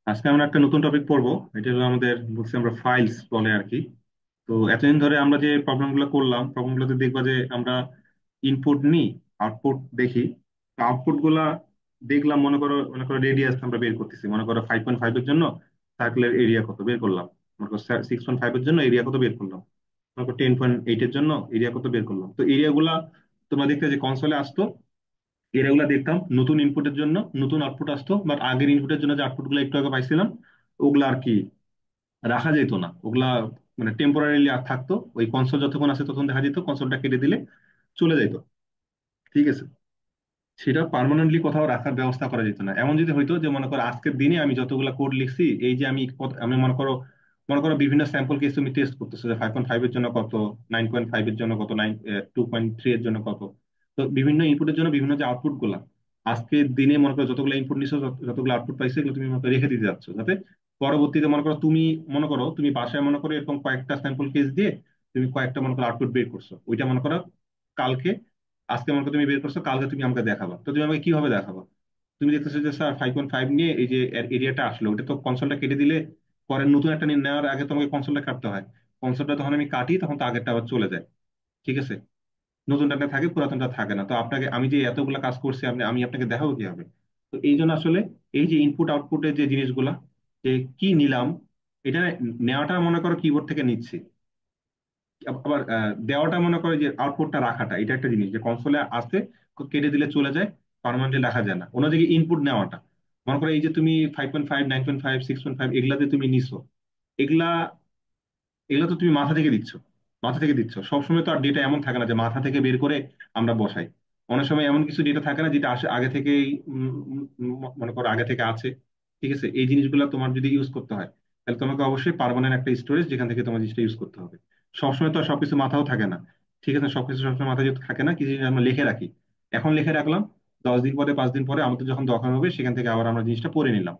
আজকে আমরা একটা নতুন টপিক পড়বো। এটা হলো আমাদের বলছি আমরা ফাইলস বলে আর কি। তো এতদিন ধরে আমরা যে প্রবলেম গুলো করলাম, প্রবলেম গুলোতে দেখবা যে আমরা ইনপুট নিই, আউটপুট দেখি। আউটপুট গুলা দেখলাম, মনে করো রেডিয়াস আমরা বের করতেছি, মনে করো 5.5 এর জন্য সার্কেলের এরিয়া কত বের করলাম, মনে করো 6.5 এর জন্য এরিয়া কত বের করলাম, মনে করো 10.8 এর জন্য এরিয়া কত বের করলাম। তো এরিয়া গুলা তোমরা দেখতে যে কনসোলে আসতো, এগুলা দেখতাম নতুন ইনপুটের জন্য নতুন আউটপুট আসতো, বাট আগের ইনপুটের জন্য যে আউটপুট গুলো একটু আগে পাইছিলাম ওগুলা আর কি রাখা যেত না। ওগুলা মানে টেম্পোরারিলি আর থাকতো, ওই কনসোল যতক্ষণ আছে ততক্ষণ দেখা যেত, কনসোলটা কেটে দিলে চলে যেত। ঠিক আছে, সেটা পার্মানেন্টলি কোথাও রাখার ব্যবস্থা করা যেত না। এমন যদি হইতো যে মনে করো আজকের দিনে আমি যতগুলো কোড লিখছি, এই যে আমি মনে করো বিভিন্ন স্যাম্পল কেস তুমি টেস্ট করতেছো যে 5.5 এর জন্য কত, 9.5 এর জন্য কত, 2.3 এর জন্য কত। তো বিভিন্ন ইনপুটের জন্য বিভিন্ন যে আউটপুট গুলা আজকের দিনে মনে করো যতগুলো ইনপুট নিছো, যতগুলো আউটপুট পাইছো, এগুলো তুমি মনে করো রেখে দিতে যাচ্ছ, যাতে পরবর্তীতে মনে করো তুমি বাসায় মনে করো এরকম কয়েকটা স্যাম্পল কেস দিয়ে তুমি কয়েকটা মনে করো আউটপুট বের করছো, ওইটা মনে করো কালকে, আজকে মনে করো তুমি বের করছো, কালকে তুমি আমাকে দেখাবা। তো তুমি আমাকে কিভাবে দেখাবা? তুমি দেখতেছো যে স্যার 5.5 নিয়ে এই যে এরিয়াটা আসলো, ওটা তো কনসোলটা কেটে দিলে পরে নতুন একটা নেওয়ার আগে তোমাকে কনসোলটা কাটতে হয়। কনসোলটা তখন আমি কাটি, তখন তো আগেরটা আবার চলে যায়। ঠিক আছে, নতুনটা থাকে, পুরাতনটা থাকে না। তো আপনাকে আমি যে এতগুলা কাজ করছি, আমি আপনাকে দেখাবো কিভাবে? তো এই জন্য আসলে এই যে ইনপুট আউটপুটের যে জিনিসগুলা, যে কি নিলাম, এটা নেওয়াটা মনে করো কিবোর্ড থেকে নিচ্ছি, আবার দেওয়াটা মনে করে যে আউটপুটটা রাখাটা, এটা একটা জিনিস যে কনসোলে আসে, কেটে দিলে চলে যায়, পার্মানেন্টলি রাখা যায় না। অন্যদিকে ইনপুট নেওয়াটা, মনে করো এই যে তুমি 5.5, 9.5, 6.5 এগুলাতে তুমি নিছো, এগুলা এগুলো তো তুমি মাথা থেকে দিচ্ছ, মাথা থেকে দিচ্ছ। সবসময় তো আর ডেটা এমন থাকে না যে মাথা থেকে বের করে আমরা বসাই। অনেক সময় এমন কিছু ডেটা থাকে না যেটা আসে আগে থেকেই, মনে করো আগে থেকে আছে। ঠিক আছে, এই জিনিসগুলো তোমার যদি ইউজ করতে হয়, তাহলে তোমাকে অবশ্যই পার্মানেন্ট একটা স্টোরেজ যেখান থেকে তোমার জিনিসটা ইউজ করতে হবে। সবসময় তো আর সবকিছু মাথাও থাকে না। ঠিক আছে, সবকিছু সবসময় মাথায় যদি থাকে না, কিছু জিনিস আমরা লিখে রাখি, এখন লিখে রাখলাম, 10 দিন পরে 5 দিন পরে আমাদের যখন দরকার হবে সেখান থেকে আবার আমরা জিনিসটা পড়ে নিলাম।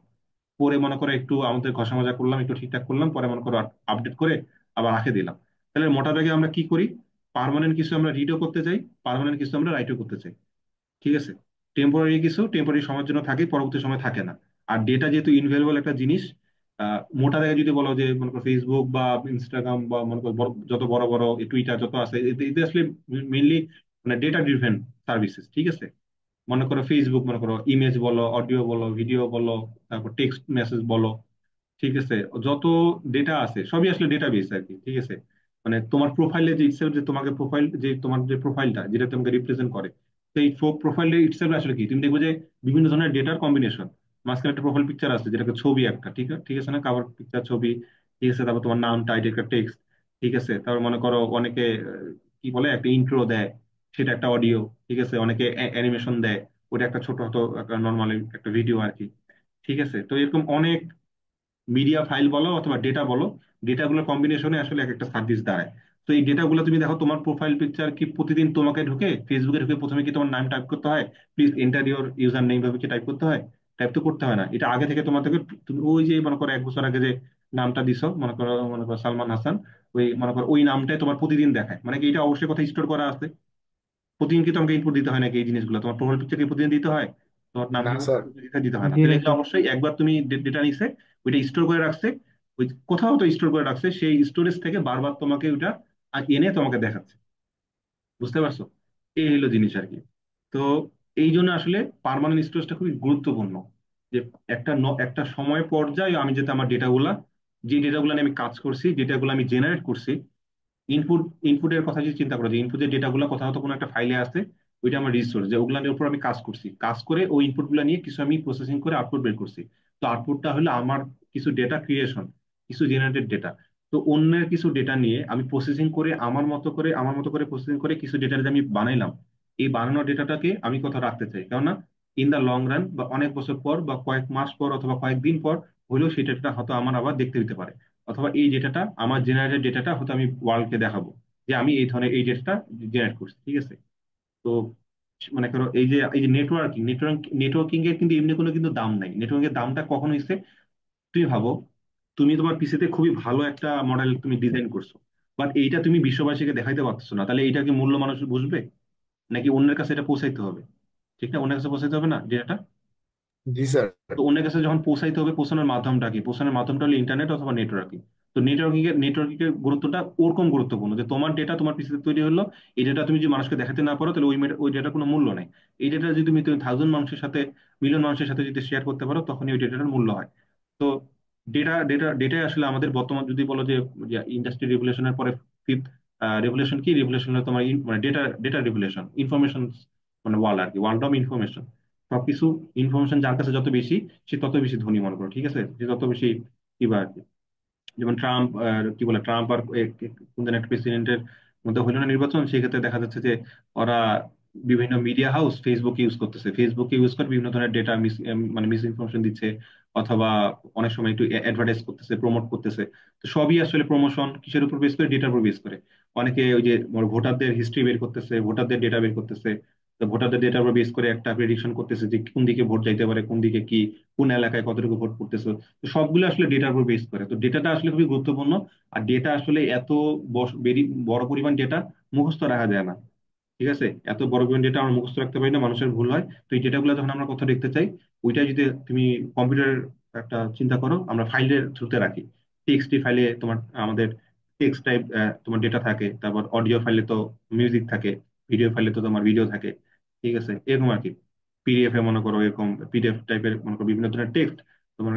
পরে মনে করো একটু আমাদের ঘষা মাজা করলাম, একটু ঠিকঠাক করলাম, পরে মনে করো আপডেট করে আবার রাখে দিলাম। তাহলে মোটা দাগে আমরা কি করি? পার্মানেন্ট কিছু আমরা রিডও করতে চাই, পার্মানেন্ট কিছু আমরা রাইটও করতে চাই। ঠিক আছে, টেম্পোরারি কিছু টেম্পোরারি সময়ের জন্য থাকে, পরবর্তী সময় থাকে না। আর ডেটা যেহেতু ইনভ্যালুয়েবল একটা জিনিস, মোটা দাগে যদি বলো যে মনে করো ফেসবুক বা ইনস্টাগ্রাম বা মনে করো যত বড় বড় টুইটার যত আছে, এতে আসলে মেইনলি মানে ডেটা ড্রিভেন সার্ভিসেস। ঠিক আছে, মনে করো ফেসবুক, মনে করো ইমেজ বলো, অডিও বলো, ভিডিও বলো, তারপর টেক্সট মেসেজ বলো। ঠিক আছে, যত ডেটা আছে সবই আসলে ডেটাবেস আর কি। ঠিক আছে, মানে তোমার প্রোফাইলে যে ইটসেলফ, যে তোমাকে প্রোফাইল, যে তোমার যে প্রোফাইলটা যেটা তোমাকে রিপ্রেজেন্ট করে, সেই প্রোফাইলে ইটসেলফ আসলে কি, তুমি দেখবে যে বিভিন্ন ধরনের ডেটার কম্বিনেশন। মাঝখানে একটা প্রোফাইল পিকচার আছে, যেটাকে ছবি একটা, ঠিক আছে না, কাভার পিকচার ছবি। ঠিক আছে, তারপর তোমার নাম, টাইটেল, একটা টেক্সট। ঠিক আছে, তারপর মনে করো অনেকে কি বলে একটা ইন্ট্রো দেয়, সেটা একটা অডিও। ঠিক আছে, অনেকে অ্যানিমেশন দেয়, ওটা একটা ছোট হতো একটা নর্মালি একটা ভিডিও আর কি। ঠিক আছে, তো এরকম অনেক মিডিয়া ফাইল বলো অথবা ডেটা বলো, ডেটাগুলোর কম্বিনেশনে আসলে এক একটা সার্ভিস দাঁড়ায়। তো এই ডেটাগুলো তুমি দেখো, তোমার প্রোফাইল পিকচার কি প্রতিদিন তোমাকে ঢুকে ফেসবুকে ঢুকে প্রথমে কি তোমার নাম টাইপ করতে হয়, please enter your user name ভাবে কি টাইপ করতে হয়? টাইপ তো করতে হয় না, এটা আগে থেকে তোমার থেকে, তুমি ওই যে মনে করো 1 বছর আগে যে নামটা দিছো, মনে করো সালমান হাসান, ওই মনে করো ওই নামটাই তোমার প্রতিদিন দেখায়, মানে কি এটা অবশ্যই কথা স্টোর করা আছে। প্রতিদিন কি তোমাকে ইনপুট দিতে হয় নাকি এই জিনিসগুলো? তোমার প্রোফাইল পিকচার কি প্রতিদিন দিতে হয়? তোমার নাম না কি স্যার। প্রতিদিন দিতে হয় না? জি তাহলে না এগুলো স্যার। অবশ্যই একবার তুমি ডেটা নিছে, ওইটা স্টোর করে রাখছে, ওই কোথাও তো স্টোর করে রাখছে, সেই স্টোরেজ থেকে বারবার তোমাকে ওইটা এনে তোমাকে দেখাচ্ছে। বুঝতে পারছো? এই হলো জিনিস আর কি। তো এই জন্য আসলে পার্মানেন্ট স্টোরেজটা খুবই গুরুত্বপূর্ণ। যে একটা সময় পর্যায়ে আমি যাতে আমার ডেটাগুলা, যে ডেটাগুলো নিয়ে আমি কাজ করছি, ডেটাগুলো আমি জেনারেট করছি, ইনপুট ইনপুটের কথা যদি চিন্তা করো, যে ইনপুটের ডেটাগুলো কোথাও তো কোনো একটা ফাইলে আছে, ওইটা আমার রিসোর্স, যে ওগুলোর উপর আমি কাজ করছি, কাজ করে ওই ইনপুটগুলো নিয়ে কিছু আমি প্রসেসিং করে আউটপুট বের করছি। তো আউটপুটটা হলো আমার কিছু ডেটা ক্রিয়েশন, কিছু জেনারেটেড ডেটা। তো অন্যের কিছু ডেটা নিয়ে আমি প্রসেসিং করে আমার মতো করে প্রসেসিং করে কিছু ডেটা যে আমি বানাইলাম, এই বানানো ডেটাটাকে আমি কোথাও রাখতে চাই, কেননা ইন দা লং রান বা অনেক বছর পর বা কয়েক মাস পর অথবা কয়েকদিন পর হলেও সেই ডেটাটা হয়তো আমার আবার দেখতে দিতে পারে। অথবা এই ডেটাটা, আমার জেনারেটেড ডেটাটা হয়তো আমি ওয়ার্ল্ডকে দেখাবো যে আমি এই ধরনের এই ডেটাটা জেনারেট করছি। ঠিক আছে, তো মনে করো এই যে নেটওয়ার্কিং এর কিন্তু এমনি কোনো কিন্তু দাম নাই। নেটওয়ার্কিং এর দামটা কখন হয়েছে? তুমি ভাবো, তুমি তোমার পিসিতে খুবই ভালো একটা মডেল তুমি ডিজাইন করছো, বাট এইটা তুমি বিশ্ববাসীকে দেখাইতে পারছো না, তাহলে এইটা কি মূল্য মানুষ বুঝবে? নাকি অন্যের কাছে এটা পৌঁছাইতে হবে? ঠিক না, অন্যের কাছে পৌঁছাইতে হবে না ডেটাটা? জি স্যার। তো অন্যের কাছে যখন পৌঁছাইতে হবে, পৌঁছানোর মাধ্যমটা কি? পৌঁছানোর মাধ্যমটা হলো ইন্টারনেট অথবা নেটওয়ার্কিং। তো নেটওয়ার্কিং এর গুরুত্বটা ওরকম গুরুত্বপূর্ণ যে তোমার ডেটা তোমার পিসিতে তৈরি হলো, এই ডেটা তুমি যদি মানুষকে দেখাতে না পারো তাহলে ওই ডেটার কোনো মূল্য নাই। এই ডেটা যদি তুমি থাউজেন্ড মানুষের সাথে, মিলিয়ন মানুষের সাথে যদি শেয়ার করতে পারো, তখনই ওই ডেটাটার মূল্য হয়। তো ডেটাই আসলে আমাদের বর্তমান, যদি বলো যে ইন্ডাস্ট্রি রেভুলেশনের পরে ফিফথ রেভুলেশন কি? রেভুলেশন হলো তোমার মানে ডেটা রেভুলেশন, ইনফরমেশন মানে ওয়ার্ল্ড আর কি, ওয়ার্ল্ড অফ ইনফরমেশন। সবকিছু ইনফরমেশন যার কাছে যত বেশি, সে তত বেশি ধনী মনে করো, ঠিক আছে? যে তত বেশি কি বা আর কি। যেমন ট্রাম্প কি বলে, ট্রাম্প আর কোন যেন একটা প্রেসিডেন্টের মধ্যে হইল না নির্বাচন, সেক্ষেত্রে দেখা যাচ্ছে যে ওরা বিভিন্ন মিডিয়া হাউস ফেসবুক ইউজ করতেছে, ফেসবুক ইউজ করে বিভিন্ন ধরনের ডেটা মানে মিস ইনফরমেশন দিচ্ছে, অথবা অনেক সময় একটু অ্যাডভার্টাইজ করতেছে, প্রমোট করতেছে। তো সবই আসলে প্রমোশন কিসের উপর বেস করে? ডেটার উপর বেস করে। অনেকে ওই যে ভোটারদের হিস্ট্রি বের করতেছে, ভোটারদের ডেটা বের করতেছে। তো ভোটারদের ডেটার উপর বেস করে একটা প্রেডিকশন করতেছে যে কোন দিকে ভোট যাইতে পারে, কোন দিকে কি, কোন এলাকায় কতটুকু ভোট পড়তেছে। তো সবগুলো আসলে ডেটার উপর বেস করে। তো ডেটাটা আসলে খুবই গুরুত্বপূর্ণ। আর ডেটা আসলে এত বড় পরিমাণ ডেটা মুখস্থ রাখা যায় না, ঠিক আছে? এত বড় পরিমাণ ডেটা আমরা মুখস্থ রাখতে পারি না, মানুষের ভুল হয়। তো এই ডেটাগুলো যখন আমরা কোথাও দেখতে চাই, ওইটা যদি তুমি কম্পিউটারের একটা চিন্তা করো, আমরা ফাইলের থ্রুতে রাখি। টেক্সটি ফাইলে তোমার আমাদের টেক্সট টাইপ তোমার ডেটা থাকে, তারপর অডিও ফাইলে তো মিউজিক থাকে, ভিডিও ফাইলে তো তোমার ভিডিও থাকে, ঠিক আছে? এরকম আর কি। পিডিএফ এ মনে করো এরকম পিডিএফ টাইপের মনে করো বিভিন্ন ধরনের টেক্সট তোমার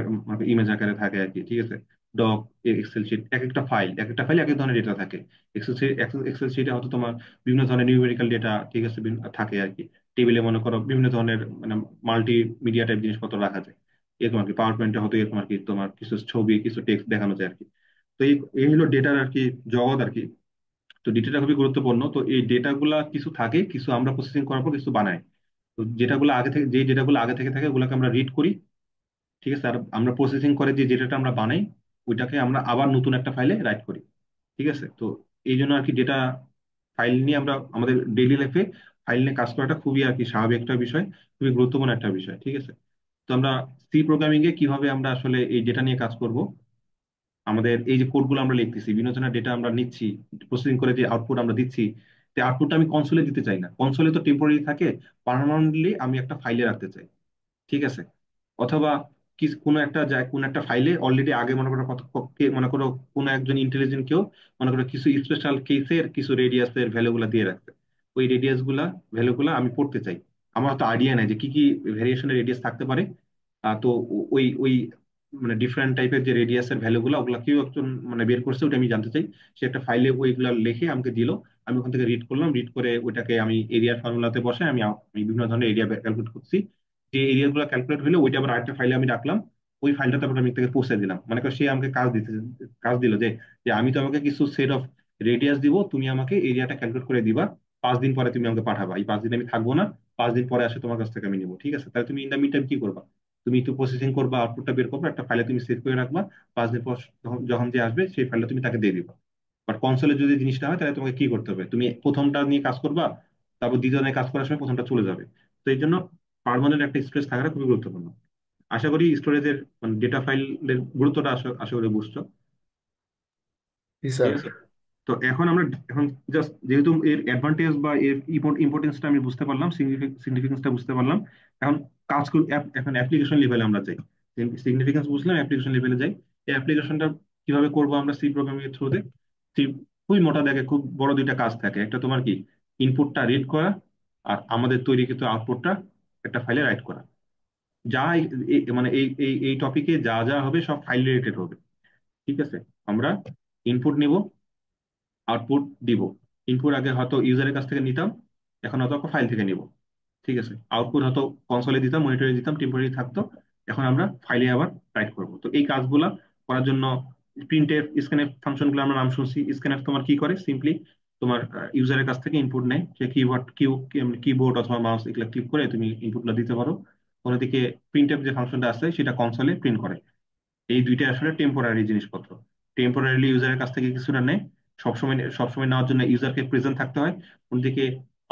ইমেজ আকারে থাকে আর কি, ঠিক আছে? ডক, এক্সেল শিট, এক একটা ফাইল এক এক ধরনের ডেটা থাকে। এক্সেল শিটে হয়তো তোমার বিভিন্ন ধরনের নিউমেরিক্যাল ডেটা, ঠিক আছে, থাকে আর কি। টেবিলে মনে করো বিভিন্ন ধরনের মানে মাল্টি মিডিয়া টাইপ জিনিসপত্র রাখা যায়, এরকম আর কি। পাওয়ার পয়েন্টে হয়তো এরকম আর কি, তোমার কিছু ছবি কিছু টেক্সট দেখানো যায় আর কি। তো এই হলো ডেটার আর কি জগৎ আর কি। তো ডেটাটা খুবই গুরুত্বপূর্ণ। তো এই ডেটাগুলা কিছু থাকে, কিছু আমরা প্রসেসিং করার পর কিছু বানাই। তো যে ডেটাগুলো আগে থেকে থাকে ওগুলোকে আমরা রিড করি, ঠিক আছে? আর আমরা প্রসেসিং করে যে ডেটাটা আমরা বানাই, ওইটাকে আমরা আবার নতুন একটা ফাইলে রাইট করি, ঠিক আছে? তো এই জন্য আর কি ডেটা ফাইল নিয়ে আমরা আমাদের ডেইলি লাইফে ফাইল নিয়ে কাজ করাটা খুবই আর কি স্বাভাবিক একটা বিষয়, খুবই গুরুত্বপূর্ণ একটা বিষয়, ঠিক আছে? তো আমরা সি প্রোগ্রামিং এ কিভাবে আমরা আসলে এই ডেটা নিয়ে কাজ করব? আমাদের এই যে কোডগুলো আমরা লিখতেছি, বিভিন্ন ধরনের ডেটা আমরা নিচ্ছি, প্রসেসিং করে যে আউটপুট আমরা দিচ্ছি, তো আউটপুটটা আমি কনসোলে দিতে চাই না, কনসোলে তো টেম্পোরারি থাকে, পার্মানেন্টলি আমি একটা ফাইলে রাখতে চাই, ঠিক আছে? অথবা কোনো একটা ফাইলে অলরেডি আগে মনে করো মনে করো কোনো একজন ইন্টেলিজেন্ট কেউ মনে করো কিছু স্পেশাল কেসের কিছু রেডিয়াসের ভ্যালু গুলা দিয়ে রাখছে। ওই ভ্যালু গুলা আমি পড়তে চাই। আমার তো আইডিয়া নাই যে কি কি ভেরিয়েশনের রেডিয়াস থাকতে পারে। তো ওই মানে ডিফারেন্ট টাইপের যে রেডিয়াসের ভ্যালু গুলা, ওগুলা কেউ একজন মানে বের করছে, ওটা আমি জানতে চাই। সে একটা ফাইলে ওইগুলা লিখে আমাকে দিল, আমি ওখান থেকে রিড করলাম, রিড করে ওইটাকে আমি এরিয়ার ফর্মুলাতে বসে আমি বিভিন্ন ধরনের এরিয়া ক্যালকুলেট করছি। যে এরিয়া গুলো ক্যালকুলেট হলো, ওইটা আবার আরেকটা ফাইলে আমি রাখলাম। ওই ফাইলটা তারপর আমি তাকে পৌঁছে দিলাম, মানে সে আমাকে কাজ দিল যে যে আমি তো আমাকে কিছু সেট অফ রেডিয়াস দিব, তুমি আমাকে এরিয়াটা ক্যালকুলেট করে দিবা। 5 দিন পরে তুমি আমাকে পাঠাবা, এই 5 দিন আমি থাকবো না, 5 দিন পরে আসে তোমার কাছ থেকে আমি নিবো, ঠিক আছে? তাহলে তুমি ইন দা মিন টাইম কি করবা? তুমি একটু প্রসেসিং করবা, আউটপুটটা বের করবা, একটা ফাইলে তুমি সেভ করে রাখবা। 5 দিন পর যখন যখন যে আসবে, সেই ফাইলটা তুমি তাকে দিয়ে দিবা। বাট কনসোলে যদি জিনিসটা হয়, তাহলে তোমাকে কি করতে হবে? তুমি প্রথমটা নিয়ে কাজ করবা, তারপর দ্বিতীয় নিয়ে কাজ করার সময় প্রথমটা চলে যাবে। তো এই জন্য পার্মানেন্ট একটা স্টোরেজ থাকাটা খুবই গুরুত্বপূর্ণ। আশা করি স্টোরেজের মানে ডেটা ফাইলের গুরুত্বটা আশা করি বুঝছো, জি ঠিক স্যার। আছে? তো এখন জাস্ট যেহেতু এর অ্যাডভান্টেজ বা এর ইম্পর্টেন্সটা আমি বুঝতে পারলাম, সিগনিফিকেন্সটা বুঝতে পারলাম। এখন এখন অ্যাপ্লিকেশন লেভেলে আমরা যাই। সিগনিফিকেন্স বুঝলাম, অ্যাপ্লিকেশন লেভেলে যাই। এই অ্যাপ্লিকেশনটা কিভাবে করবো আমরা সি প্রোগ্রামিং এর থ্রুতে? সি খুবই মোটা দেখে খুব বড় দুইটা কাজ থাকে। একটা তোমার কি, ইনপুটটা রিড করা, আর আমাদের তৈরিকৃত আউটপুটটা একটা ফাইলে রাইট করা। যা মানে এই টপিকে যা যা হবে সব ফাইল রিলেটেড হবে, ঠিক আছে? আমরা ইনপুট নিব, আউটপুট দিব। ইনপুট আগে হয়তো ইউজারের কাছ থেকে নিতাম, এখন হয়তো ফাইল থেকে নিব, ঠিক আছে? আউটপুট হয়তো কনসোলে দিতাম, মনিটরে দিতাম, টেম্পোরারি থাকতো। এখন আমরা ফাইলে আবার রাইট করব। তো এই কাজগুলা করার জন্য প্রিন্টএফ, স্ক্যানএফ ফাংশন গুলো আমরা নাম শুনছি। স্ক্যানএফ তোমার কি করে? সিম্পলি তোমার ইউজারের কাছ থেকে ইনপুট নেয়, সে কিবোর্ড অথবা মাউস এগুলো ক্লিক করে তুমি ইনপুটগুলো দিতে পারো। অন্যদিকে প্রিন্টএফ যে ফাংশনটা আছে, সেটা কনসোলে প্রিন্ট করে। এই দুইটা আসলে টেম্পোরারি জিনিসপত্র। টেম্পোরারিলি ইউজারের কাছ থেকে কিছুটা নেয়, সবসময় নেওয়ার জন্য ইউজারকে প্রেজেন্ট থাকতে হয়। অন্যদিকে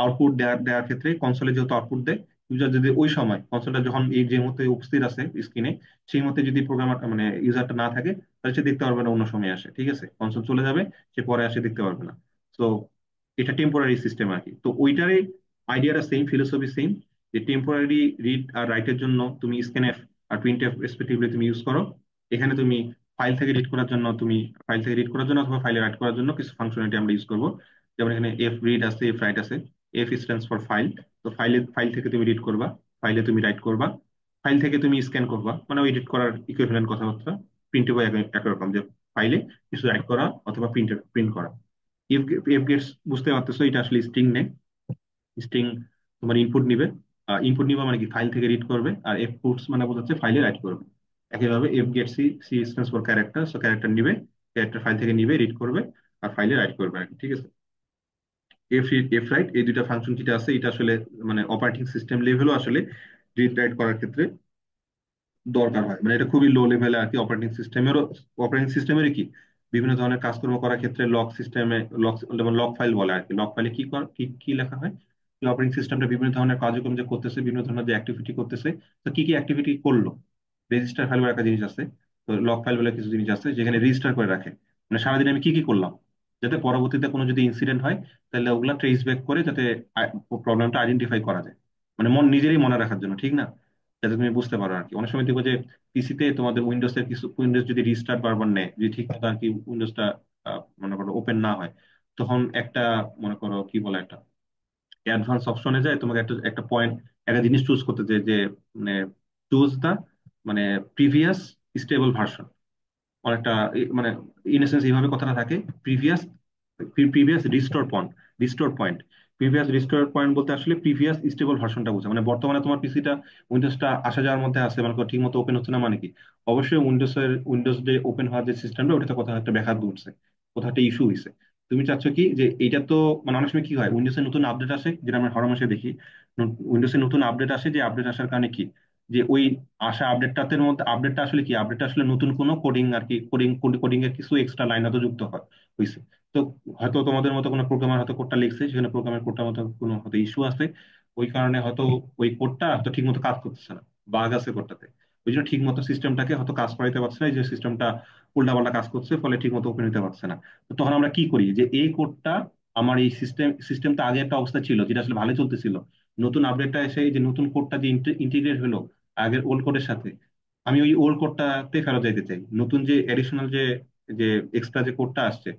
আউটপুট দেওয়ার ক্ষেত্রে কনসোলে যেহেতু আউটপুট দেয়, ইউজার যদি ওই সময় কনসোলটা যখন এই যে মুহূর্তে উপস্থিত আছে স্ক্রিনে, সেই মুহূর্তে যদি প্রোগ্রামার মানে ইউজারটা না থাকে, তাহলে সে দেখতে পারবে না, অন্য সময় আসে, ঠিক আছে? কনসোল চলে যাবে, সে পরে আসে দেখতে পারবে না। তো এটা টেম্পোরারি সিস্টেম আর কি। তো ওইটারই আইডিয়াটা সেম, ফিলোসফি সেম। যে টেম্পোরারি রিড আর রাইটের জন্য তুমি স্ক্যানএফ আর প্রিন্টএফ রেসপেক্টিভলি তুমি ইউজ করো। এখানে তুমি ফাইল থেকে রিড করার জন্য তুমি ফাইল থেকে রিড করার জন্য অথবা ফাইলে রাইট করার জন্য কিছু ফাংশনালিটি আমরা ইউজ করবো। যেমন এখানে এফ রিড আছে, এফ রাইট আছে। F stands for file. তো ফাইল থেকে তুমি রিড করবা, ফাইলে তুমি রাইট করবা, ফাইল থেকে তুমি স্ক্যান করবা, মানে ওই রিড করার ইকুইভ্যালেন্ট কথাবার্তা। প্রিন্টে একই রকম, যে ফাইলে কিছু রাইট করা অথবা প্রিন্ট করা। ইফ এফ গেটস, বুঝতে পারতেছো এটা আসলে স্ট্রিং নেই। স্ট্রিং তোমার ইনপুট নিবে। ইনপুট নিবা মানে কি, ফাইল থেকে রিড করবে, আর এফ পুটস মানে বোঝাচ্ছে ফাইলে রাইট করবে। একইভাবে F gate C, c stands for character, so character নিবে, ক্যারেক্টার ফাইল থেকে নিবে, রিড করবে, আর ফাইলে রাইট করবে আর কি, ঠিক আছে। এফ রিড এফ রাইট এই দুইটা ফাংশন যেটা আছে, এটা আসলে মানে অপারেটিং সিস্টেম লেভেলও আসলে রিড রাইট করার ক্ষেত্রে দরকার হয়। মানে এটা খুবই লো লেভেলে আর কি। অপারেটিং সিস্টেমের কি বিভিন্ন ধরনের কাজকর্ম করার ক্ষেত্রে লক সিস্টেমে, লক যেমন লক ফাইল বলে আর কি, লক ফাইলে কি কি লেখা হয়, অপারেটিং সিস্টেমটা বিভিন্ন ধরনের কার্যক্রম যে করতেছে, বিভিন্ন ধরনের যে অ্যাক্টিভিটি করতেছে, তো কি কি অ্যাক্টিভিটি করলো, রেজিস্টার ফাইল বলে একটা জিনিস আছে। তো লক ফাইল বলে কিছু জিনিস আছে যেখানে রেজিস্টার করে রাখে, মানে সারাদিন আমি কি কি করলাম, যাতে পরবর্তীতে কোনো যদি ইনসিডেন্ট হয় তাহলে ওগুলা ট্রেস ব্যাক করে, যাতে প্রবলেমটা আইডেন্টিফাই করা যায়। মানে নিজেরই মনে রাখার জন্য, ঠিক না, যাতে তুমি বুঝতে পারো আর কি। অনেক সময় দেখবো যে পিসিতে তোমাদের উইন্ডোজের কিছু, উইন্ডোজ যদি রিস্টার্ট বারবার নেয়, যদি ঠিক মতো আর কি উইন্ডোজটা মনে করো ওপেন না হয়, তখন একটা, মনে করো কি বলে, একটা অ্যাডভান্স অপশনে যায়, তোমাকে একটা একটা পয়েন্ট, একটা জিনিস চুজ করতে, যে যে মানে চুজ দা, মানে প্রিভিয়াস স্টেবল ভার্সন। অনেকটা মানে ইন এসেন্স এইভাবে কথাটা থাকে। Previous previous restore point previous restore point বলতে আসলে প্রিভিয়াস স্টেবল ভার্সনটা বোঝায়। মানে বর্তমানে তোমার পিসিটা, উইন্ডোজটা আসা যাওয়ার মধ্যে আছে, মানে ঠিক মতো ওপেন হচ্ছে না, মানে কি, অবশ্যই উইন্ডোজ যে ওপেন হওয়ার যে সিস্টেমটা, ওটাতে কোথাও একটা ব্যাঘাত ঘটছে, কোথাও একটা ইস্যু হয়েছে। তুমি চাচ্ছ কি যে এইটা তো, মানে অনেক সময় কি হয়, উইন্ডোজের নতুন আপডেট আসে, যেটা আমরা হরমেশে দেখি। উইন্ডোজের নতুন আপডেট আসে, যে আপডেট আসার কারণে কি, যে ওই আসা আপডেটটাতে মধ্যে, আপডেটটা আসলে কি, আপডেটটা আসলে নতুন কোনো কোডিং আর কি, কোডিং এর কিছু এক্সট্রা লাইন হয়তো যুক্ত হয় হয়েছে। তো হয়তো তোমাদের মতো কোনো প্রোগ্রামার হয়তো কোডটা লিখছে, সেখানে প্রোগ্রামের কোডটার মতো কোনো হয়তো ইস্যু আছে, ওই কারণে হয়তো ওই কোডটা হয়তো ঠিক মতো কাজ করতেছে না, বাগ আছে কোডটাতে। ওই জন্য ঠিক মতো সিস্টেমটাকে হয়তো কাজ করাইতে পারছে না, এই যে সিস্টেমটা উল্টাপাল্টা কাজ করছে, ফলে ঠিক মতো ওপেন হতে পারছে না। তো তখন আমরা কি করি, যে এই কোডটা, আমার এই সিস্টেমটা আগে একটা অবস্থা ছিল যেটা আসলে ভালো চলতেছিল, নতুন আপডেটটা এসে এই যে নতুন কোডটা যে ইন্টিগ্রেট হলো আগের ওল্ড কোডের সাথে, আমি ওই ওল্ড কোডটাতে ফেরত যাইতে চাই। নতুন যে এডিশনাল যে যে এক্সট্রা যে কোডটা আসছে,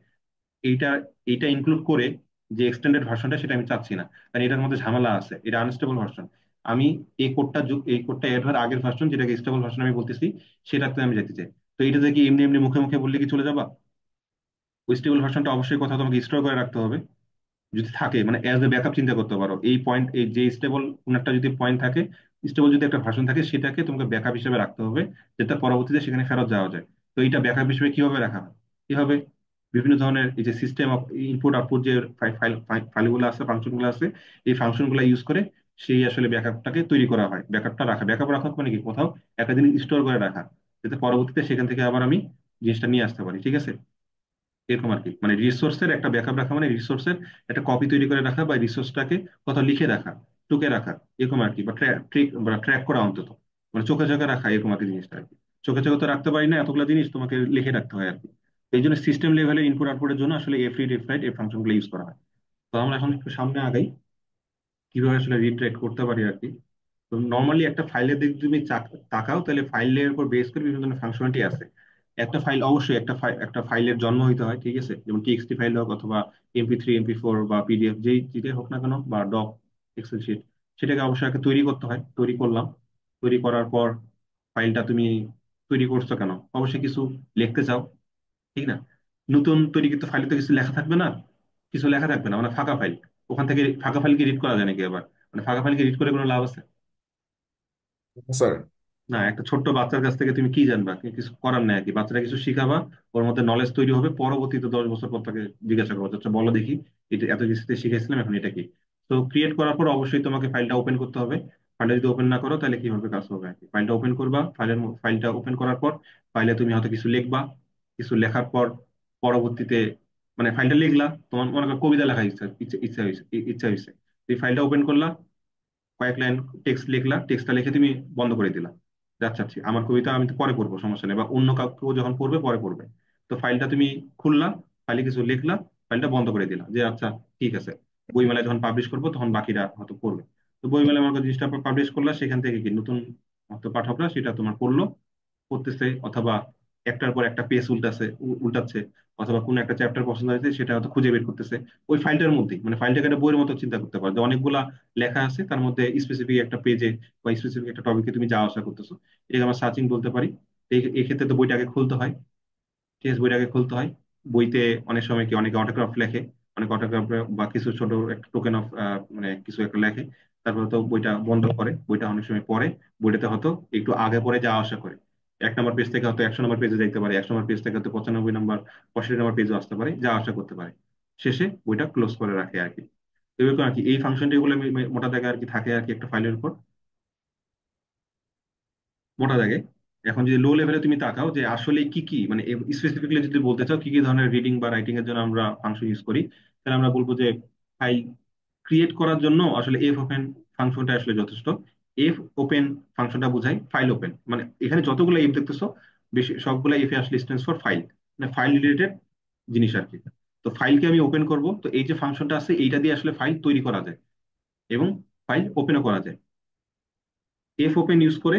এইটা এইটা ইনক্লুড করে যে এক্সটেন্ডেড ভার্সনটা, সেটা আমি চাচ্ছি না, কারণ এটার মধ্যে ঝামেলা আছে, এটা আনস্টেবল ভার্সন। আমি এই কোডটা এড হওয়ার আগের ভার্সন, যেটাকে স্টেবল ভার্সন আমি বলতেছি, সেটাতে আমি যেতে চাই। তো এটা যে কি এমনি এমনি মুখে মুখে বললে কি চলে যাবা? ওই স্টেবল ভার্সনটা অবশ্যই কথা তোমাকে স্টোর করে রাখতে হবে। যদি থাকে, মানে অ্যাজ এ ব্যাকআপ চিন্তা করতে পারো, এই পয়েন্ট, এই যে স্টেবল কোন একটা যদি পয়েন্ট থাকে, স্টেবল যদি একটা ভার্সন থাকে, সেটাকে তোমাকে ব্যাকআপ হিসেবে রাখতে হবে, যাতে পরবর্তীতে সেখানে ফেরত যাওয়া যায়। তো এইটা ব্যাকআপ হিসেবে কিভাবে রাখা হয়, কিভাবে, বিভিন্ন ধরনের এই যে সিস্টেম অফ ইনপুট আউটপুট যে ফাইলগুলো আছে, ফাংশনগুলো আছে, এই ফাংশনগুলো ইউজ করে সেই আসলে ব্যাকআপটাকে তৈরি করা হয়। ব্যাকআপ রাখা মানে কি, কোথাও একটা জিনিস স্টোর করে রাখা, যাতে পরবর্তীতে সেখান থেকে আবার আমি জিনিসটা নিয়ে আসতে পারি, ঠিক আছে। এরকম আর কি, মানে রিসোর্সের একটা ব্যাকআপ রাখা, মানে রিসোর্সের একটা কপি তৈরি করে রাখা, বা রিসোর্সটাকে কোথাও লিখে রাখা, টুকে রাখা, এরকম আর কি, বা ট্র্যাক করা অন্তত, মানে চোখে চোখে রাখা, এরকম আর কি জিনিসটা আর কি। চোখে চোখে তো রাখতে পারি না, এতগুলো জিনিস তোমাকে লিখে রাখতে হয় আর কি। এই জন্য সিস্টেম লেভেলের ইনপুট আউটপুটের জন্য আসলে এফ রাইট এই ফাংশনগুলো ইউজ করা হয়। তো আমরা এখন একটু সামনে আগাই, কিভাবে আসলে রিড রাইট করতে পারি আর কি। তো নর্মালি একটা ফাইলের দিক তুমি তাকাও, তাহলে ফাইলের উপর বেস করে বিভিন্ন ধরনের ফাংশনালিটি আছে। একটা ফাইল, অবশ্যই একটা ফাইলের জন্ম হইতে হয়, ঠিক আছে, যেমন টিএক্সটি ফাইল হোক, অথবা এমপি3, এমপি4 বা পিডিএফ, যেটাই হোক না কেন, বা ডক, এক্সেল শিট, সেটাকে অবশ্যই আগে তৈরি করতে হয়। তৈরি করলাম, তৈরি করার পর ফাইলটা তুমি তৈরি করছো কেন, অবশ্যই কিছু লিখতে চাও, ঠিক না। নতুন তৈরিকৃত ফাইলে তো কিছু লেখা থাকবে না, কিছু লেখা থাকবে না, মানে ফাঁকা ফাইল। ওখান থেকে ফাঁকা ফাইল কি রিড করা যায় নাকি আবার? মানে ফাঁকা ফাইল কি রিড করে কোনো লাভ আছে? স্যার। না, একটা ছোট্ট বাচ্চার কাছ থেকে তুমি কি জানবা, কিছু করার নাই আর কি। বাচ্চারা কিছু শিখাবা, ওর মধ্যে নলেজ তৈরি হবে, পরবর্তীতে 10 বছর পর তাকে জিজ্ঞাসা করবো, আচ্ছা বলো দেখি, এটা এত কিছুতে শিখেছিলাম, এখন এটা কি। তো ক্রিয়েট করার পর অবশ্যই তোমাকে ফাইলটা ওপেন করতে হবে। ফাইলটা যদি ওপেন না করো তাহলে কিভাবে কাজ হবে আর কি। ফাইলটা ওপেন করবা, ফাইলটা ওপেন করার পর ফাইলে তুমি হয়তো কিছু লিখবা। কিছু লেখার পর পরবর্তীতে, মানে ফাইলটা লিখলা, তোমার মনে করো কবিতা লেখা ইচ্ছা ইচ্ছা ইচ্ছা হয়েছে, ইচ্ছা হয়েছে, এই ফাইলটা ওপেন করলা, কয়েক লাইন টেক্সট লিখলা, টেক্সটটা লিখে তুমি বন্ধ করে দিলা, যে আচ্ছা আচ্ছা, আমার কবিতা আমি তো পরে পড়বো, সমস্যা নেই, বা অন্য কাউকে যখন পড়বে পরে পড়বে। তো ফাইলটা তুমি খুললা, ফাইলে কিছু লিখলা, ফাইলটা বন্ধ করে দিলা, যে আচ্ছা ঠিক আছে, বইমেলায় যখন পাবলিশ করবো তখন বাকিরা হয়তো পড়বে। তো বইমেলা মনে করো জিনিসটা পাবলিশ করলা, সেখান থেকে কি নতুন পাঠকরা সেটা তোমার পড়লো, পড়তেছে, অথবা একটার পর একটা পেজ উল্টাচ্ছে, অথবা কোনো একটা চ্যাপ্টার পছন্দ হয়েছে সেটা হয়তো খুঁজে বের করতেছে ওই ফাইলটার মধ্যেই। মানে ফাইলটাকে একটা বইয়ের মতো চিন্তা করতে পারো, যে অনেকগুলা লেখা আছে, তার মধ্যে স্পেসিফিক একটা পেজে বা স্পেসিফিক একটা টপিকে তুমি যাওয়া আসা করতেছো। এটাকে আমরা সার্চিং বলতে পারি। এই ক্ষেত্রে তো বইটাকে খুলতে হয়, ঠিক আছে, বইটাকে খুলতে হয়। বইতে অনেক সময় কি অনেকে অটোগ্রাফ লেখে, অনেক অটোগ্রাফ বা কিছু ছোট একটা টোকেন অফ, মানে কিছু একটা লেখে, তারপরে তো বইটা বন্ধ করে, বইটা অনেক সময় পড়ে। বইটাতে হয়তো একটু আগে পরে যাওয়া আসা করে, 1 নম্বর পেজ থেকে হয়তো 100 নম্বর পেজে যাইতে পারে, 100 নম্বর পেজ থেকে হয়তো 95 নম্বর, 65 নম্বর পেজও আসতে পারে, যাওয়া আসা করতে পারে। শেষে বইটা ক্লোজ করে রাখে আর কি। তো এরকম আর কি এই ফাংশনটি গুলো মোটা দাগে আর কি থাকে আর কি একটা ফাইলের উপর, মোটা দাগে। এখন যদি লো লেভেলে তুমি তাকাও যে আসলে কি কি, মানে স্পেসিফিকলি যদি বলতে চাও কি কি ধরনের রিডিং বা রাইটিং এর জন্য আমরা ফাংশন ইউজ করি, তাহলে আমরা বলবো যে ফাইল ক্রিয়েট করার জন্য আসলে এফ ওপেন ফাংশনটা আসলে যথেষ্ট। এফ ওপেন ফাংশনটা বোঝায় ফাইল ওপেন, মানে এখানে যতগুলো এফ দেখতেছো বেশি সবগুলো এফ এ আসলে স্ট্যান্ডস ফর ফাইল, মানে ফাইল রিলেটেড জিনিস আর কি। তো ফাইলকে আমি ওপেন করব, তো এই যে ফাংশনটা আছে এইটা দিয়ে আসলে ফাইল তৈরি করা যায় এবং ফাইল ওপেনও করা যায়। এফ ওপেন ইউজ করে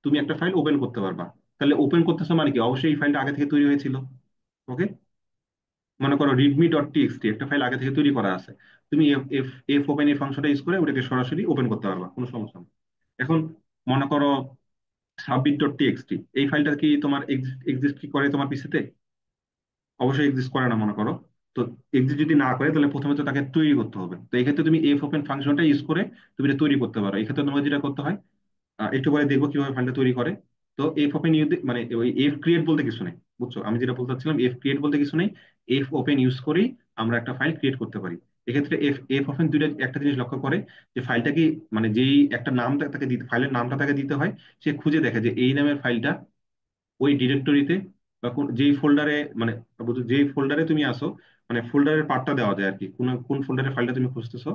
তুমি একটা ফাইল ওপেন করতে পারবা। তাহলে ওপেন করতেছো মানে কি, অবশ্যই এই ফাইলটা আগে থেকে তৈরি হয়েছিল। ওকে, মনে করো রিডমি ডট টিএক্সটি একটা ফাইল আগে থেকে তৈরি করা আছে, তুমি এফ এফ এফ ওপেন এই ফাংশনটা ইউজ করে ওটাকে সরাসরি ওপেন করতে পারবা, কোনো সমস্যা নেই। এখন মনে করো সাবমিট ডট টিএক্সটি, এই ফাইলটা কি তোমার এক্সিস্ট কি করে তোমার পিসিতে? অবশ্যই এক্সিস্ট করে না মনে করো। তো এক্সিস্ট যদি না করে তাহলে প্রথমে তো তাকে তৈরি করতে হবে। তো এই ক্ষেত্রে তুমি এফ ওপেন ফাংশনটা ইউজ করে তুমি এটা তৈরি করতে পারো। এই ক্ষেত্রে তোমাকে যেটা করতে হয়, একটু পরে দেখবো কিভাবে ফাইলটা তৈরি করে। তো এফ ওপেন ইউজ মানে ওই এফ ক্রিয়েট বলতে কিছু নেই, বুঝছো আমি যেটা বলতে চাচ্ছিলাম, এফ ক্রিয়েট বলতে কিছু নেই। এফ ওপেন ইউজ করেই আমরা একটা ফাইল ক্রিয়েট করতে পারি। এক্ষেত্রে এফ এফ ওপেন দুইটা একটা জিনিস লক্ষ্য করে, যে ফাইলটা কি, মানে যেই একটা নাম তাকে দিতে, ফাইলের নামটা তাকে দিতে হয়, সে খুঁজে দেখে যে এই নামের ফাইলটা ওই ডিরেক্টরিতে বা যেই ফোল্ডারে, মানে যেই ফোল্ডারে তুমি আসো, মানে ফোল্ডারের পার্টটা দেওয়া যায় আর কি, কোন কোন ফোল্ডারের ফাইলটা তুমি খুঁজতেছো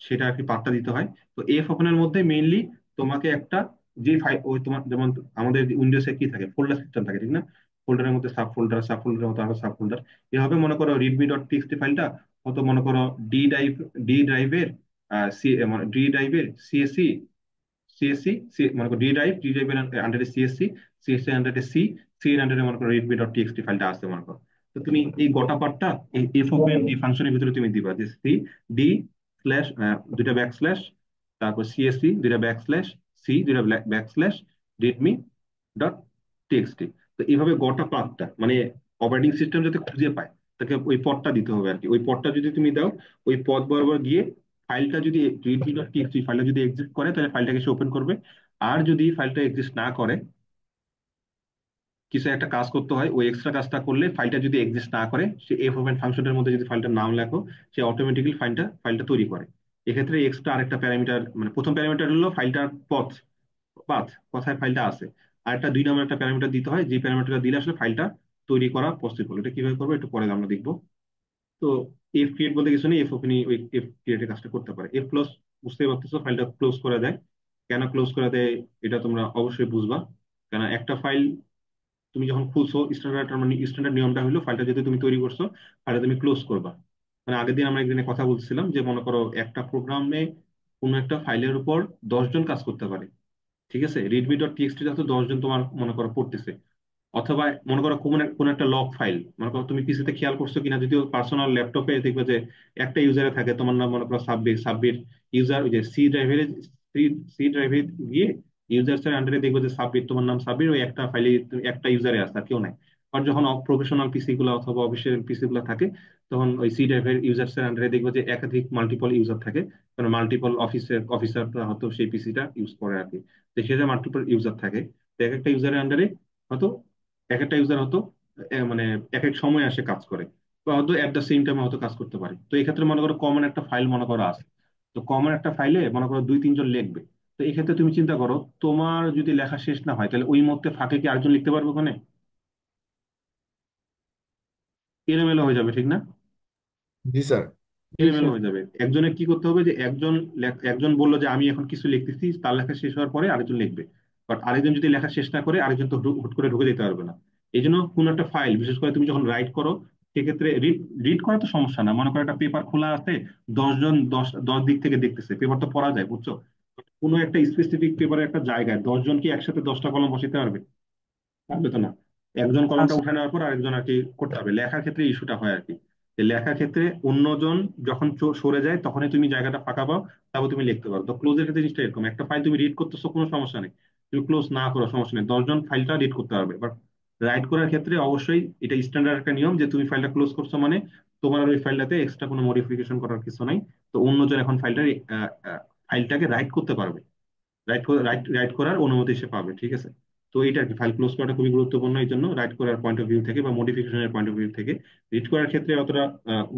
সেটা আর কি পার্টটা দিতে হয়। তো এফ ওপেনের মধ্যে মেইনলি তোমাকে একটা, যে ফাইল ওই তোমার যেমন আমাদের উইন্ডোজে কি থাকে, ফোল্ডার সিস্টেম থাকে ঠিক না, ফোল্ডারের মধ্যে সাব ফোল্ডার, সাব ফোল্ডারের মতো আরো সাব ফোল্ডার। এভাবে মনে করো রিডমি ডট টিএক্সটি ফাইলটা হয়তো মনে করো ডি ড্রাইভ, ডি ড্রাইভের সি, মানে ডি ড্রাইভের সিএসসি, সিএসসি, মনে করো ডি ড্রাইভ, ডি ড্রাইভের আন্ডারে সিএসসি, সিএসসি আন্ডারে সি, সি এর আন্ডারে মনে করো রিডমি ডট টিএক্সটি ফাইলটা আছে মনে করো। তো তুমি এই গোটা পার্টটা এই এফ ওপেন এই ফাংশনের ভিতরে তুমি দিবা যে সি ডি স্ল্যাশ, দুইটা ব্যাক স্ল্যাশ, তারপর সিএসসি দুইটা ব্যাক স্ল্যাশ, সি দুইটা back slash, Redmi dot TXT. তো এইভাবে গোটা পাথটা, মানে অপারেটিং সিস্টেম যাতে খুঁজে পায় তাকে ওই পথটা দিতে হবে আর কি। ওই পথটা যদি তুমি দাও, ওই পথ বরাবর গিয়ে ফাইলটা যদি রিডমি ডট টিএক্সটি ফাইলটা যদি এক্সিস্ট করে তাহলে ফাইলটাকে সে ওপেন করবে। আর যদি ফাইলটা এক্সিস্ট না করে, কিছু একটা কাজ করতে হয়, ওই এক্সট্রা কাজটা করলে ফাইলটা যদি এক্সিস্ট না করে, সে এফ ওপেন ফাংশনের মধ্যে যদি ফাইলটার নাম লেখো, সে অটোমেটিক্যালি ফাইলটা ফাইলটা তৈরি করে। এক্ষেত্রে এক্সট্রা আরেকটা প্যারামিটার, মানে প্রথম প্যারামিটার হলো ফাইলটার পথ, পাথ, কোথায় ফাইলটা আছে। আর একটা 2 নম্বর একটা প্যারামিটার দিতে হয়, যে প্যারামিটারটা দিলে আসলে ফাইলটা তৈরি করা পসিবল। এটা কিভাবে করবো একটু পরে আমরা দেখবো। তো এফ ক্রিয়েট বলতে কিছু নেই, এফ ওপেনই ওই এফ ক্রিয়েটের কাজটা করতে পারে। এফ ক্লোজ, বুঝতেই পারতেছো ফাইলটা ক্লোজ করে দেয়। কেন ক্লোজ করে দেয় এটা তোমরা অবশ্যই বুঝবা। কেন একটা ফাইল তুমি যখন খুলছো, স্ট্যান্ডার্ড মানে স্ট্যান্ডার্ড নিয়মটা হলো ফাইলটা যদি তুমি তৈরি করছো, ফাইলটা তুমি ক্লোজ করবা। মানে আগের দিন আমরা একদিনে কথা বলছিলাম যে মনে করো একটা প্রোগ্রামে কোনো একটা ফাইলের উপর 10 জন কাজ করতে পারে, ঠিক আছে, রিডমি ডট টিএক্সটি তো 10 জন তোমার মনে করো পড়তেছে। অথবা মনে করো কোন একটা লগ ফাইল, মনে করো তুমি পিসিতে খেয়াল করছো কিনা, যদিও পার্সোনাল ল্যাপটপে দেখবে যে একটা ইউজারে থাকে, তোমার নাম মনে করো সাব্বির, সাব্বির ইউজার, ওই যে সি ড্রাইভের, সি সি ড্রাইভে গিয়ে ইউজার্স এর আন্ডারে দেখবে যে সাব্বির, তোমার নাম সাব্বির, ওই একটা ফাইলে একটা ইউজারে আছে আর কেউ নাই। আর যখন প্রফেশনাল পিসি গুলো অথবা অফিসিয়াল পিসি গুলো থাকে, তখন ওই সি ড্রাইভের ইউজার্স এর আন্ডারে দেখবে যে একাধিক মাল্টিপল ইউজার থাকে, কারণ মাল্টিপল অফিসাররা হয়তো সেই পিসিটা ইউজ করে আর কি। তো সেটা মাল্টিপল ইউজার থাকে। তো এক একটা ইউজারের আন্ডারে হয়তো এক একটা ইউজার হয়তো মানে এক এক সময় আসে কাজ করে, বা হয়তো এট দ্য সেম টাইমে হয়তো কাজ করতে পারে। তো এই ক্ষেত্রে মনে করো কমন একটা ফাইল মনে করো আছে, তো কমন একটা ফাইলে মনে করো 2-3 জন লিখবে। তো এই ক্ষেত্রে তুমি চিন্তা করো, তোমার যদি লেখা শেষ না হয় তাহলে ওই মুহূর্তে ফাঁকে কি আরেকজন লিখতে পারবে ওখানে? এলোমেলো হয়ে যাবে ঠিক না? জি স্যার। এলোমেলো হয়ে যাবে। একজনের কি করতে হবে, যে একজন একজন বললো যে আমি এখন কিছু লিখতেছি, তার লেখা শেষ হওয়ার পরে আরেকজন লিখবে। বাট আরেকজন যদি লেখা শেষ না করে, আরেকজন তো হুট করে ঢুকে যেতে পারবে না। এই জন্য কোন একটা ফাইল, বিশেষ করে তুমি যখন রাইট করো, সেক্ষেত্রে রিড রিড করা তো সমস্যা না, মনে করো একটা পেপার খোলা আছে, 10 জন 10 10 দিক থেকে দেখতেছে, পেপার তো পড়া যায়, বুঝছো? কোনো একটা স্পেসিফিক পেপারের একটা জায়গায় 10 জন কি একসাথে 10টা কলম বসাতে পারবে? পারবে তো না। একজন কলমটা আচ্ছা। উঠে নেওয়ার পর আরেকজন আর কি করতে হবে। লেখার ক্ষেত্রে ইস্যুটা হয় আর কি, যে লেখার ক্ষেত্রে অন্যজন যখন সরে যায় তখনই তুমি জায়গাটা ফাঁকা পাও, তারপর তুমি লিখতে পারো। তো ক্লোজের ক্ষেত্রে জিনিসটা এরকম, একটা ফাইল তুমি রিড করতেছো কোনো সমস্যা নেই, তুমি ক্লোজ না করো সমস্যা নেই, 10 জন ফাইলটা রিড করতে পারবে। বাট রাইট করার ক্ষেত্রে অবশ্যই এটা স্ট্যান্ডার্ড একটা নিয়ম, যে তুমি ফাইলটা ক্লোজ করছো মানে তোমার আর ওই ফাইলটাতে এক্সট্রা কোনো মডিফিকেশন করার কিছু নাই। তো অন্যজন এখন ফাইলটাকে রাইট করতে পারবে, রাইট রাইট করার অনুমতি সে পাবে, ঠিক আছে? তো এইটা আর কি, ফাইল ক্লোজ করাটা খুবই গুরুত্বপূর্ণ এই জন্য, রাইট করার পয়েন্ট অফ ভিউ থেকে বা মডিফিকেশনের পয়েন্ট অফ ভিউ থেকে। রিড করার ক্ষেত্রে অতটা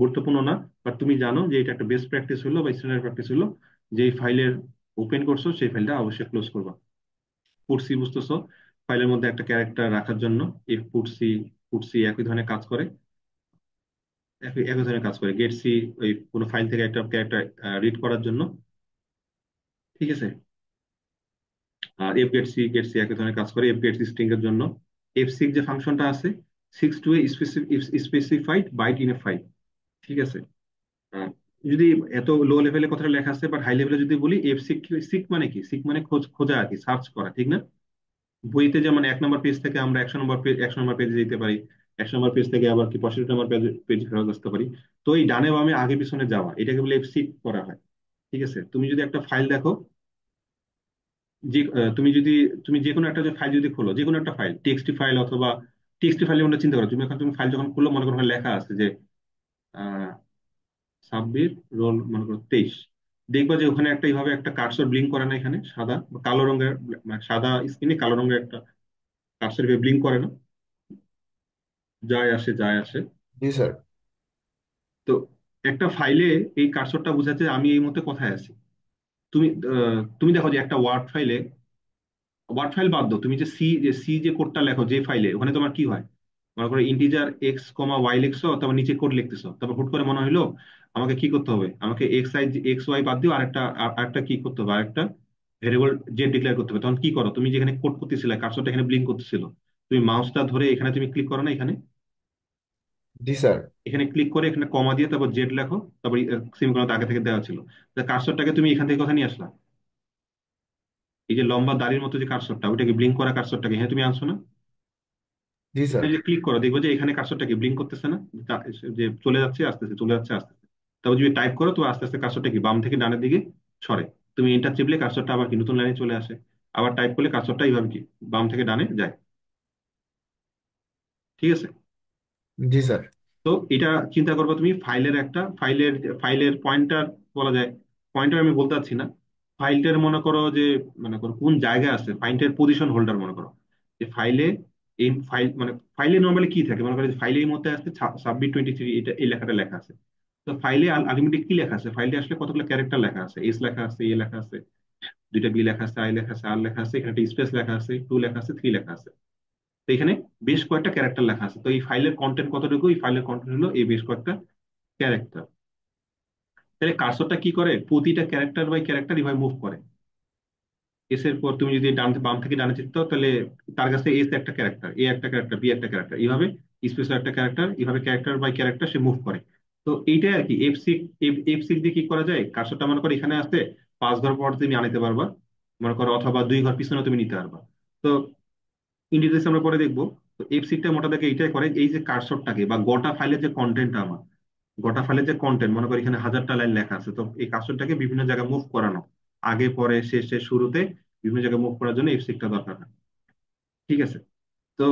গুরুত্বপূর্ণ না, বাট তুমি জানো যে এটা একটা বেস্ট প্র্যাকটিস হলো বা স্ট্যান্ডার্ড প্র্যাকটিস হলো, যে এই ফাইলের ওপেন করছো সেই ফাইলটা অবশ্যই ক্লোজ করবা। পুটসি বুঝতেছো? ফাইলের মধ্যে একটা ক্যারেক্টার রাখার জন্য এই পুটসি, পুটসি একই ধরনের কাজ করে, একই একই ধরনের কাজ করে গেট সি, ওই কোনো ফাইল থেকে একটা ক্যারেক্টার রিড করার জন্য, ঠিক আছে? আর F gate C, get C একই ধরনের কাজ করে এফ গেট সি স্ট্রিং এর জন্য। এফ সিক যে ফাংশনটা আছে, seeks to a specified byte in a file, ঠিক আছে? আহ, যদি এত লো লেভেলে কথাটা লেখা আছে, বাট হাই লেভেলে যদি বলি, এফ সিক, সিক মানে কি? সিক মানে খোঁজা আর কি, সার্চ করা, ঠিক না? বইতে যেমন 1 নম্বর পেজ থেকে আমরা 100 নম্বর পেজ, 100 নম্বর পেজে যেতে পারি, 100 নম্বর পেজ থেকে আবার কি 65 নম্বর পেজে ফেরত আসতে পারি। তো এই ডানে বামে আগে পিছনে যাওয়া, এটাকে বলে এফ সিক করা হয়, ঠিক আছে? তুমি যদি একটা ফাইল দেখো, যে তুমি যদি, তুমি যে কোনো একটা যে ফাইল যদি খোলো, যে কোনো একটা ফাইল, টেক্সট ফাইল অথবা টেক্সট ফাইলের মধ্যে চিন্তা করো, তুমি এখন তুমি ফাইল যখন খুললো, মনে করো ওখানে লেখা আছে যে আহ সাব্বির রোল মনে করো 23, দেখবা যে ওখানে একটা এইভাবে একটা কার্সর ব্লিঙ্ক করে না, এখানে সাদা বা কালো রঙের, মানে সাদা স্ক্রিনে কালো রঙের একটা কার্সর ব্লিঙ্ক করে না? যায় আসে যায় আসে। জি স্যার। তো একটা ফাইলে এই কার্সরটা বোঝাচ্ছে আমি এই মুহূর্তে কোথায় আছি। তুমি দেখো যে একটা ওয়ার্ড ফাইলে, ওয়ার্ড ফাইল বাদ দাও, তুমি যে কোডটা লেখো যে ফাইলে, ওখানে তোমার কি হয়? মনে করো ইন্টিজার এক্স কমা ওয়াই লিখছো, তারপর নিচে কোড লিখতেছো, তারপর হুট করে মনে হলো আমাকে কি করতে হবে, আমাকে এক্স ওয়াই বাদ দিও, আরেকটা কি করতে হবে, আরেকটা ভেরিয়েবল জেড ডিক্লেয়ার করতে হবে। তখন কি করো? তুমি যেখানে কোড করতেছিলে, কার্সরটা এখানে ব্লিঙ্ক করতেছিল, তুমি মাউসটা ধরে এখানে তুমি ক্লিক করো না, এখানে জি স্যার। এখানে ক্লিক করে এখানে কমা দিয়ে তারপর জেড লেখো, তারপর সেমিকোলন আগে থেকে দেওয়া ছিল। কার্সরটাকে তুমি এখান থেকে কোথায় নিয়ে আসলা? এই যে লম্বা দাড়ির মতো যে কার্সরটা, ওইটাকে ব্লিঙ্ক করা কার্সরটাকে এখানে তুমি আনছো না? জি স্যার। এখানে যে ক্লিক করো, দেখবো যে এখানে কার্সরটা কি ব্লিঙ্ক করতেছে না, যে চলে যাচ্ছে আসতেছে, চলে যাচ্ছে আসতেছে। তারপর যদি টাইপ করো, তো আস্তে আস্তে কার্সরটা কি বাম থেকে ডানের দিকে সরে, তুমি এন্টার চিপলে কার্সরটা আবার কি নতুন লাইনে চলে আসে, আবার টাইপ করলে কার্সরটা এইভাবে কি বাম থেকে ডানে যায়, ঠিক আছে? জি স্যার। তো এটা চিন্তা করবো, তুমি ফাইলের পয়েন্টার বলা যায়, পয়েন্টার আমি বলতে চাচ্ছি না, ফাইলটার মনে করো যে, মনে করো কোন জায়গায় আছে, ফাইলটার পজিশন হোল্ডার মনে করো, যে ফাইলে, এই ফাইল মানে ফাইলে নর্মালি কি থাকে, মনে করো যে ফাইলের মধ্যে আছে সাবমিট 23, এটা এই লেখাটা লেখা আছে। তো ফাইলে আলটিমেটলি কি লেখা আছে, ফাইলে আসলে কতগুলো ক্যারেক্টার লেখা আছে, এস লেখা আছে, এ লেখা আছে, দুইটা বি লেখা আছে, আই লেখা আছে, আর লেখা আছে, এখানে একটা স্পেস লেখা আছে, টু লেখা আছে, থ্রি লেখা আছে। তো এখানে বেশ কয়েকটা ক্যারেক্টার লেখা আছে। তো এই ফাইলের কন্টেন্ট কতটুকু? এই ফাইলের কন্টেন্ট হলো এই বেশ কয়েকটা ক্যারেক্টার। তাহলে কার্সরটা কি করে? প্রতিটা ক্যারেক্টার বাই ক্যারেক্টার এভাবে মুভ করে। এস এর পর তুমি যদি বাম থেকে ডানে যেতে চাও, তাহলে তার কাছে এস একটা ক্যারেক্টার, এ একটা ক্যারেক্টার, বি একটা ক্যারেক্টার, এইভাবে স্পেশাল একটা ক্যারেক্টার, এইভাবে ক্যারেক্টার বাই ক্যারেক্টার সে মুভ করে। তো এইটাই আর কি এফ সিক দিয়ে কি করা যায়, কার্সরটা মনে করো এখানে আসতে 5 ঘর পর তুমি আনতে পারবা, মনে করো, অথবা 2 ঘর পিছনে তুমি নিতে পারবা। তো ইন ডিটেলস আমরা পরে দেখবো। তো এফ সিকটা মোটা দেখে এইটাই করে, এই যে কার্সরটাকে বা গোটা ফাইলের যে কন্টেন্ট, আমার গোটা ফাইলের যে কন্টেন্ট, মনে করি এখানে 1000টা লাইন লেখা আছে, তো এই কার্সরটাকে বিভিন্ন জায়গায় মুভ করানো, আগে পরে শেষে শুরুতে বিভিন্ন জায়গায় মুভ করার জন্য এফ6টা দরকার হয়, ঠিক আছে? তো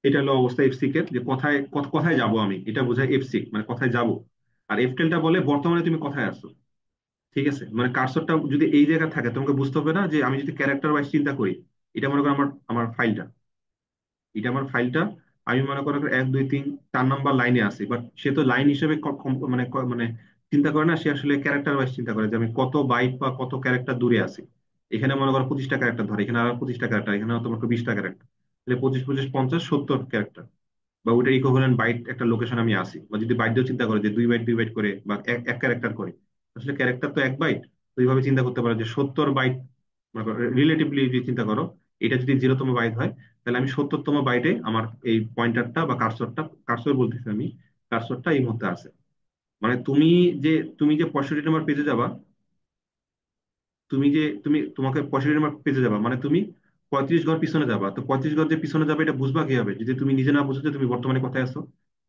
এটা হলো অবস্থা এফ6 এর, যে কোথায় কোথায় যাব আমি, এটা বোঝায় এফ6 মানে কোথায় যাব। আর এফ10টা বলে বর্তমানে তুমি কোথায় আছো, ঠিক আছে? মানে কার্সরটা যদি এই জায়গায় থাকে, তোমাকে বুঝতে হবে না যে আমি যদি ক্যারেক্টার ওয়াইজ চিন্তা করি, এটা মনে করো আমার আমার ফাইলটা, এটা আমার ফাইলটা, আমি মনে করো 1 2 3 4 নম্বর লাইনে আছি, বাট সে তো লাইন হিসেবে মানে চিন্তা করে না, সে আসলে ক্যারেক্টার ওয়াইজ চিন্তা করে যে আমি কত বাইট বা কত ক্যারেক্টার দূরে আছি। এখানে মনে করো 25টা ক্যারেক্টার ধরে, এখানে আর 25টা ক্যারেক্টার, এখানে তোমার 20টা ক্যারেক্টার, তাহলে 25 25 50 70 ক্যারেক্টার, বা ওইটার ইকুইভ্যালেন্ট বাইট একটা লোকেশন আমি আসি। বা যদি বাইট দিয়েও চিন্তা করে যে 2 বাইট 2 বাইট করে বা এক ক্যারেক্টার করে, আসলে ক্যারেক্টার তো 1 বাইট। তো এইভাবে চিন্তা করতে পারো যে 70 বাইট, রিলেটিভলি যদি চিন্তা করো, এটা যদি 0তম বাইট হয়, তাহলে আমি 70তম বাইটে আমার এই পয়েন্টারটা বা কার্সরটা, কার্সর বলতেছি আমি, কার্সরটা এই মুহূর্তে আছে। মানে যে তুমি যে 65 নম্বর পেজে যাবা, তুমি তোমাকে 65 নম্বর পেজে যাবা মানে তুমি 35 ঘর পিছনে যাবা। তো 35 ঘর যে পিছনে যাবে এটা বুঝবা কি হবে যদি তুমি নিজে না বুঝো যে তুমি বর্তমানে কোথায় আছো?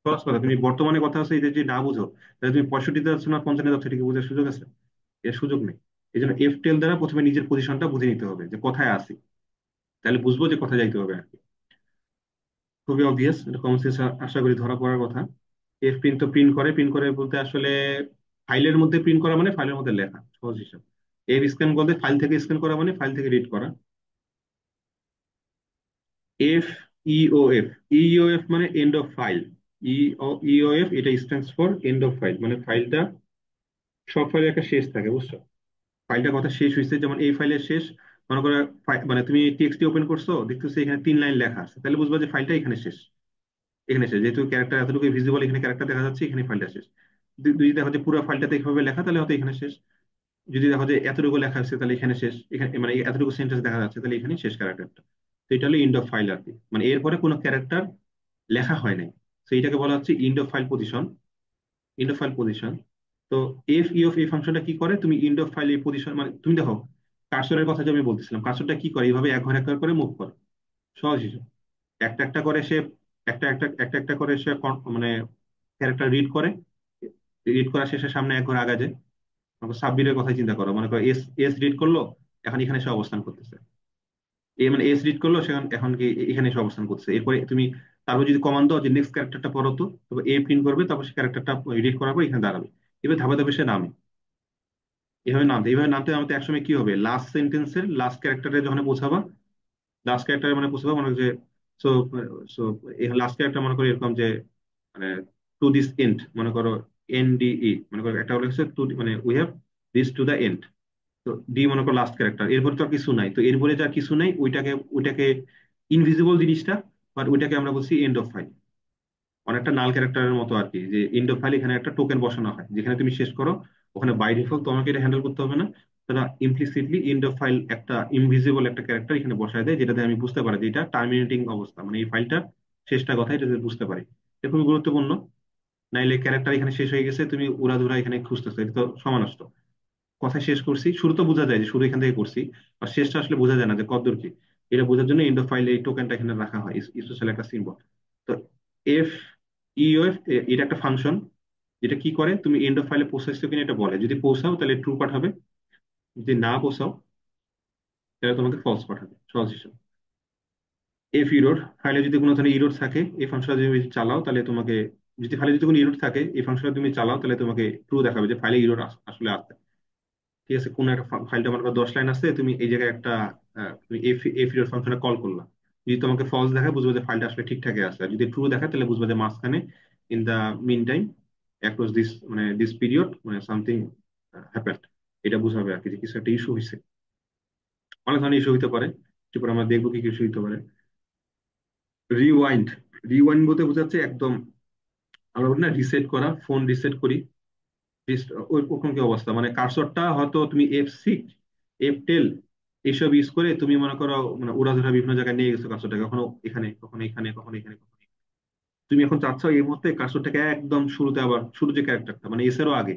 সহজ কথা, তুমি বর্তমানে কথা আছো এটা যদি না বুঝো, তাহলে তুমি 65-তে যাচ্ছ না 50-এ যাচ্ছ, এটা কি বোঝার সুযোগ আছে? এর সুযোগ নেই। এই জন্য F12 দ্বারা প্রথমে নিজের পজিশনটা বুঝে নিতে হবে যে কোথায় আছি, তাহলে বুঝবো যে কোথায় যাইতে হবে আর কি। খুবই অবভিয়াস, এটা কমন সেন্স আশা করি ধরা পড়ার কথা। এফ প্রিন্ট তো প্রিন্ট করে বলতে আসলে ফাইলের মধ্যে প্রিন্ট করা মানে ফাইলের মধ্যে লেখা, সহজ হিসাব। এফ স্ক্যান বলতে ফাইল থেকে স্ক্যান করা মানে ফাইল থেকে রিড করা। এফ ইওএফ, ইওএফ মানে এন্ড অফ ফাইল। ইওএফ এটা stands for end of file, মানে ফাইলটা, সব ফাইলের একটা শেষ থাকে, বুঝছো? ফাইলটা কথা শেষ হয়েছে, যেমন এই ফাইলের শেষ, মনে করো মানে তুমি টেক্সট ওপেন করছো, দেখতেছো এখানে 3 লাইন লেখা আছে, তাহলে বুঝবা যে ফাইলটা এখানে শেষ। এখানে শেষ যেহেতু ক্যারেক্টার এতটুকু ভিজিবল, এখানে ক্যারেক্টার দেখা যাচ্ছে, এখানে ফাইলটা শেষ। যদি দেখো যে পুরো ফাইলটাতে এইভাবে লেখা, তাহলে হয়তো এখানে শেষ। যদি দেখো যে এতটুকু লেখা আছে, তাহলে এখানে শেষ, এখানে মানে এতটুকু সেন্টেন্স দেখা যাচ্ছে, তাহলে এখানে শেষ ক্যারেক্টারটা। তো এটা হলো ইন্ড অফ ফাইল আর কি, মানে এরপরে কোনো ক্যারেক্টার লেখা হয় নাই। তো এটাকে বলা হচ্ছে ইন্ড of file position. ইন্ড of file position. তো এফ ই অফ এই ফাংশনটা কি করে, তুমি ইন্ড অফ ফাইল এই পজিশন, মানে তুমি দেখো কার্সরের কথা যে আমি বলতেছিলাম, কার্সরটা কি করে, এইভাবে এক ঘর করে মুভ করে। সহজ হিসাব। একটা একটা করে সে একটা একটা করে সে মানে ক্যারেক্টার রিড করে। রিড করা শেষে সামনে এক ঘর আগে যায়। সাব্বিরের কথা চিন্তা করো, মনে করো এস এস রিড করলো, এখন এখানে সে অবস্থান করতেছে। এ মানে এস রিড করলো, সেখানে এখন কি এখানে এসে অবস্থান করছে। এরপরে তুমি তারপর যদি কমান্ড দাও যে নেক্সট ক্যারেক্টারটা পড়ো, তো তবে এ প্রিন্ট করবে, তারপর সে ক্যারেক্টারটা রিড করার পর এখানে দাঁড়াবে। এবার ধাপে ধাপে সে নামে। এইভাবে নামতে নামতে একসময় কি হবে, লাস্ট সেন্টেন্সের লাস্ট ক্যারেক্টারে যখন পৌঁছাবা, লাস্ট ক্যারেক্টারে মানে পৌঁছাবা, মনে করো যে সো সো লাস্ট ক্যারেক্টার মনে করো এরকম যে, মানে টু দিস এন্ড, মনে করো এনডিই, মনে করো একটা হলো হচ্ছে টু, মানে we have this to the end. তো ডি মনে করো লাস্ট ক্যারেক্টার, এরপরে তো আর কিছু নাই, তো এরপরে যা কিছু নাই ওইটাকে ইনভিজিবল জিনিসটা, বাট ওইটাকে আমরা বলছি এন্ড অফ ফাইল। অনেকটা নাল ক্যারেক্টারের মতো আর কি, যে এন্ড অফ ফাইল এখানে একটা টোকেন বসানো হয়, যেখানে তুমি শেষ করো, ওখানে বাই ডিফল্ট তোমাকে এটা হ্যান্ডেল করতে হবে না। তারা ইমপ্লিসিটলি এন্ড অফ ফাইল একটা ইনভিজিবল একটা ক্যারেক্টার এখানে বসায় দেয়, যেটাতে আমি বুঝতে পারি যে এটা টার্মিনেটিং অবস্থা, মানে এই ফাইলটা শেষটা কথা, এটা যদি বুঝতে পারি। এটা খুবই গুরুত্বপূর্ণ। নাইলে ক্যারেক্টার এখানে শেষ হয়ে গেছে, তুমি উড়াধুরা এখানে খুঁজতেছো, এটা তো সময় নষ্ট। কথা শেষ করছি, শুরু তো বোঝা যায় যে শুরু এখান থেকে করছি, আর শেষটা আসলে বোঝা যায় না যে কতদূর কি। এটা বোঝার জন্য এন্ড অফ ফাইল এই টোকেনটা এখানে রাখা হয়, স্পেশাল একটা সিম্বল। তো এফ ইউএফ এটা একটা ফাংশন, যেটা কি করে, তুমি এন্ড অফ ফাইলে পৌঁছাচ্ছো কিনা এটা বলে, যদি পৌঁছাও তাহলে ট্রু পাঠাবে, যদি না পৌঁছাও তাহলে তোমাকে ফলস পাঠাবে, সহজ হিসাব। এফ ইরোর, ফাইলে যদি কোনো ধরনের ইরোর থাকে, এই ফাংশনটা যদি চালাও তাহলে তোমাকে, যদি ফাইলে যদি কোনো ইরোর থাকে এই ফাংশনটা তুমি চালাও, তাহলে তোমাকে ট্রু দেখাবে যে ফাইলে ইরোর আসলে আছে। ঠিক আছে, কোন একটা ফাইলটা মনে করো 10 লাইন আছে, তুমি এই জায়গায় একটা তুমি এফ ইরোর ফাংশনে কল করলা, যদি তোমাকে ফলস দেখায় বুঝবে যে ফাইলটা আসলে ঠিকঠাকই আছে, আর যদি ট্রু দেখায় তাহলে বুঝবে যে মাঝখানে in the mean time across this, মানে দিস পিরিয়ড, মানে সামথিং হ্যাপেন্ড। এটা বুঝাবে আর কি, যে কিছু একটা ইস্যু হয়েছে। অনেক ধরনের ইস্যু হতে পারে, এরপর আমরা দেখবো কি কি ইস্যু হতে পারে। রিওয়াইন্ড, রিওয়াইন্ড বলতে বোঝাচ্ছে একদম, আমরা বলি না রিসেট করা, ফোন রিসেট করি, ওই ওরকম কি অবস্থা, মানে কার্সরটা হয়তো তুমি F6 F10 এইসব ইউজ করে তুমি মনে করো, মানে উড়াধুরা বিভিন্ন জায়গায় নিয়ে গেছো কার্সরটাকে, কখনো এখানে কখনো এখানে কখনো এখানে কখনো এখানে। তুমি এখন চাচ্ছ এই মুহূর্তে কার্সরটাকে একদম শুরুতে, আবার শুরু যে ক্যারেক্টারটা মানে এস এরও আগে,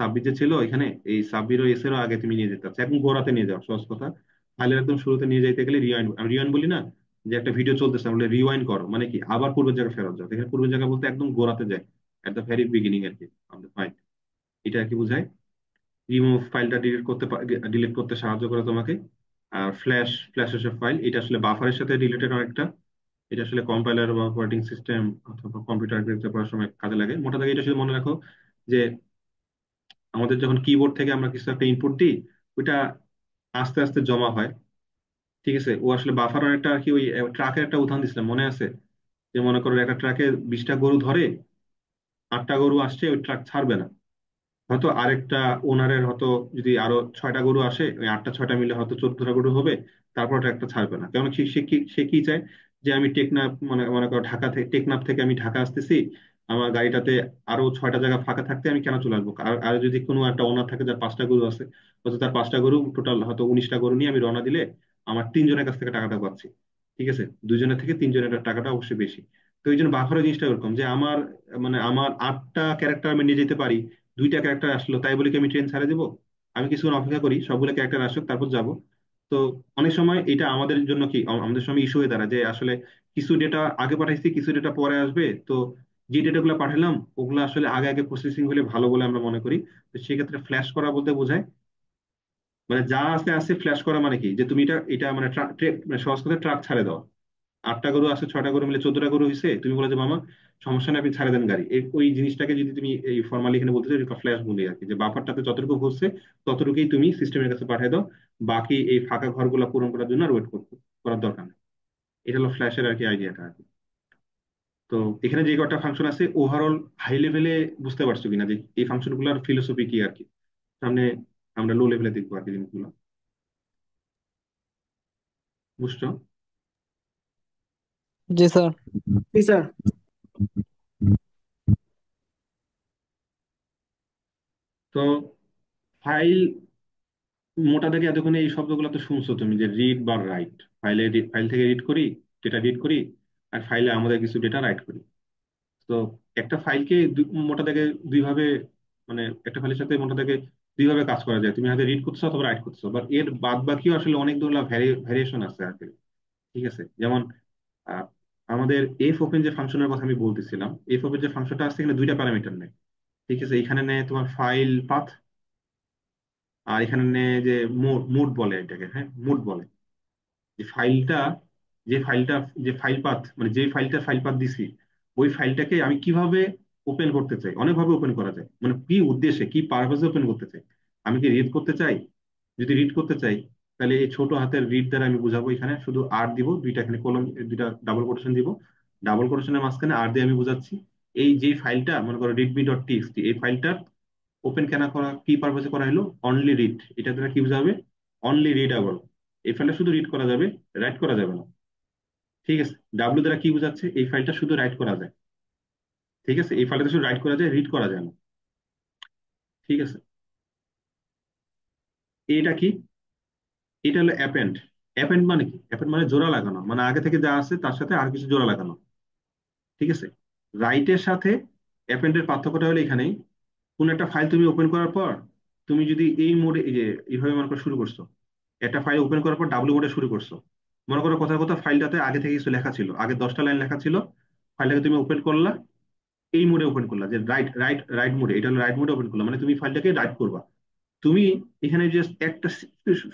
সাব্বির যে ছিল এখানে, এই সাব্বির ও এস এরও আগে তুমি নিয়ে যেতে চাচ্ছ, একদম গোড়াতে নিয়ে যাও, সহজ কথা। ফাইলের একদম শুরুতে নিয়ে যাইতে গেলে রিওয়াইন্ড, আমি রিওয়াইন্ড বলি না, যে একটা ভিডিও চলতেছে আমরা রিওয়াইন্ড করো, মানে কি আবার পূর্বের জায়গায় ফেরত যাও, এখানে পূর্বের জায়গা বলতে একদম গোড়াতে যায়, এট দ্য ভেরি বিগিনিং আর কি, অফ দ্য ফাইল। এটা আর কি বোঝায়। রিমুভ, ফাইলটা ডিলিট করতে সাহায্য করে তোমাকে। আর ফ্ল্যাশ এসব ফাইল, এটা আসলে বাফারের সাথে রিলেটেড অনেকটা। এটা আসলে কম্পাইলার বা অপারেটিং সিস্টেম অথবা কম্পিউটার গ্রাফিক্স পড়ার সময় কাজে লাগে। মোটা দাগে এটা শুধু মনে রাখো যে আমাদের যখন কিবোর্ড থেকে আমরা কিছু একটা ইনপুট দিই, ওইটা আস্তে আস্তে জমা হয়। ঠিক আছে, ও আসলে বাফার অনেকটা আর কি, ওই ট্রাকের একটা উদাহরণ দিচ্ছিলাম মনে আছে, যে মনে করো একটা ট্রাকে 20টা গরু ধরে, 8টা গরু আসছে, ওই ট্রাক ছাড়বে না। হয়তো আরেকটা ওনারের হয়তো যদি আরো 6টা গরু আসে, ওই 8টা 6টা মিলে হয়তো 14টা গরু হবে, তারপর ওটা একটা ছাড়বে না, কারণ সে কি চায়, যে আমি টেকনাফ, মনে মনে করো ঢাকা থেকে, টেকনাফ থেকে আমি ঢাকা আসতেছি, আমার গাড়িটাতে আরো 6টা জায়গা ফাঁকা থাকতে আমি কেন চলে আসবো। আর যদি কোনো একটা ওনার থাকে যার 5টা গরু আছে, হয়তো তার 5টা গরু টোটাল হয়তো 19টা গরু নিয়ে আমি রওনা দিলে আমার 3 জনের কাছ থেকে টাকাটা পাচ্ছি। ঠিক আছে, দুইজনের থেকে তিনজনের টাকাটা অবশ্যই বেশি। তো এই জন্য বাফারের জিনিসটা এরকম যে আমার মানে আমার 8টা ক্যারেক্টার আমি নিয়ে যেতে পারি, 2টা ক্যারেক্টার আসলো তাই বলে কি আমি ট্রেন ছাড়ে দেবো? আমি কিছুক্ষণ অপেক্ষা করি সবগুলো ক্যারেক্টার আসুক তারপর যাব। তো অনেক সময় এটা আমাদের জন্য কি আমাদের সময় ইস্যু হয়ে দাঁড়ায় যে আসলে কিছু ডেটা আগে পাঠাইছি, কিছু ডেটা পরে আসবে। তো যে ডেটাগুলো পাঠালাম ওগুলো আসলে আগে আগে প্রসেসিং হলে ভালো বলে আমরা মনে করি। তো সেক্ষেত্রে ফ্ল্যাশ করা বলতে বোঝায় মানে যা আছে আছে ফ্ল্যাশ করা, মানে কি যে তুমি এটা এটা মানে মানে সহজ কথা ট্রাক ছাড়ে দাও। 8টা গরু আছে, 6টা গরু মিলে 14টা গরু হয়েছে, তুমি বলে যে মামা সমস্যা নেই আপনি ছাড়ে দেন গাড়ি। ওই জিনিসটাকে যদি তুমি এই ফর্মালি এখানে বলতে চাও এটা ফ্ল্যাশ বলি আর কি, যে বাফারটাতে যতটুকু ঘুরছে ততটুকুই তুমি সিস্টেমের কাছে পাঠিয়ে দাও। বাকি এই ফাঁকা ঘরগুলো পূরণ করার জন্য আর ওয়েট করার দরকার নেই। এটা হলো ফ্ল্যাশের আর কি আইডিয়াটা আর কি। তো এখানে যে কটা ফাংশন আছে ওভারঅল হাই লেভেলে বুঝতে পারছো কিনা যে এই ফাংশনগুলোর ফিলোসফি কি আর কি। সামনে আমরা লো লেভেলে দেখবো আর কি জিনিসগুলো। বুঝছো? জি স্যার। জি স্যার। তো ফাইল মোটা দাগে এতক্ষণে এই শব্দগুলো তো শুনছো তুমি, যে রিড বা রাইট। ফাইল থেকে রিড করি, ডেটা রিড করি, আর ফাইলে আমাদের কিছু ডেটা রাইট করি। তো একটা ফাইলকে মোটা দাগে দুইভাবে, মানে একটা ফাইলের সাথে মোটা দাগে দুইভাবে কাজ করা যায়, তুমি হয়তো রিড করছো অথবা রাইট করছো, বাট এর বাদ বাকিও আসলে অনেকগুলো ভ্যারিয়েশন আছে আর কি। ঠিক আছে, যেমন আহ, আমাদের এফ ওপেন যে ফাংশনের কথা আমি বলতেছিলাম, এফ ওপেন যে ফাংশনটা আছে এখানে 2টা প্যারামিটার নেয়। ঠিক আছে, এখানে নেয় তোমার ফাইল পাথ, আর এখানে নেয় যে মোড বলে এটাকে, হ্যাঁ মোড বলে। যে ফাইলটা যে ফাইলটা যে ফাইল পাথ মানে যে ফাইল পাথ দিছি, ওই ফাইলটাকে আমি কিভাবে ওপেন করতে চাই, অনেকভাবে ওপেন করা যায়, মানে কি উদ্দেশ্যে কি পারপাসে ওপেন করতে চাই। আমি কি রিড করতে চাই? যদি রিড করতে চাই তাহলে এই ছোট হাতের রিড দ্বারা আমি বুঝাবো, এখানে শুধু আর দিব, দুইটা এখানে কলম, দুইটা ডাবল কোটেশন দিব, ডাবল কোটেশনের মাঝখানে আর দিয়ে আমি বুঝাচ্ছি এই যে ফাইলটা মনে করো রিডমি ডট টিএক্সটি, এই ফাইলটার ওপেন কেন করা, কি পারপাসে করা হলো, অনলি রিড। এটা দ্বারা কি বোঝাবে? Only readable. এই ফাইলটা শুধু রিড করা যাবে, রাইট করা যাবে না। ঠিক আছে, ডাব্লিউ দ্বারা কি বোঝাচ্ছে, এই ফাইলটা শুধু রাইট করা যায়। ঠিক আছে, এই ফাইলটা শুধু রাইট করা যায়, রিড করা যায় না। ঠিক আছে, এটা কি? এটা হলো অ্যাপেন্ড। অ্যাপেন্ড মানে কি? অ্যাপেন্ড মানে জোড়া লাগানো, মানে আগে থেকে যা আছে তার সাথে আর কিছু জোড়া লাগানো। ঠিক আছে, রাইটের সাথে অ্যাপেন্ডের পার্থক্যটা হলো এখানেই। কোন একটা ফাইল তুমি ওপেন করার পর তুমি যদি এই মোডে, এই যে এইভাবে মনে করো শুরু করছো, একটা ফাইল ওপেন করার পর ডাব্লিউ মোডে শুরু করছো। মনে করো কোথাও কোথাও ফাইলটাতে আগে থেকে কিছু লেখা ছিল, আগে 10টা লাইন লেখা ছিল, ফাইলটাকে তুমি ওপেন করলা, এই মোডে ওপেন করলা, যে রাইট রাইট রাইট মোডে, এটা হলো রাইট মোডে ওপেন করলা, মানে তুমি ফাইলটাকে রাইট করবা। তুমি এখানে জাস্ট একটা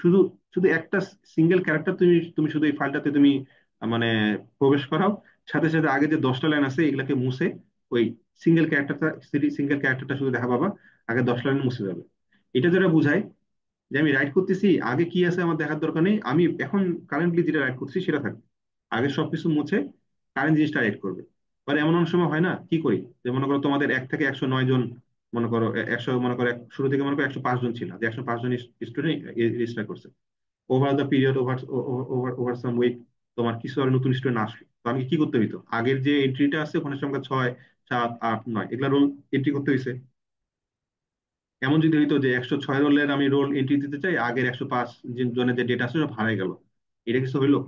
শুধু শুধু একটা সিঙ্গেল ক্যারেক্টার তুমি তুমি শুধু এই ফাইলটাতে তুমি মানে প্রবেশ করাও, সাথে সাথে আগে যে 10টা লাইন আছে এগুলাকে মুছে ওই সিঙ্গেল ক্যারেক্টারটা শুধু দেখা পাবা, আগে 10 লাইন মুছে যাবে। এটা যেটা বোঝায় যে আমি রাইট করতেছি, আগে কি আছে আমার দেখার দরকার নেই, আমি এখন কারেন্টলি যেটা রাইট করছি সেটা থাকবে। আগে সবকিছু মুছে কারেন্ট জিনিসটা রাইট করবে। মানে এমন অনেক সময় হয় না, কি করি, যে মনে করো তোমাদের 1 থেকে 109 জন, মনে করো 100, মনে করো শুরু থেকে মনে করো 105 জন ছিল, যে 105 জন স্টুডেন্ট রেজিস্টার করছে। Over the period, over over over some week, তোমার কিছু আর নতুন স্টুডেন্ট আসলো, তো আমি কি করতে হইতো, আগের যে এন্ট্রিটা আছে ওখানে সংখ্যা 6, 7, 8, 9 এগুলা রোল এন্ট্রি করতে হয়েছে। এমন যদি হইতো যে 106 রোলের আমি রোল এন্ট্রি দিতে চাই, আগের 105 জনের যে ডেটা আছে সব হারাই গেল, এটা কিছু হইলো?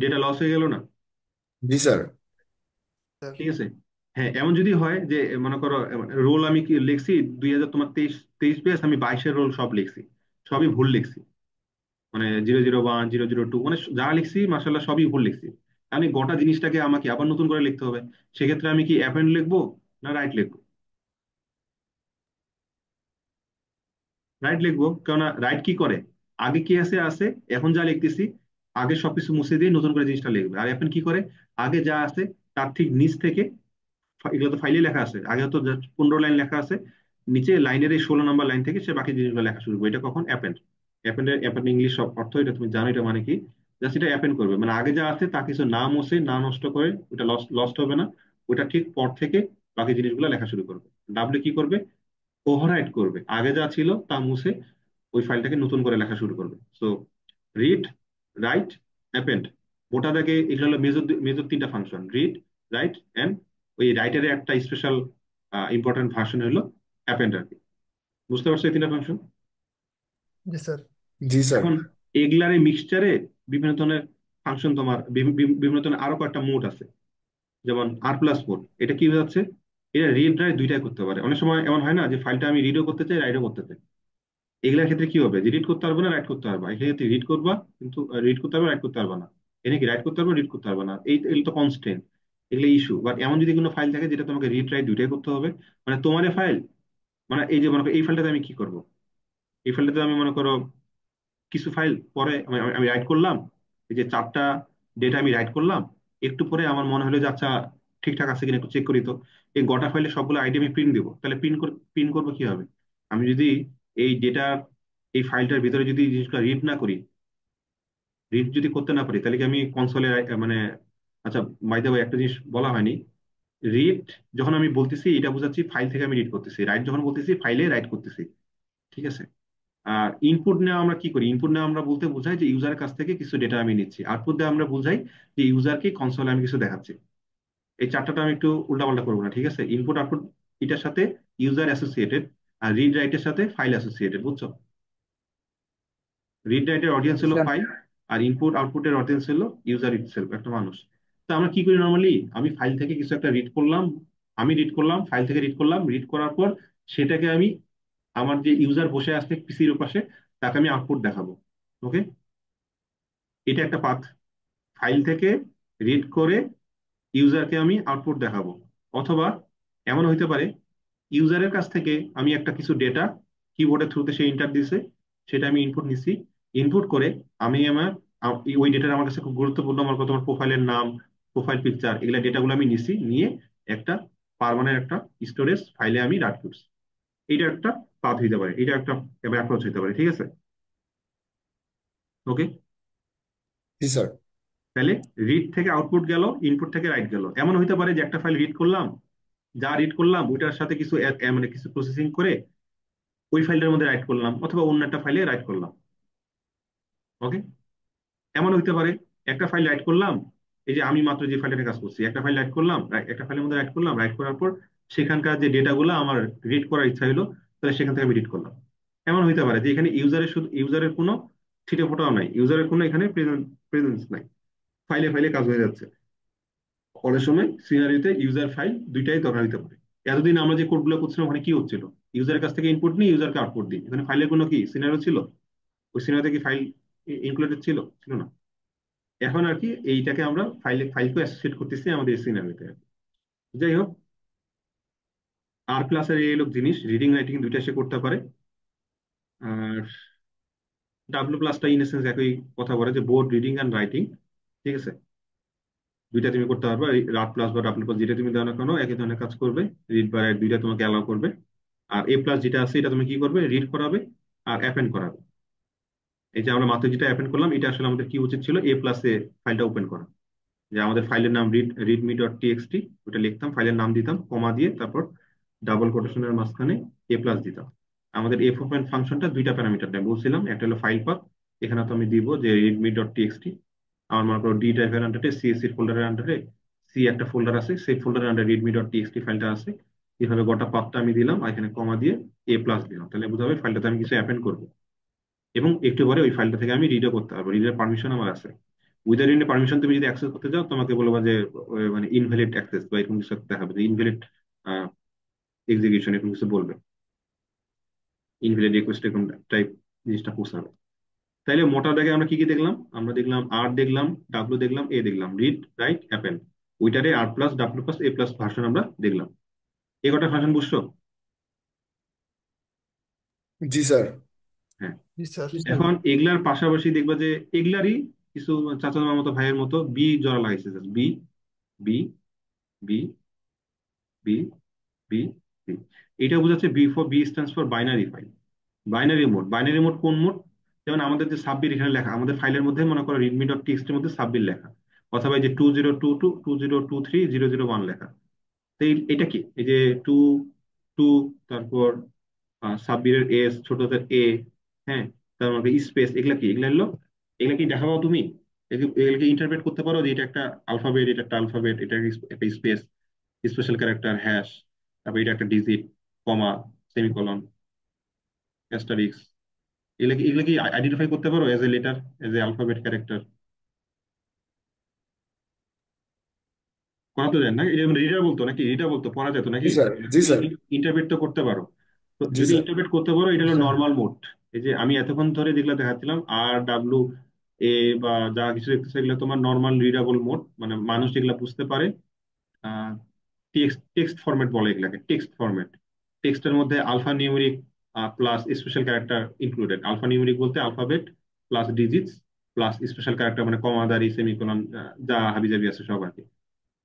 ডেটা লস হয়ে গেল না? জি স্যার। স্যার। ঠিক আছে, হ্যাঁ এমন যদি হয় যে মনে করো রোল আমি কি লিখছি 2000 তোমার 23 23 ব্যাচ, আমি 22-এর রোল সব লিখছি, সবই ভুল লিখছি, মানে 001, 002, মানে যা লিখছি মাসাল্লাহ সবই ভুল লিখছি। আমি গোটা জিনিসটাকে আমাকে আবার নতুন করে লিখতে হবে। সেক্ষেত্রে আমি কি অ্যাপেন্ড লিখবো না রাইট লিখবো? রাইট লিখবো, কেননা রাইট কি করে, আগে কি আছে আছে, এখন যা লিখতেছি আগে সবকিছু মুছে দিয়ে নতুন করে জিনিসটা লিখবে। আর এখন কি করে, আগে যা আছে তার ঠিক নিচ থেকে, এগুলো তো ফাইলে লেখা আছে, আগে তো 15 লাইন লেখা আছে, নিচে লাইনের এই 16 নম্বর লাইন থেকে সে বাকি জিনিসগুলো লেখা শুরু করবে। এটা কখন অ্যাপেন্ড। অ্যাপেন্ড ইংলিশ অর্থ এটা তুমি জানো, এটা মানে কি, জাস্ট এটা অ্যাপেন্ড করবে, মানে আগে যা আছে তা কিছু না মুছে না নষ্ট করে, ওটা লস্ট হবে না, ওটা ঠিক পর থেকে বাকি জিনিসগুলো লেখা শুরু করবে। ডাব্লিউ কি করবে, ওভাররাইট করবে, আগে যা ছিল তা মুছে ওই ফাইলটাকে নতুন করে লেখা শুরু করবে। সো রিড, রাইট, অ্যাপেন্ড, মোটা দাগে এগুলো হলো মেজর মেজর 3টা ফাংশন, রিড, রাইট এন্ড ওই রাইটারের একটা স্পেশাল ইম্পর্টেন্ট ভার্সন হলো অ্যাপেন্ড আর কি। বুঝতে পারছো এই 3টা ফাংশন? জি স্যার। জি স্যার। এখন এগুলার এই মিক্সচারে বিভিন্ন ধরনের ফাংশন, তোমার বিভিন্ন ধরনের আরো কয়েকটা মোড আছে। যেমন আর প্লাস মোড, এটা কি বোঝাচ্ছে? এটা রিড রাইট দুইটাই করতে পারে। অনেক সময় এমন হয় না যে ফাইলটা আমি রিডও করতে চাই, রাইটও করতে চাই। এগুলোর ক্ষেত্রে কি হবে, যে রিড করতে পারবে না, রাইট করতে পারবা। এক্ষেত্রে রিড করবা, কিন্তু রিড করতে পারবে, রাইট করতে পারবে না। এনে কি রাইট করতে পারবে, রিড করতে পারবে না। এগুলো তো কনস্ট্যান্ট, এগুলো ইস্যু। বাট এমন যদি কোনো ফাইল থাকে যেটা তোমাকে রিড রাইট দুইটাই করতে হবে, মানে তোমার ফাইল, মানে এই যে মনে করো এই ফাইলটাতে আমি কি করব, এই ফাইলটাতে আমি মনে করো কিছু ফাইল পরে আমি রাইট করলাম, এই যে 4টা ডেটা আমি রাইট করলাম, একটু পরে আমার মনে হলো যে আচ্ছা ঠিকঠাক আছে কিনা একটু চেক করি। তো এই গোটা ফাইলে সবগুলো আইডি আমি প্রিন্ট দিব, তাহলে প্রিন্ট করবো কিভাবে? আমি যদি এই ডেটা, এই ফাইলটার ভিতরে যদি জিনিসগুলো রিড না করি, রিড যদি করতে না পারি, তাহলে কি আমি কনসোলে মানে, আচ্ছা বাই দ্য ওয়ে একটা জিনিস বলা হয়নি, রিড যখন আমি বলতেছি এটা বোঝাচ্ছি ফাইল থেকে আমি রিড করতেছি, রাইট যখন বলতেছি ফাইলে রাইট করতেছি। ঠিক আছে। আর ইনপুট নেওয়া আমরা কি করি, ইনপুট নেওয়া আমরা বলতে বোঝাই যে ইউজারের কাছ থেকে কিছু ডেটা আমি নিচ্ছি। আউটপুট দিয়ে আমরা বুঝাই যে ইউজারকে কনসোলে আমি কিছু দেখাচ্ছি। এই চারটাটা আমি একটু উল্টাপাল্টা করবো না, ঠিক আছে? ইনপুট আউটপুট এটার সাথে ইউজার অ্যাসোসিয়েটেড, আর রিড রাইটের সাথে ফাইল অ্যাসোসিয়েটেড, বুঝছো? রিড রাইটের অডিয়েন্স জি হলো স্যার। ফাইল, আর ইনপুট আউটপুটের অডিয়েন্স হলো ইউজার ইটসেলফ, একটা মানুষ। তো আমরা কি করি নর্মালি, আমি ফাইল থেকে কিছু একটা রিড করলাম, আমি রিড করলাম, ফাইল থেকে রিড করলাম, রিড করার পর সেটাকে আমি আমার যে ইউজার বসে আছে পিসির পাশে, তাকে আমি আউটপুট দেখাবো। ওকে, এটা একটা পাথ। ফাইল থেকে রিড করে ইউজারকে আমি আউটপুট দেখাবো। অথবা এমন হইতে পারে, ইউজারের কাছ থেকে আমি একটা কিছু ডেটা কিবোর্ডের থ্রুতে সে ইন্টার দিছে, সেটা আমি ইনপুট নিছি। ইনপুট করে আমি আমার ওই ডেটাটা আমার কাছে খুব গুরুত্বপূর্ণ, আমার কত, আমার প্রোফাইলের নাম, প্রোফাইল পিকচার, এগুলা ডেটাগুলো আমি নিছি, নিয়ে একটা পার্মানেন্ট একটা স্টোরেজ ফাইলে আমি রাখ করছি। এটা একটা পাথ হইতে পারে, এটা একটা অ্যাপ্রোচ হইতে পারে। ঠিক আছে। ওকে। জি স্যার। তাহলে রিড থেকে আউটপুট গেল, ইনপুট থেকে রাইট গেল। এমন হইতে পারে যে একটা ফাইল রিড করলাম, যা রিড করলাম ওইটার সাথে কিছু মানে কিছু প্রসেসিং করে ওই ফাইলটার মধ্যে রাইট করলাম, অথবা অন্য একটা ফাইলে রাইট করলাম। ওকে। এমন হইতে পারে একটা ফাইল রাইট করলাম, এই যে আমি মাত্র যে ফাইলটা কাজ করছি, একটা ফাইল রাইট করলাম, একটা ফাইলের মধ্যে রাইট করলাম, রাইট করার পর সেখানকার যে ডেটাগুলো আমার রিড করার ইচ্ছা হলো, তাহলে সেখান থেকে আমি রিড করলাম। এমন হইতে পারে যে এখানে ইউজারের শুধু ইউজারের কোনো ছিটে ফোটাও নাই, ইউজারের কোনো এখানে প্রেজেন্স নাই, ফাইলে ফাইলে কাজ হয়ে যাচ্ছে। অনেক সময় সিনারিওতে ইউজার ফাইল দুইটাই দরকার হতে পারে। এতদিন আমরা যে কোডগুলো করছিলাম ওখানে কি হচ্ছিল, ইউজারের কাছ থেকে ইনপুট নিয়ে ইউজারকে আউটপুট দিই, এখানে ফাইলের কোনো কি সিনারিও ছিল? ওই সিনারিওতে কি ফাইল ইনক্লুডেড ছিল? ছিল না। এখন আর কি এইটাকে আমরা ফাইলকে অ্যাসোসিয়েট করতেছি আমাদের সিনারিওতে। যাই হোক, আর ক্লাসের এই লোক জিনিস রিডিং রাইটিং দুইটা সে করতে পারে। আর ডাব্লিউ প্লাসটা ইন এসেন্স একই কথা বলে, যে বোর্ড রিডিং অ্যান্ড রাইটিং। ঠিক আছে। দুইটা তুমি করতে পারবে, রাট প্লাস বা ডাব্লিউ প্লাস যেটা তুমি দাও না কেন একই ধরনের কাজ করবে। রিড বা রাইট দুইটা তোমাকে অ্যালাউ করবে। আর এ প্লাস যেটা আছে এটা তুমি কি করবে, রিড করাবে আর অ্যাপেন্ড করাবে। এই যে আমরা মাত্র যেটা অ্যাপেন্ড করলাম, এটা আসলে আমাদের কি উচিত ছিল, এ প্লাসে ফাইলটা ওপেন করা। যে আমাদের ফাইলের নাম রিডমি ডট টিএক্সটি, ওটা লিখতাম, ফাইলের নাম দিতাম কমা দিয়ে, তারপর ডাবল কোটেশনের মাঝখানে এ প্লাস দিতাম। আমাদের এফ ওপেন ফাংশনটা দুইটা প্যারামিটার নেয় বলছিলাম, একটা হলো ফাইল পাথ, এখানে তো আমি দিব যে রিডমি ডট টিএক্সটি। আমার মনে করো ডি ড্রাইভের আন্ডারে, সিএসসি ফোল্ডারের আন্ডারে সি একটা ফোল্ডার আছে, সেই ফোল্ডারের আন্ডারে রিডমি ডট টিএক্সটি ফাইলটা আছে। এইভাবে গোটা পাথটা আমি দিলাম, আর এখানে কমা দিয়ে এ প্লাস দিলাম, তাহলে বোঝা যাবে ফাইলটাতে আমি কিছু অ্যাপেন্ড করবো। এবং একটু পরে ওই ফাইলটা থেকে আমি রিডও করতে পারবো, রিডের পারমিশন আমার আছে। উইদাউট রিডের পারমিশন তুমি যদি অ্যাক্সেস করতে চাও, তোমাকে বলবো যে মানে ইনভ্যালিড অ্যাক্সেস বা এরকম কিছু একটা দেখাবে, যে ইনভ্যালিড এক্সিকিউশন এরকম কিছু বলবে, ইনভ্যালিড রিকোয়েস্ট এরকম টাইপ জিনিসটা পৌঁছাবে। তাইলে মোটা দাগে আমরা কি কি দেখলাম, আমরা দেখলাম আর দেখলাম, ডাব্লু দেখলাম, এ দেখলাম, রিড রাইট অ্যাপেন্ড। ওইটারে আর plus W plus A plus version আমরা দেখলাম। এ কটা ভার্সন বুঝছো? জি স্যার। হ্যাঁ। জি স্যার। এখন এগুলার পাশাপাশি দেখবা যে এগুলারই কিছু চাচা মামার মতো ভাইয়ের মতো বি জড়া লাগাইছে, B, B, B, B, B, B. এটা বোঝাচ্ছে B stands for binary file. Binary mode, binary mode কোন মোড? যেমন আমাদের যে সাববিট এখানে লেখা, আমাদের ফাইলের মধ্যে মনে করো রিডমি ডট টিএক্সটি এর মধ্যে সাববিট লেখা, অথবা এই যে 2022 2023 001 লেখা। তো এটা কি, এই যে টু, টু, তারপর সাব্বিরের এস, ছোটদের এ, হ্যাঁ, তারপর স্পেস, এগুলা কি, এগুলা হলো, এগুলা কি দেখা পাও তুমি? এগুলাকে ইন্টারপ্রেট করতে পারো যে এটা একটা আলফাবেট, এটা একটা আলফাবেট, এটা একটা স্পেস, স্পেশাল ক্যারেক্টার, হ্যাশ, তারপর এটা একটা ডিজিট, কমা, সেমিকলন, অ্যাস্টারিক্স, এগুলো কি আইডেন্টিফাই করতে পারো as a letter, as a alphabet character? করা তো যায় না, এটা রিডার বলতো নাকি, রিডার বলতো পড়া যেত নাকি? জি স্যার। জি তুমি স্যার। ইন্টারপ্রেট তো করতে পারো। তো জি যদি স্যার। ইন্টারপ্রেট করতে পারো, এটা হলো নর্মাল মোড। এই যে আমি এতক্ষণ ধরে যেগুলো দেখাচ্ছিলাম RWA বা যা কিছু দেখতেছে, এগুলো তোমার নর্মাল রিডাবল মোড, মানে মানুষ এগুলা বুঝতে পারে। টেক্সট টেক্সট ফরম্যাট বলে এগুলাকে, টেক্সট ফরম্যাট। টেক্সটের মধ্যে alpha numeric plus special character included. Alpha numeric বলতে alphabet plus digits plus special character, মানে কমাদারি, সেমিকোলন, যা হাবিজাবি আছে সব আর কি,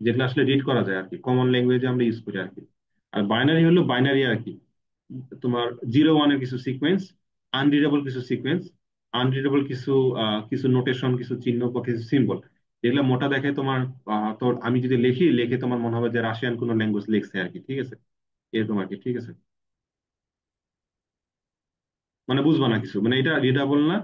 যেগুলো আসলে রিড করা যায় আর কি, কমন ল্যাঙ্গুয়েজে আমরা ইউজ করি আর কি। আর বাইনারি হলো বাইনারি আর কি, তোমার 0 1-এর কিছু সিকোয়েন্স, আনরিডেবল কিছু সিকোয়েন্স, আনরিডেবল কিছু কিছু নোটেশন, কিছু চিহ্ন বা কিছু সিম্বল, যেগুলো মোটা দেখে তোমার তোর আমি যদি লিখি, লিখে তোমার মনে হবে যে রাশিয়ান কোনো ল্যাঙ্গুয়েজ লিখছে আর কি, ঠিক আছে? এরকম আর কি, ঠিক আছে? মানে বুঝবা না কিছু, মানে এটা রিডাবল না,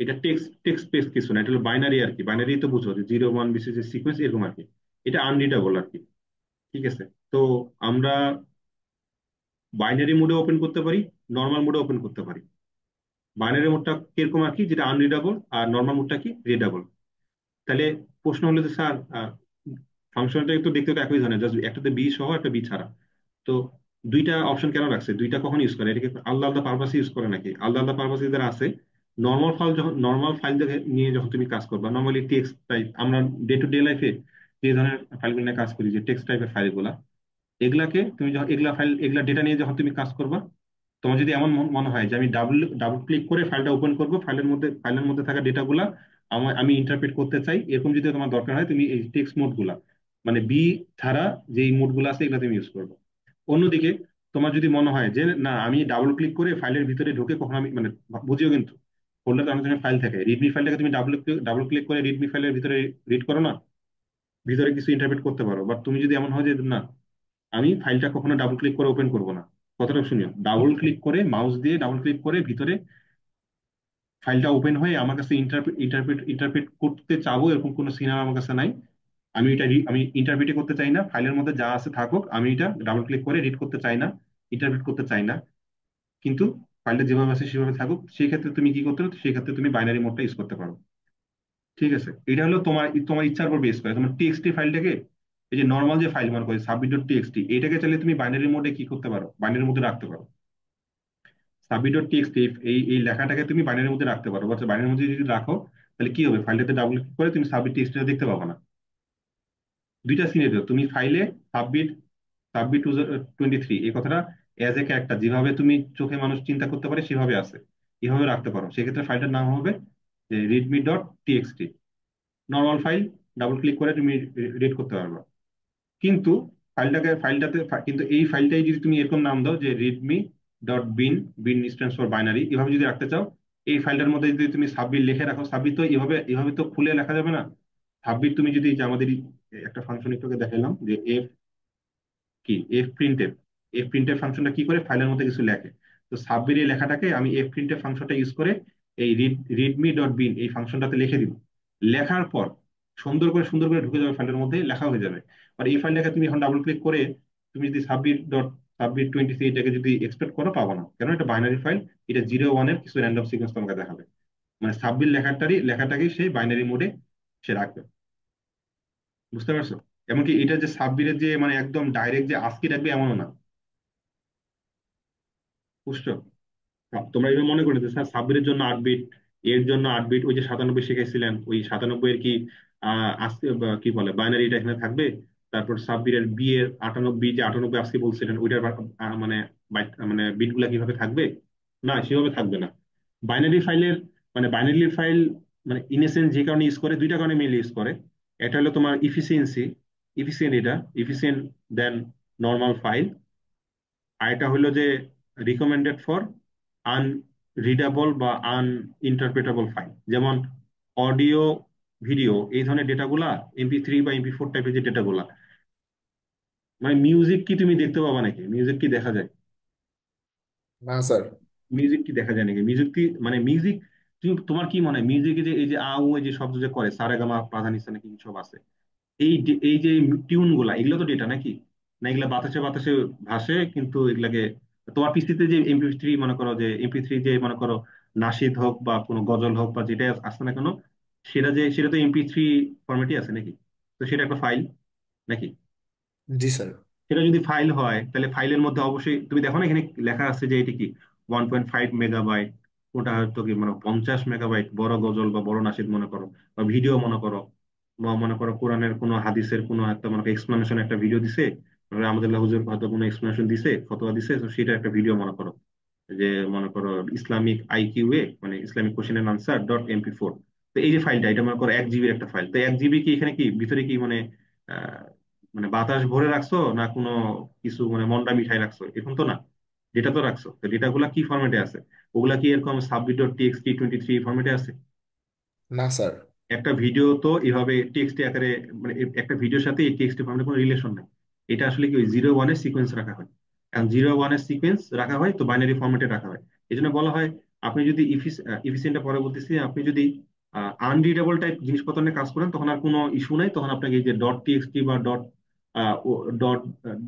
এটা টেক্সট টেক্সট বেস কিছু না, এটা হলো বাইনারি আর কি। বাইনারি তো বুঝো যে 0 1 বিশেষ সিকোয়েন্স এরকম আর কি। এটা আনরিডাবল আর কি, ঠিক আছে? তো আমরা বাইনারি মোডে ওপেন করতে পারি, নর্মাল মোডে ওপেন করতে পারি। বাইনারি মোডটা কিরকম আর কি, যেটা আনরিডাবল, আর নর্মাল মোডটা কি, রিডাবল। তাহলে প্রশ্ন হলো যে স্যার, ফাংশনটা একটু দেখতে তো একই ধরনের, জাস্ট একটাতে বি সহ একটা বি ছাড়া। তো দুইটা অপশন কেন রাখছে, দুইটা কখন ইউজ করে, এটাকে আলাদা আলাদা পারপাসে ইউজ করে নাকি? আলাদা আলাদা পারপাসে যারা আছে, নর্মাল ফাইল নিয়ে যখন তুমি কাজ করবা, নর্মালি টেক্সট টাইপ, আমরা ডে টু ডে লাইফে যে ধরনের ফাইলগুলো নিয়ে কাজ করি, যে টেক্সট টাইপের ফাইলগুলা, এগুলাকে তুমি যখন এগুলা ডেটা নিয়ে যখন তুমি কাজ করবা, তোমার যদি এমন মনে হয় যে আমি ডাবল ডাবল ক্লিক করে ফাইলটা ওপেন করব, ফাইলের মধ্যে থাকা ডেটাগুলা আমি ইন্টারপ্রেট করতে চাই, এরকম যদি তোমার দরকার হয়, তুমি এই টেক্সট মোড গুলা, মানে বি ছাড়া যেই মোড গুলো আছে, এগুলো তুমি ইউজ করবে। অন্যদিকে তোমার যদি মনে হয় যে না, আমি ডাবল ক্লিক করে ফাইলের ভিতরে ঢুকে কখনো আমি, মানে বুঝিও কিন্তু, ফোল্ডারে অনেক ধরনের ফাইল থাকে, রিডমি ফাইলটাকে তুমি ডাবল ক্লিক করে রিডমি ফাইলের ভিতরে রিড করো না, ভিতরে কিছু ইন্টারপ্রেট করতে পারো। বাট তুমি যদি এমন হয় যে না, আমি ফাইলটা কখনো ডাবল ক্লিক করে ওপেন করবো না, কথাটা শুনিও, ডাবল ক্লিক করে মাউস দিয়ে ডাবল ক্লিক করে ভিতরে ফাইলটা ওপেন হয়ে আমার কাছে ইন্টারপ্রেট করতে চাবো, এরকম কোনো সিনারি আমার কাছে নাই। আমি ইন্টারপ্রেটই করতে চাই না, ফাইলের মধ্যে যা আছে থাকুক, আমি এটা ডাবল ক্লিক করে রিড করতে চাই না, ইন্টারপ্রেট করতে চাই না, কিন্তু ফাইলটা যেভাবে আছে সেভাবে থাকুক, সেই ক্ষেত্রে তুমি কি করতে পারো, সেই ক্ষেত্রে তুমি বাইনারি মোডটা ইউজ করতে পারো। ঠিক আছে? এটা হলো তোমার তোমার ইচ্ছার উপর বেস করে। তোমার টিএক্সটি ফাইলটাকে, এই যে নর্মাল যে ফাইল মনে করে সাবমিট ডট টিএক্সটি, এটাকে চাইলে তুমি বাইনারি মোডে কি করতে পারো, বাইনারি মধ্যে রাখতে পারো। সাবমিট ডট টিএক্সটি, এই এই লেখাটাকে তুমি বাইনারির মধ্যে রাখতে পারো, বা বাইনারির মধ্যে যদি রাখো, তাহলে কি হবে, ফাইলটাতে ডাবল ক্লিক করে তুমি সাবমিট টেক্সটটা দেখতে পাবে না। দুইটা সিনারিও, তুমি ফাইলে সাবমিট সাবমিট 2023 এই কথাটা এজ এ ক্যারেক্টার, যেভাবে তুমি চোখে মানুষ চিন্তা করতে পারে সেভাবে আছে, এভাবে রাখতে পারো। সেক্ষেত্রে ফাইলটার নাম হবে যে readme dot TXT, normal file, double click করে তুমি রিড করতে পারবে। কিন্তু কিন্তু এই ফাইলটাই যদি তুমি এরকম নাম দাও যে readme dot bin, bin stands for binary, এভাবে যদি রাখতে চাও, এই ফাইলটার মধ্যে যদি তুমি সাবমিট লিখে রাখো, সাবমিট তো এভাবে এভাবে তো খুলে লেখা যাবে না। সাবমিট তুমি যদি, যে আমাদের একটা ফাংশন একটু আগে দেখালাম যে কি এফ প্রিন্টএফ, এফ প্রিন্টএফ ফাংশনটা কি করে, ফাইলের মধ্যে কিছু লেখে। তো সাবমিট এই লেখাটাকে আমি এফ প্রিন্টএফ ফাংশনটা ইউজ করে এই রিডমি ডট বিন এই ফাংশনটাতে লিখে দিব। লেখার পর সুন্দর করে ঢুকে যাবে ফাইলের মধ্যে, লেখা হয়ে যাবে। আর এই ফাইলটাকে তুমি এখন ডাবল ক্লিক করে তুমি যদি সাবমিট 23 এটাকে যদি এক্সপেক্ট করো, পাবো না, কেন এটা বাইনারি ফাইল। এটা 0 1-এর কিছু র্যান্ডম সিকোয়েন্স তোমাকে দেখাবে, মানে সাবমিট লেখাটাকে সেই বাইনারি মোডে সে রাখবে। বুঝতে পারছো? এমনকি এটা যে সাবমিটের যে মানে একদম ডাইরেক্ট যে আজকে রাখবে এমনও না। বুঝছো? তোমরা এবার মনে করে যে স্যার সাব্বিরের জন্য 8 বিট, এর জন্য 8 বিট, ওই যে 97 শিখাইছিলেন, ওই 97 এর কি আজকে কি বলে বাইনারিটা এখানে থাকবে? তারপর সাব্বিরের বি এর 98, যে 98 আজকে বলছিলেন, ওইটার মানে মানে বিট গুলা কিভাবে থাকবে? না, সেভাবে থাকবে না। বাইনারি ফাইলের, মানে বাইনারি ফাইল, মানে ইনএসেন্স যে কারণে ইউজ করে, দুইটা কারণে মেইনলি ইউজ করে। একটা হলো তোমার ইফিসিয়েন্ট, এটা ইফিসিয়েন্ট দেন নর্মাল ফাইল। আর এটা হলো যে রিকমেন্ডেড ফর আনরিডাবল বা আনইন্টারপ্রেটেবল ফাইল, যেমন অডিও, ভিডিও, এই ধরনের ডেটাগুলা, MP3 বা MP4 টাইপের যে ডেটাগুলা, মানে মিউজিক কি তুমি দেখতে পাবা নাকি, মিউজিক কি দেখা যায়? না স্যার। মিউজিক কি দেখা যায় নাকি? মিউজিক কি, মানে মিউজিক, তোমার কি মনে হয় মিউজিকে যে এই যে এই যে শব্দ যে করে সারেগামা পাধানিসা নাকি কি সব আছে, এই যে টিউন গুলা, এগুলো তো ডেটা নাকি? না এগুলা বাতাসে বাতাসে ভাসে, কিন্তু এগুলাকে তোমার পিসিতে যে MP3, মনে করো যে MP3 যে মনে করো নাশিদ হোক বা কোনো গজল হোক বা যেটা আসছে না কেন, সেটা তো MP3 ফরম্যাটই আছে নাকি? তো সেটা একটা ফাইল নাকি? জি স্যার। সেটা যদি ফাইল হয় তাহলে ফাইলের মধ্যে অবশ্যই তুমি দেখো না, এখানে লেখা আছে যে এটি কি 1.5 মেগাবাইট, ওটা হয়তো কি মানে 50 মেগাবাইট, বড় গজল বা বড় নাশিদ মনে করো, বা ভিডিও মনে করো, বা মনে করো কোরআনের কোনো হাদিসের কোনো একটা মনে করো এক্সপ্লেনেশন একটা ভিডিও দিছে, তারপরে আমাদের হুজুর হয়তো কোনো এক্সপ্লেনেশন দিছে, ফতোয়া দিছে, তো সেটা একটা ভিডিও মনে করো, যে মনে করো ইসলামিক IQ মানে Islamic question and answer .MP4। তো এই যে ফাইলটা, এটা মনে করো 1 GB একটা ফাইল, তো 1 GB কি এখানে কি ভিতরে কি মানে আহ, মানে বাতাস ভরে রাখছো না কোনো কিছু মানে মন্ডা মিঠাই রাখছো, এখন তো না, ডেটা তো রাখছো। তো ডেটা গুলা কি ফরম্যাটে আছে? ওগুলা কি এরকম সাবমিট.txt 23 ফরম্যাটে আছে? না স্যার। একটা ভিডিও তো এভাবে টেক্সট আকারে, মানে একটা ভিডিওর সাথে এই টেক্সট ফর্মের কোনো রিলেশন নাই। এটা আসলে কি ওই 0 1-এর সিকোয়েন্স রাখা হয়, কারণ 0 1-এর সিকোয়েন্স রাখা হয় তো বাইনারি ফরম্যাটে রাখা হয়। এই জন্য বলা হয় আপনি যদি ইফিসিয়েন্ট পরে বলতেছি, আপনি যদি আনরিডেবল টাইপ জিনিসপত্র নিয়ে কাজ করেন তখন আর কোনো ইস্যু নাই, তখন আপনাকে এই যে .txt বা ডট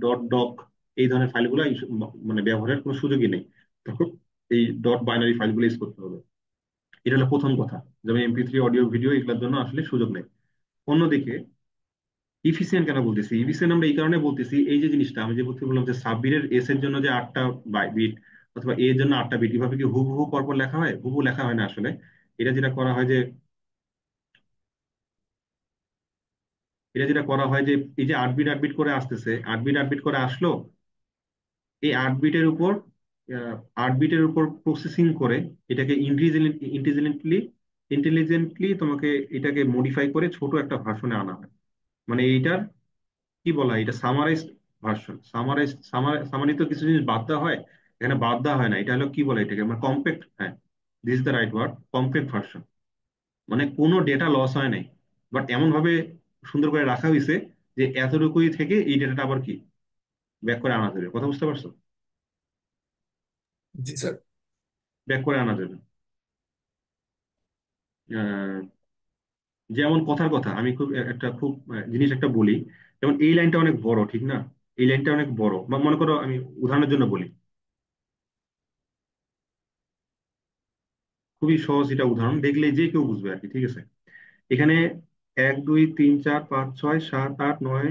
ডট ডক এই ধরনের ফাইলগুলো মানে ব্যবহারের কোনো সুযোগই নেই। তখন এই .বাইনারি ফাইলগুলো ইউজ করতে হবে। এটা হলো প্রথম কথা, যেমন MP3 অডিও ভিডিও এগুলোর জন্য আসলে সুযোগ নেই। অন্যদিকে ইফিসিয়েন্ট কেন বলতেছি? ইফিসিয়েন্ট আমরা এই কারণে বলতেছি, এই যে জিনিসটা আমি যে বলতে বললাম যে সাব্বিরের এস এর জন্য যে 8টা বিট, অথবা এ এর জন্য 8টা বিট, এভাবে কি হুবহু পরপর লেখা হয়? হুবহু লেখা হয় না আসলে। এটা যেটা করা হয় যে এটা যেটা করা হয় যে এই যে 8 বিট 8 বিট করে আসতেছে, 8 বিট 8 বিট করে আসলো, এই 8 বিটের উপর প্রসেসিং করে এটাকে ইন্টেলিজেন্টলি ইন্টেলিজেন্টলি তোমাকে এটাকে মডিফাই করে ছোট একটা ভার্সনে আনা হয়। মানে এইটার কি বলা হয়, এটা সামারাইজ ভার্সন। সামারিত কিছু জিনিস বাদ দেওয়া হয়, এখানে বাদ দেওয়া হয় না। এটা হলো কি বলে এটাকে, মানে কম্প্যাক্ট, হ্যাঁ, this is the right word, compact version. মানে কোনো ডেটা লস হয় নাই, বাট এমন ভাবে সুন্দর করে রাখা হয়েছে যে এতটুকুই থেকে এই ডেটাটা আবার কি ব্যাক করে আনা যাবে। কথা বুঝতে পারছো? জি স্যার। ব্যাক করে আনা যাবে। আহ, যেমন কথার কথা আমি খুব একটা খুব জিনিস একটা বলি, যেমন এই লাইনটা অনেক বড়, ঠিক না? এই লাইনটা অনেক বড়, বা মনে করো আমি উদাহরণের জন্য বলি, খুবই সহজ, এটা উদাহরণ দেখলে যে কেউ বুঝবে আর কি, ঠিক আছে? এখানে 1 2 3 4 5 6 7 8 9,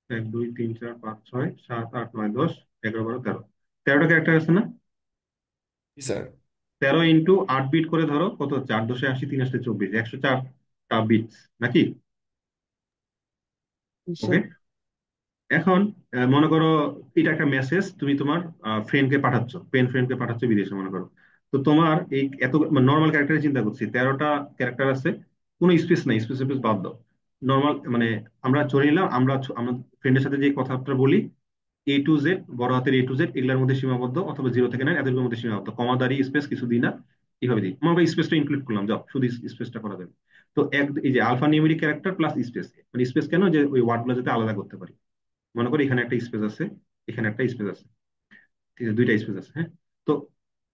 1 2 3 4 5 6 7 8 9 10 11 12 13, 13টা ক্যারেক্টার আছে না? জি স্যার। 13 × 8 বিট করে ধরো কত হচ্ছে? 8 10 80, 3 8 24, 104টা বিটস নাকি? জি ওকে। স্যার। এখন মনে করো এটা একটা মেসেজ তুমি তোমার ফ্রেন্ডকে পাঠাচ্ছ, ফ্রেন্ডকে পাঠাচ্ছ বিদেশে মনে করো। তো তোমার এই এত নর্মাল ক্যারেক্টারে চিন্তা করছি, 13টা ক্যারেক্টার আছে, কোনো স্পেস নাই, স্পেস স্পেস বাদ দাও। নর্মাল মানে আমরা ধরে নিলাম আমরা ফ্রেন্ডের সাথে যে কথাবার্তা বলি A to Z, বড় হাতের A to Z এগুলোর মধ্যে সীমাবদ্ধ, অথবা 0 থেকে 9 এদের মধ্যে সীমাবদ্ধ, কমা দাঁড়িয়ে স্পেস কিছু দিই না, এইভাবে দিই। মনে করো স্পেসটা ইনক্লুড করলাম, যাও শুধু স্পেসটা করা যাবে। তো এই যে alpha numeric character plus space, মানে স্পেস কেন, যে ওই ওয়ার্ড গুলো যাতে আলাদা করতে পারি। মনে করি এখানে একটা স্পেস আছে, এখানে একটা স্পেস আছে, ঠিক আছে, 2টা স্পেস আছে, হ্যাঁ। তো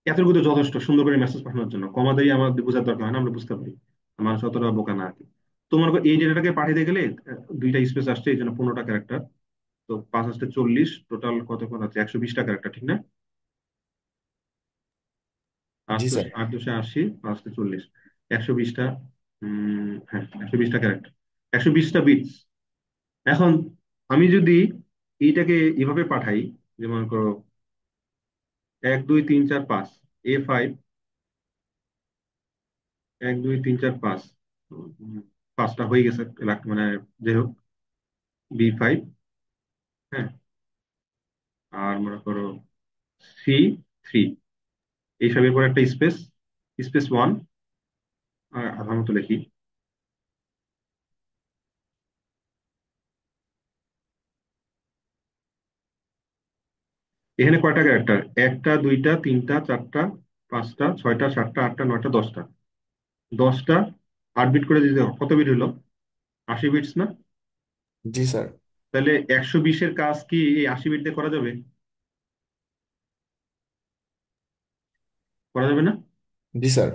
এতটুকু তো যথেষ্ট সুন্দর করে মেসেজ পাঠানোর জন্য, কমা দিয়ে আমাদের বোঝার দরকার হয় না, আমরা বুঝতে পারি, মানুষ অতটা বোকা না আর কি। তো মনে করো এই ডেটাটাকে পাঠাতে গেলে 2টা স্পেস আসছে, এই জন্য 15টা ক্যারেক্টার। তো 5 × 8 = 40, টোটাল কত কত আছে? 120টা ক্যারেক্টার, ঠিক না? আট জি দশ স্যার। আট দশে 80, 5 × 40, 120টা। হ্যাঁ, 120টা ক্যারেক্টার, 120টা বিটস। এখন আমি যদি এইটাকে এভাবে পাঠাই, যে মনে করো 1 2 3 4 5 A5, 1 2 3 4 5, 5টা হয়ে গেছে, মানে যাই হোক, B5, হ্যাঁ, আর মনে করো C3, এইসবের পর একটা স্পেস, স্পেস 1, আধার মতো লিখি। এখানে কয়টা ক্যারেক্টার? একটা, দুইটা, তিনটা, চারটা, পাঁচটা, ছয়টা, সাতটা, আটটা, নয়টা, 10টা। 10টা 8 বিট করে দিতে হবে। কত বিট হলো? 80 বিটস না? জি স্যার। তাহলে 120-এর কাজ কি এই 80 বিট দিয়ে করা যাবে? করা যাবে না? জি স্যার।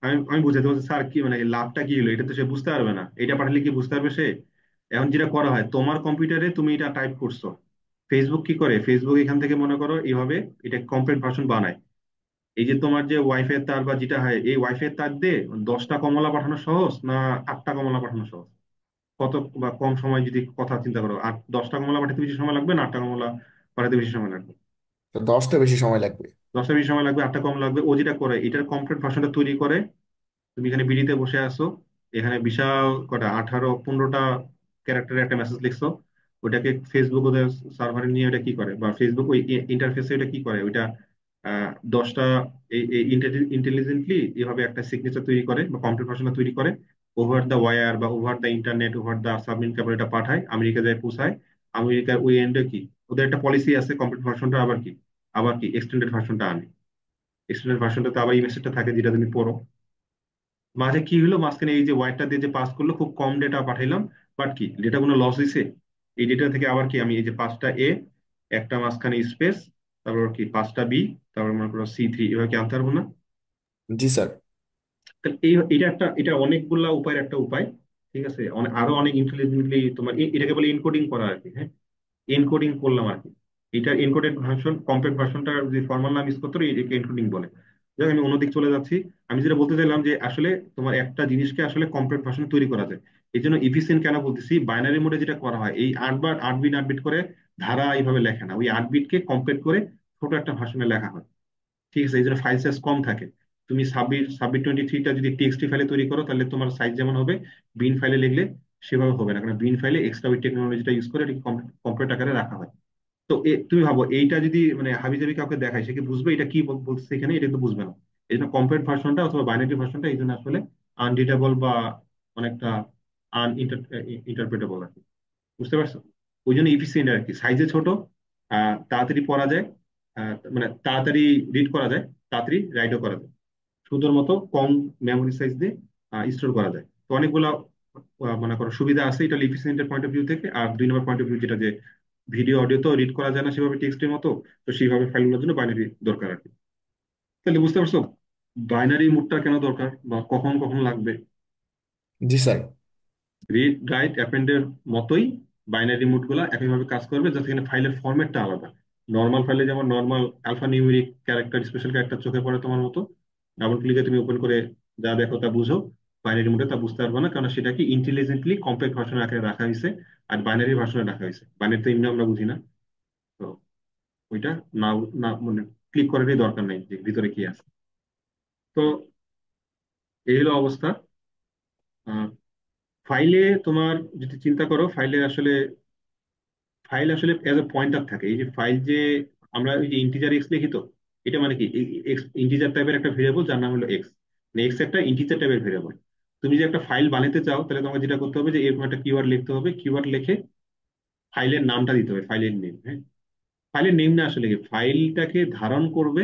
আমি আমি বুঝাতে পারছি স্যার, কি মানে লাভটা কি হলো, এটা তো সে বুঝতে পারবে না, এটা পাঠালে কি বুঝতে পারবে সে? এখন যেটা করা হয়, তোমার কম্পিউটারে তুমি এটা টাইপ করছো, ফেসবুক কি করে, ফেসবুক এখান থেকে মনে করো এইভাবে এটা কমপ্লিট ভার্সন বানায়। এই যে তোমার যে ওয়াইফাই তার বা যেটা হয়, এই ওয়াইফাই তার দিয়ে 10টা কমলা পাঠানো সহজ না 8টা কমলা পাঠানো সহজ? কত বা কম সময় যদি কথা চিন্তা করো, 10টা কমলা পাঠাতে বেশি সময় লাগবে না 8টা কমলা পাঠাতে বেশি সময় লাগবে? তো 10টা বেশি সময় লাগবে। 10টা বেশি সময় লাগবে, 8টা কম লাগবে। ও যেটা করে এটার কমপ্লিট ভার্সনটা তৈরি করে, তুমি এখানে বিডিতে বসে আছো, এখানে বিশাল কটা 18-15টা ক্যারেক্টারের একটা মেসেজ লিখছো, ওটাকে ফেসবুক ওদের সার্ভারে নিয়ে ওটা কি করে, বা ফেসবুক ওই ইন্টারফেসে ওটা কি করে, ওইটা 10টা ইন্টেলিজেন্টলি এভাবে একটা সিগনেচার তৈরি করে বা কমপ্লিট ভার্সনটা তৈরি করে, ওভার দ্য ওয়্যার বা over the internet, over the submit কেবল এটা পাঠায়, আমেরিকা যায় পৌঁছায়। আমেরিকার ওই এন্ডে কি, ওদের একটা পলিসি আছে, কমপ্লিট ভার্সনটা আবার কি এক্সটেন্ডেড ভার্সনটা আনে। এক্সটেন্ডেড ভার্সনটাতে আবার এই মেসেজটা থাকে যেটা তুমি পড়ো। মাঝে কি হলো, মাঝখানে এই যে ওয়্যারটা দিয়ে যে পাস করলো, খুব কম ডেটা পাঠাইলাম, বাট কি ডেটা কোনো লস হয়েছে? এই ডেটা থেকে আবার কি আমি এই যে 5টা একটা মাঝখানে স্পেস, তারপর কি 5টা বি, তারপর মনে করো C3, এভাবে কি আনতে পারবো না? জি স্যার। তাহলে এটা অনেকগুলা উপায়ের একটা উপায়। ঠিক আছে, আরো অনেক ইন্টেলিজেন্টলি তোমার এটাকে বলে এনকোডিং করা আর কি। হ্যাঁ, এনকোডিং করলাম আর কি। এটা এনকোডেড ভার্সন, কমপ্লিট ভার্সনটা যদি ফর্মাল নাম ইউজ করতে হয়, এটাকে এনকোডিং বলে। যাক, আমি অন্যদিক চলে যাচ্ছি। আমি যেটা বলতে চাইলাম যে আসলে তোমার একটা জিনিসকে আসলে কমপ্লিট ভার্সন তৈরি করা যায়। এই জন্য ইফিসিয়েন্ট কেন বলতেছি, বাইনারি মোডে যেটা করা হয়, এই 8 বিট করে ধারা এইভাবে লেখে না, ওই 8 বিটকে কমপ্লিট করে ছোট একটা ভার্সনে লেখা হয়। ঠিক আছে, এই জন্য ফাইল সাইজ কম থাকে। তুমি সাব্বিট সাব্বিট 23টা যদি টিএক্সটি ফাইলে তৈরি করো, তাহলে তোমার সাইজ যেমন হবে, বিন ফাইলে লিখলে সেভাবে হবে না, কারণ বিন ফাইলে এক্সট্রা ওই টেকনোলজিটা ইউজ করে এটাকে কমপ্লিট আকারে রাখা হয়। তো তুমি ভাবো এইটা যদি মানে হাবিজাবি কাউকে দেখায়, সে কি বুঝবে এটা কি বলছে এখানে? এটা তো বুঝবে না। এই জন্য কম্পেয়ার্ড ভার্সনটা অথবা বাইনারি ভার্সনটা এই জন্য আসলে আনরিডেবল বা অনেকটা আন ইন্টারপ্রেটেবল আর কি। বুঝতে পারছো? ওই জন্য ইফিসিয়েন্ট আর কি, সাইজে ছোট, তাড়াতাড়ি পড়া যায়, মানে তাড়াতাড়ি রিড করা যায়, তাড়াতাড়ি রাইটও করা যায়, সুন্দর মতো কম মেমোরি সাইজ দিয়ে স্টোর করা যায়। তো অনেকগুলো মনে করো সুবিধা আছে এটা ইফিসিয়েন্টের পয়েন্ট অফ ভিউ থেকে। আর 2 নম্বর পয়েন্ট অফ ভিউ যেটা, যে ভিডিও অডিও তো রিড করা যায় না সেভাবে টেক্সটের মতো, তো সেইভাবে ফাইলগুলোর জন্য বাইনারি দরকার আর কি। তাহলে বুঝতে পারছো বাইনারি মোডটা কেন দরকার বা কখন কখন লাগবে? জি স্যার। রিড রাইট অ্যাপেন্ডের মতোই বাইনারি মোড গুলা একইভাবে কাজ করবে, যাতে এখানে ফাইলের ফরম্যাটটা আলাদা। নর্মাল ফাইলে যেমন normal alpha numeric character, special character চোখে পড়ে তোমার মতো, ডাবল ক্লিকে তুমি ওপেন করে যা দেখো তা বুঝো, বাইনারি মোডে তা বুঝতে পারবে না, কারণ সেটা কি ইন্টেলিজেন্টলি কম্প্যাক্ট ভার্সনে আকারে রাখা হয়েছে, আর বাইনারি ভার্সনে রাখা হয়েছে। বাইনারি তো এমনি আমরা বুঝি না, তো ওইটা না, না মানে ক্লিক করারই দরকার নেই যে ভিতরে কি আছে। তো এই হলো অবস্থা। ফাইলে তোমার যদি চিন্তা করো, ফাইল আসলে এজ এ পয়েন্টার থাকে। এই যে ফাইল যে আমরা ওই যে ইন্টিজার এক্স লিখি, তো এটা মানে কি, ইন্টিজার টাইপের একটা ভেরিয়েবল যার নাম হলো এক্স, মানে এক্স একটা ইন্টিজার টাইপের ভেরিয়েবল। তুমি যে একটা ফাইল বানাতে চাও, তাহলে তোমাকে যেটা করতে হবে যে এরকম একটা কিওয়ার্ড লিখতে হবে, কিওয়ার্ড লিখে ফাইলের নামটা দিতে হবে, ফাইলের নেম। হ্যাঁ, ফাইলের নেম না, আসলে কি ফাইলটাকে ধারণ করবে,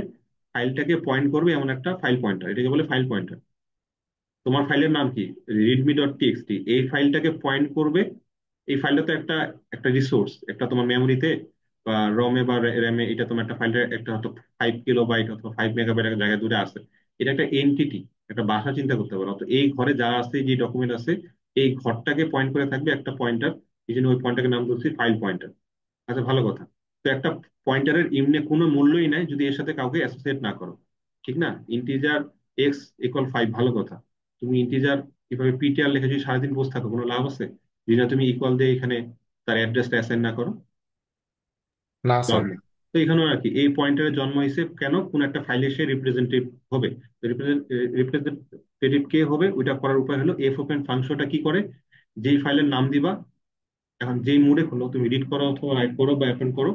ফাইলটাকে পয়েন্ট করবে এমন একটা ফাইল পয়েন্টার, এটাকে বলে ফাইল পয়েন্টার। তোমার ফাইলের নাম কি, রিডমি ডট টিএক্সটি, এই ফাইলটাকে পয়েন্ট করবে। এই ফাইলটা তো একটা একটা রিসোর্স, একটা তোমার মেমোরিতে বা রমে বা র্যামে, এটা তোমার একটা ফাইলটা একটা হয়তো 5 কিলোবাইট অথবা 5 মেগাবাইট একটা জায়গায় দূরে আছে। এটা একটা এন্টিটি, একটা বাসা চিন্তা করতে পারো। তো এই ঘরে যা আছে, যে ডকুমেন্ট আছে, এই ঘরটাকে পয়েন্ট করে থাকবে একটা পয়েন্টার। এই জন্য ওই পয়েন্টারের নাম বলছি ফাইল পয়েন্টার। আচ্ছা, ভালো কথা। তো একটা পয়েন্টারের এমনি কোনো মূল্যই নাই যদি এর সাথে কাউকে অ্যাসোসিয়েট না করো, ঠিক না? ইন্টিজার এক্স ইকুয়াল 5, ভালো কথা। তুমি ইন্টিজার এভাবে পিটিআর লিখে যদি সারাদিন বসে থাকো, কোনো লাভ আছে? যদি না তুমি ইকুয়াল দিয়ে এখানে তার অ্যাড্রেসটা অ্যাসাইন না করো, না লাভ স্যার। নেই। তো এখানে আর কি এই পয়েন্টারের জন্ম হয়েছে কেন, কোন একটা ফাইলে সে রিপ্রেজেন্টেটিভ হবে। রিপ্রেজেন্টেটিভ কে হবে, ওইটা করার উপায় হলো এফ ওপেন ফাংশনটা কি করে, যেই ফাইলের নাম দিবা, এখন যেই মুডে খোলো, তুমি রিড করো অথবা রাইট করো বা অ্যাপেন্ড করো,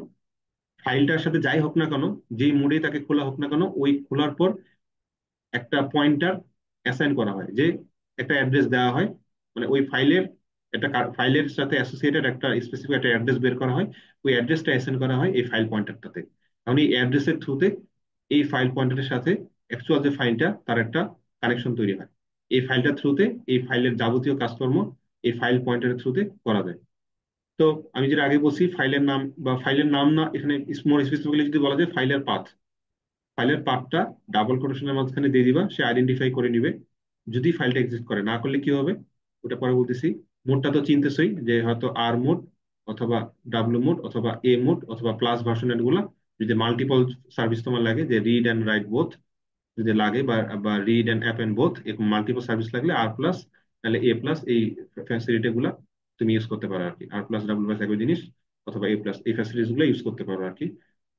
ফাইলটার সাথে যাই হোক না কেন, যেই মুডে তাকে খোলা হোক না কেন, ওই খোলার পর একটা পয়েন্টার অ্যাসাইন করা হয়, যে একটা অ্যাড্রেস দেওয়া হয়, মানে ওই ফাইলের একটা ফাইলের সাথে অ্যাসোসিয়েটেড একটা স্পেসিফিক একটা অ্যাড্রেস বের করা হয়, ওই অ্যাড্রেসটা অ্যাসাইন করা হয় এই ফাইল পয়েন্টারটাতে। এখন এই অ্যাড্রেসের থ্রুতে এই ফাইল পয়েন্টারের সাথে অ্যাকচুয়াল যে ফাইলটা তার একটা কানেকশন তৈরি হয়। এই ফাইলটার থ্রুতে এই ফাইলের যাবতীয় কাজকর্ম এই ফাইল পয়েন্টারের থ্রুতে করা যায়। তো আমি যেটা আগে বলছি, ফাইলের নাম বা ফাইলের নাম না, এখানে মোর স্পেসিফিকলি যদি বলা যায় ফাইলের পাথ, ফাইলের পাথটা ডাবল কোটেশনের মাঝখানে দিয়ে দিবা, সে আইডেন্টিফাই করে নিবে যদি ফাইলটা এক্সিস্ট করে। না করলে কি হবে ওটা পরে বলতেছি। মোডটা তো চিনতেছই, যে হয়তো আর মোড অথবা ডাব্লু মোড অথবা এ মোড অথবা প্লাস ভার্সন, এগুলা যদি মাল্টিপল সার্ভিস তোমার লাগে, যে রিড অ্যান্ড রাইট বোথ, যদি লাগে, বা বা read and append both, এরকম মাল্টিপল সার্ভিস লাগলে আর প্লাস, তাহলে এ প্লাস, এই ফ্যাসিলিটি গুলা তুমি ইউজ করতে পারো আর কি। আর প্লাস ডাবল প্লাস একই জিনিস, অথবা এ প্লাস, এই ফ্যাসিলিটিস গুলো ইউজ করতে পারো আর কি।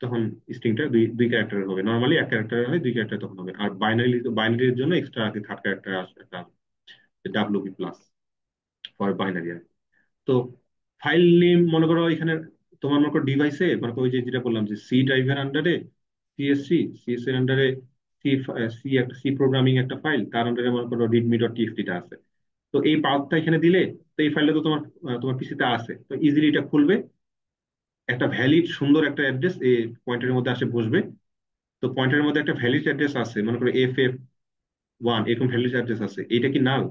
তখন স্ট্রিংটা দুই দুই ক্যারেক্টারের হবে, নর্মালি এক ক্যারেক্টারের হয়, দুই ক্যারেক্টার তখন হবে। আর বাইনারি, বাইনারির জন্য এক্সট্রা আর কি থার্ড ক্যারেক্টার আসবে একটা, W B plus for binary. তো ফাইল নেম মনে করো এখানে তোমার মনে করো ডিভাইসে, মনে করো ওই যে যেটা বললাম যে সি ড্রাইভের আন্ডারে সিএসসি এর আন্ডারে সি, সি একটা সি প্রোগ্রামিং একটা ফাইল, তার আন্ডারে মনে করো রিডমি ডট টিএক্সটি টা আছে। তো এই পাথটা এখানে দিলে, তো এই ফাইলটা তো তোমার তোমার পিসিতে আছে, তো ইজিলি এটা খুলবে। একটা ভ্যালিড সুন্দর একটা অ্যাড্রেস এই পয়েন্টারের মধ্যে আসে বসবে। তো পয়েন্টারের মধ্যে একটা ভ্যালিড অ্যাড্রেস আছে, মনে করো FF1, এরকম ভ্যালিড অ্যাড্রেস আছে, এটা কি null?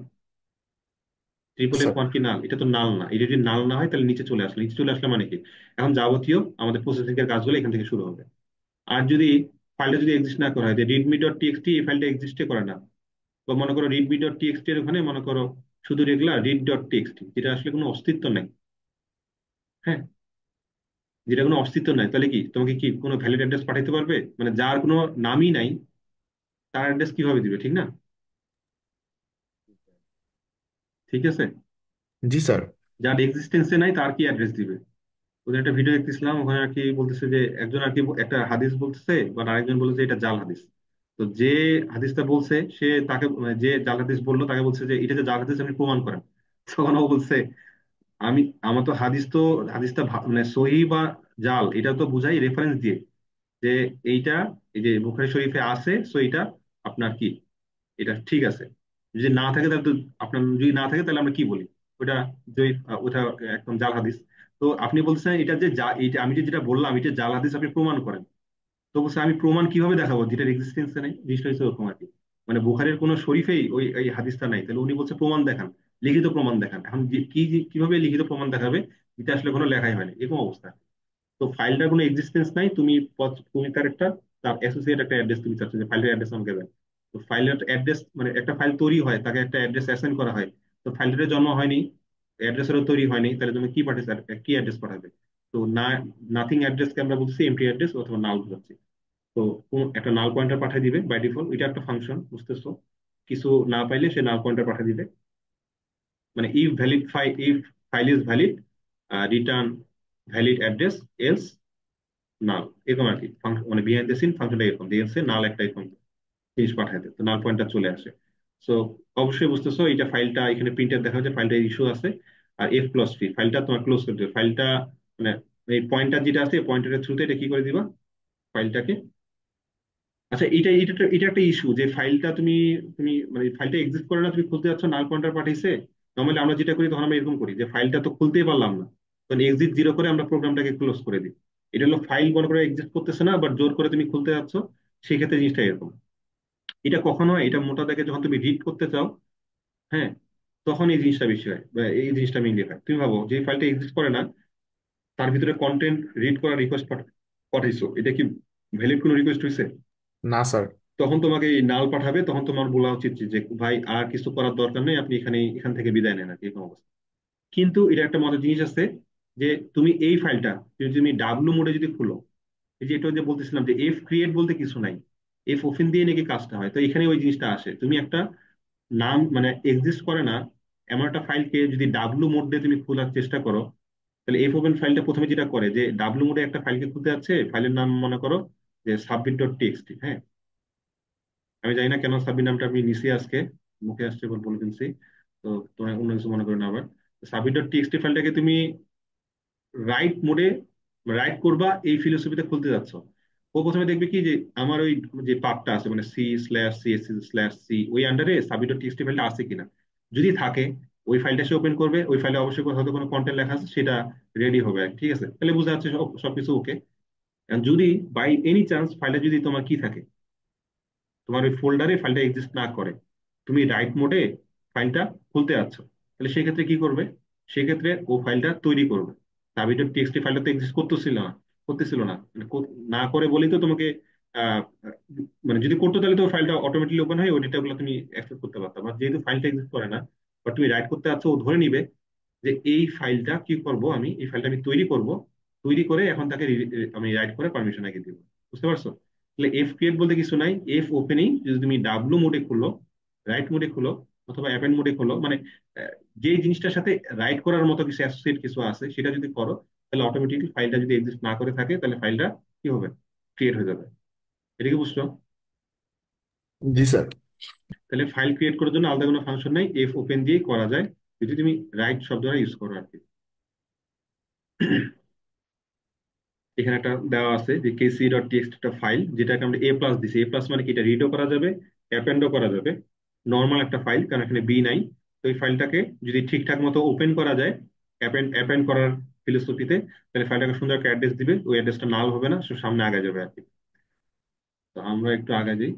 Triple F sir. One কি নাল? এটা তো নাল না। এটা যদি নাল না হয় তাহলে নিচে চলে আসলে, নিচে চলে আসলে মানে কি, এখন যাবতীয় আমাদের প্রসেসিং এর কাজগুলো এখান থেকে শুরু হবে। আর যদি ফাইলটা যদি এক্সিস্ট না করা হয়, যে রিডমি ডট টিএক্সটি, এই ফাইলটা এক্সিস্টে করে না, বা মনে করো রিডমি ডট টিএক্সটি এর ওখানে মনে করো শুধু রেগুলার রিড ডট টিএক্সটি, যেটা আসলে কোনো অস্তিত্ব নাই। হ্যাঁ, যেটা কোনো অস্তিত্ব নাই, তাহলে কি তোমাকে কি কোনো ভ্যালিড অ্যাড্রেস পাঠাতে পারবে? মানে যার কোনো নামই নাই, তার অ্যাড্রেস কিভাবে দিবে, ঠিক না? ঠিক আছে, জি স্যার। যার এক্সিস্টেন্সে নাই তার কি অ্যাড্রেস দিবে? ওদের একটা ভিডিও দেখতেছিলাম, ওখানে আর কি বলতেছে যে একজন আর কি একটা হাদিস বলতেছে, বা আরেকজন বলছে এটা জাল হাদিস। তো যে হাদিসটা বলছে সে তাকে, মানে যে জাল হাদিস বললো তাকে বলছে যে এটা যে জাল হাদিস আপনি প্রমাণ করেন। তখন ও বলছে, আমি, আমার তো হাদিস তো, হাদিসটা মানে সহি বা জাল এটা তো বুঝাই রেফারেন্স দিয়ে, যে এইটা, এই যে বুখারী শরীফে আছে, সো এটা আপনার কি, এটা ঠিক আছে। যদি না থাকে তাহলে তো, আপনার যদি না থাকে তাহলে আমরা কি বলি, ওটা জয়ীফ, ওটা একদম জাল হাদিস। তো আপনি বলছেন এটা যে এটা আমি যে যেটা বললাম এটা জাল হাদিস, আপনি প্রমাণ করেন। তো বলছে আমি প্রমাণ কিভাবে দেখাবো যেটার এক্সিস্টেন্স নেই? জিনিসটা হচ্ছে ওরকম আর কি। মানে বুখারীর কোনো শরীফেই ওই এই হাদিসটা নাই, তাহলে উনি বলছে প্রমাণ দেখান, লিখিত প্রমাণ দেখান। এখন কিভাবে লিখিত প্রমাণ দেখাবে, এটা আসলে কোনো লেখাই হয়নি, এরকম অবস্থা। তো ফাইলটার কোনো এক্সিস্টেন্স নাই, তুমি তুমি তার একটা, তার অ্যাসোসিয়েট একটা অ্যাড্রেস তুমি চাচ্ছ যে ফাইলের অ্যাড্রেস আমাকে দেন। তো ফাইলের অ্যাড্রেস, মানে একটা ফাইল তৈরি হয় তাকে একটা অ্যাড্রেস অ্যাসাইন করা হয়। তো ফাইলটার জন্ম হয়নি, অ্যাড্রেসেরও তৈরি হয়নি, তাহলে তুমি কি পাঠাবে, কি অ্যাড্রেস পাঠাবে? তো না, নাথিং অ্যাড্রেসকে আমরা বলছি এমটি অ্যাড্রেস অথবা নাল বোঝাচ্ছি। তো একটা নাল পয়েন্টার পাঠিয়ে দিবে বাই ডিফল্ট, এটা একটা ফাংশন, বুঝতেছো? কিছু না পাইলে সে নাল পয়েন্টার পাঠিয়ে দিবে। মানে if file is valid, return valid address, else null, এরকম আর কি। মানে বিহাইন্ড দ্য সিন ফাংশনটা এরকম দিয়েছে, নাল একটা এরকম জিনিস পাঠায় দেয়, তো নাল পয়েন্টটা চলে আসে। সো অবশ্যই বুঝতেছো, এটা ফাইলটা এখানে প্রিন্টার দেখা যাচ্ছে, ফাইলটা ইস্যু আছে। আর F+P ফাইলটা তোমার ক্লোজ করে দেবে, ফাইলটা মানে এই পয়েন্টার যেটা আছে, পয়েন্টারের থ্রুতে এটা কি করে দিবা ফাইলটাকে। আচ্ছা, এটা একটা ইস্যু যে ফাইলটা তুমি, মানে ফাইলটা এক্সিস্ট করে না, তুমি খুলতে যাচ্ছ, নাল পয়েন্টার পাঠাইছে। নর্মালি আমরা যেটা করি তখন আমরা এরকম করি যে ফাইলটা তো খুলতেই পারলাম না, তখন এক্সিট জিরো করে আমরা প্রোগ্রামটাকে ক্লোজ করে দিই। এটা হলো ফাইল মনে করে এক্সিস্ট করতেছে না, বাট জোর করে তুমি খুলতে যাচ্ছ, সেক্ষেত্রে জিনিসটা এরকম। এটা কখন হয়, এটা মোটা দাগে যখন তুমি রিড করতে চাও, হ্যাঁ, তখন এই জিনিসটা বেশি হয়, বা এই জিনিসটা মেনলি হয়। তুমি ভাবো যে ফাইলটা এক্সিস্ট করে না, তার ভিতরে কন্টেন্ট রিড করার রিকোয়েস্ট পাঠাইছো, এটা কি ভ্যালিড কোনো রিকোয়েস্ট হয়েছে? না স্যার। তখন তোমাকে এই নাল পাঠাবে, তখন তোমার বলা উচিত যে ভাই আর কিছু করার দরকার নেই, আপনি এখান থেকে বিদায় নেন আর কি, এরকম অবস্থা। কিন্তু এটা একটা মজার জিনিস আছে, যে তুমি এই ফাইলটা যদি তুমি ডাব্লু মোডে যদি খুলো, এই যে এটা যে বলতেছিলাম যে এফ ক্রিয়েট বলতে কিছু নাই, এফ ওপেন দিয়ে নাকি কাজটা হয়, তো এখানে ওই জিনিসটা আসে। তুমি একটা নাম মানে এক্সিস্ট করে না এমন একটা ফাইলকে যদি ডাব্লু মোড দিয়ে তুমি খোলার চেষ্টা করো, তাহলে এফ ওপেন ফাইলটা প্রথমে যেটা করে, যে ডাব্লু মোডে একটা ফাইলকে খুলতে যাচ্ছে, ফাইলের নাম মনে করো যে সাবমিট ডট টিএক্সটি। হ্যাঁ, আমি জানি না কেন সাব্বির নামটা আমি নিছি আজকে, মুখে আসছে বলে বলে ফেলছি। তো তোমার অন্য কিছু মনে করো না আবার। সাব্বির ডট টিএক্সটি ফাইলটাকে তুমি রাইট মোডে রাইট করবা, এই ফিলোসফিতে খুলতে যাচ্ছ। ও প্রথমে দেখবে কি যে আমার ওই যে পাথটা আছে, মানে C/CSS/C, ওই আন্ডারে সাব্বির ডট টিএক্সটি ফাইলটা আছে কিনা। যদি থাকে, ওই ফাইলটা সে ওপেন করবে, ওই ফাইলে অবশ্যই হয়তো কোনো কন্টেন্ট লেখা আছে, সেটা রেডি হবে আর কি, ঠিক আছে, তাহলে বোঝা যাচ্ছে সবকিছু ওকে। যদি বাই এনি চান্স ফাইলটা যদি তোমার কি থাকে, তোমার ওই ফোল্ডারে ফাইলটা এক্সিস্ট না করে, তুমি রাইট মোডে ফাইলটা খুলতে যাচ্ছ, তাহলে সেক্ষেত্রে কি করবে? সেক্ষেত্রে ও ফাইলটা তৈরি করবে। সাবিটের টেক্সট ফাইলটা তো এক্সিস্ট করতেছিল না, মানে না করে বলেই তো তোমাকে আহ, মানে যদি করতো তাহলে তো ফাইলটা অটোমেটিকলি ওপেন হয়ে ওই ডেটাগুলো তুমি অ্যাক্সেস করতে পারতাম। আর যেহেতু ফাইলটা এক্সিস্ট করে না, বা তুমি রাইট করতে যাচ্ছ, ও ধরে নিবে যে এই ফাইলটা কি করব, আমি এই ফাইলটা আমি তৈরি করব, তৈরি করে এখন তাকে আমি রাইট করে পারমিশন আগে দিব। বুঝতে পারছো? তাহলে এফ ক্রিয়েট বলতে কিছু নাই, এফ ওপেনিং যদি তুমি ডাব্লু মোডে খুলো, রাইট মোডে খুলো, অথবা অ্যাপেন্ড মোডে খুলো, মানে আহ, যে জিনিসটার সাথে রাইট করার মতো কিছু অ্যাসোসিয়েট কিছু আছে সেটা যদি করো, তাহলে অটোমেটিকলি ফাইলটা যদি এক্সিস্ট না করে থাকে তাহলে ফাইলটা কি হবে, ক্রিয়েট হয়ে যাবে। এটা কি বুঝছো? জি স্যার। তাহলে ফাইল ক্রিয়েট করার জন্য আলাদা কোনো ফাংশন নাই, এফ ওপেন দিয়েই করা যায়, যদি তুমি রাইট শব্দটা ইউজ করো আর কি। এখানে একটা দেওয়া আছে যে কেসি ডট টিএক্সটি একটা ফাইল, যেটাকে আমরা এ প্লাস দিছি। এ প্লাস মানে কি, এটা রিডও করা যাবে, অ্যাপেন্ডও করা যাবে। নর্মাল একটা ফাইল, কারণ এখানে বি নাই। তো এই ফাইলটাকে যদি ঠিকঠাক মতো ওপেন করা যায়, অ্যাপেন্ড অ্যাপেন্ড করার ফিলোসফিতে, তাহলে ফাইলটাকে সুন্দর একটা অ্যাড্রেস দিবে, ওই অ্যাড্রেসটা নাল হবে না, সে সামনে আগে যাবে আর কি। তো আমরা একটু আগে যাই।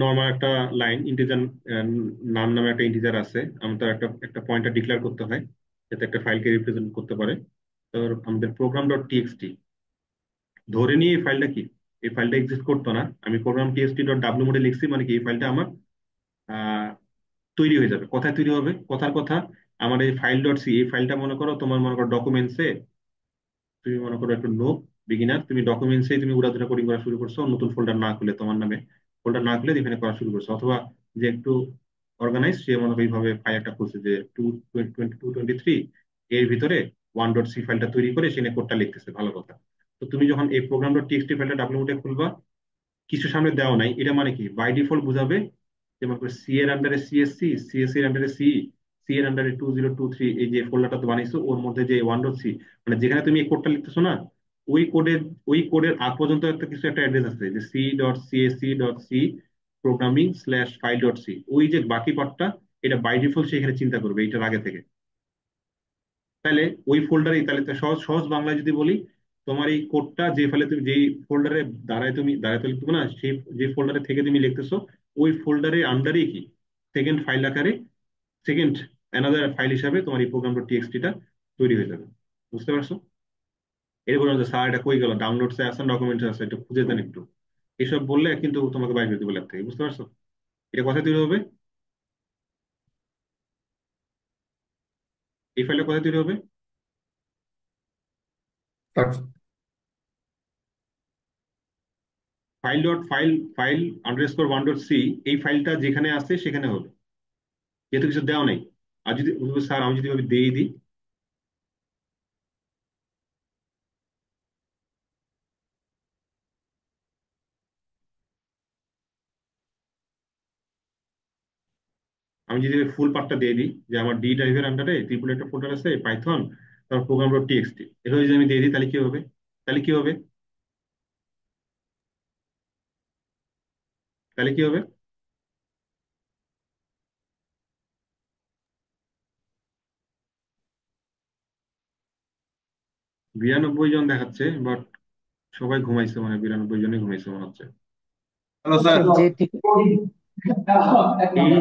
নর্মাল একটা লাইন ইন্টিজার, নাম নামে একটা ইন্টিজার আছে, আমাদের একটা একটা পয়েন্টার ডিক্লেয়ার করতে হয় যাতে একটা ফাইলকে রিপ্রেজেন্ট করতে পারে। তো আমাদের প্রোগ্রাম ডট টিএক্সটি, ধরে নিয়ে এই ফাইলটা কি, এই ফাইলটা এক্সিস্ট করতো না, আমি প্রোগ্রাম টিএক্সটি ডট ডাব্লিউ মোডে লিখছি, মানে কি এই ফাইলটা আমার আহ, তৈরি হয়ে যাবে। কোথায় তৈরি হবে, কথার কথা, আমার এই ফাইল ডট সি, এই ফাইলটা মনে করো তোমার, মনে করো ডকুমেন্টসে, তুমি মনে করো একটু নো বিগিনার, তুমি ডকুমেন্টসে তুমি উড়াধুরা কোডিং করা শুরু করছো, নতুন ফোল্ডার না খুলে, তোমার নামে ফোল্ডার না খুলে এখানে করা শুরু করছো। অথবা যে একটু অর্গানাইজ, সে মনে করি এইভাবে ফাইল একটা খুলছে যে 22223, এর ভিতরে 1.c ফাইলটা তৈরি করে সেখানে কোডটা লিখতেছে, ভালো কথা। তো তুমি যখন এই প্রোগ্রাম ডট টিএক্সটি ফাইলটা ডাব্লিউ খুলবা, কিছু সামনে দেওয়া নাই, এটা মানে কি বাই ডিফল্ট বুঝাবে, যেমন করে সি এর আন্ডারে সিএসসি, সিএসসি এর আন্ডারে সি, সি এর আন্ডারে 2023, এই যে ফোল্ডারটা তো বানাইছো ওর মধ্যে যে 1.c, মানে যেখানে তুমি এই কোডটা লিখতেছো না, ওই কোডের ওই কোডের আগ পর্যন্ত একটা কিছু একটা অ্যাড্রেস আছে, যে C dot CSC dot C programming slash file dot C, ওই যে বাকি পার্টটা, এটা বাই ডিফল্ট সেখানে চিন্তা করবে এইটার আগে থেকে। তাহলে ওই ফোল্ডারেই, তাহলে তো সহজ সহজ বাংলায় যদি বলি, তোমার এই কোডটা যে ফেলে তুমি যেই ফোল্ডারে দাঁড়ায় লিখবে না, সেই যে ফোল্ডারে থেকে তুমি লিখতেছো, ওই ফোল্ডারের আন্ডারেই কি সেকেন্ড ফাইল আকারে, সেকেন্ড অ্যানাদার ফাইল হিসাবে তোমার এই প্রোগ্রাম ডট টিএক্সটি টা তৈরি হয়ে যাবে। বুঝতে পারছো? এর বললাম যে স্যার এটা কই গেল, ডাউনলোডসে আছে, ডকুমেন্টস আছে, একটু খুঁজে দেন একটু, এসব বললে কিন্তু তোমাকে বাইরে দিতে ল্যাব থেকে। বুঝতে পারছো? এটা কোথায় তৈরি হবে, এই ফাইলটা কোথায় তৈরি হবে? স্যার, ফাইল আন্ডারস্কোর 1.c, এই ফাইলটা যেখানে আছে সেখানে হবে, যেহেতু কিছু দেওয়া নাই। আর যদি স্যার আমি যদি ভাবে দিয়ে দিই, আমি যদি ফুল পার্টটা দিয়ে দিই, যে আমার ডি ড্রাইভের আন্ডারে ট্রিপল একটা ফোল্ডার আছে পাইথন, তারপর প্রোগ্রাম ডট টিএক্সটি, এভাবে যদি আমি দিয়ে দিই, তাহলে কি হবে, তাহলে কি হবে, তাহলে কি হবে? 92 জন দেখাচ্ছে, বাট সবাই ঘুমাইছে, মানে 92 জনই ঘুমাইছে মনে হচ্ছে। Hello sir. যে এই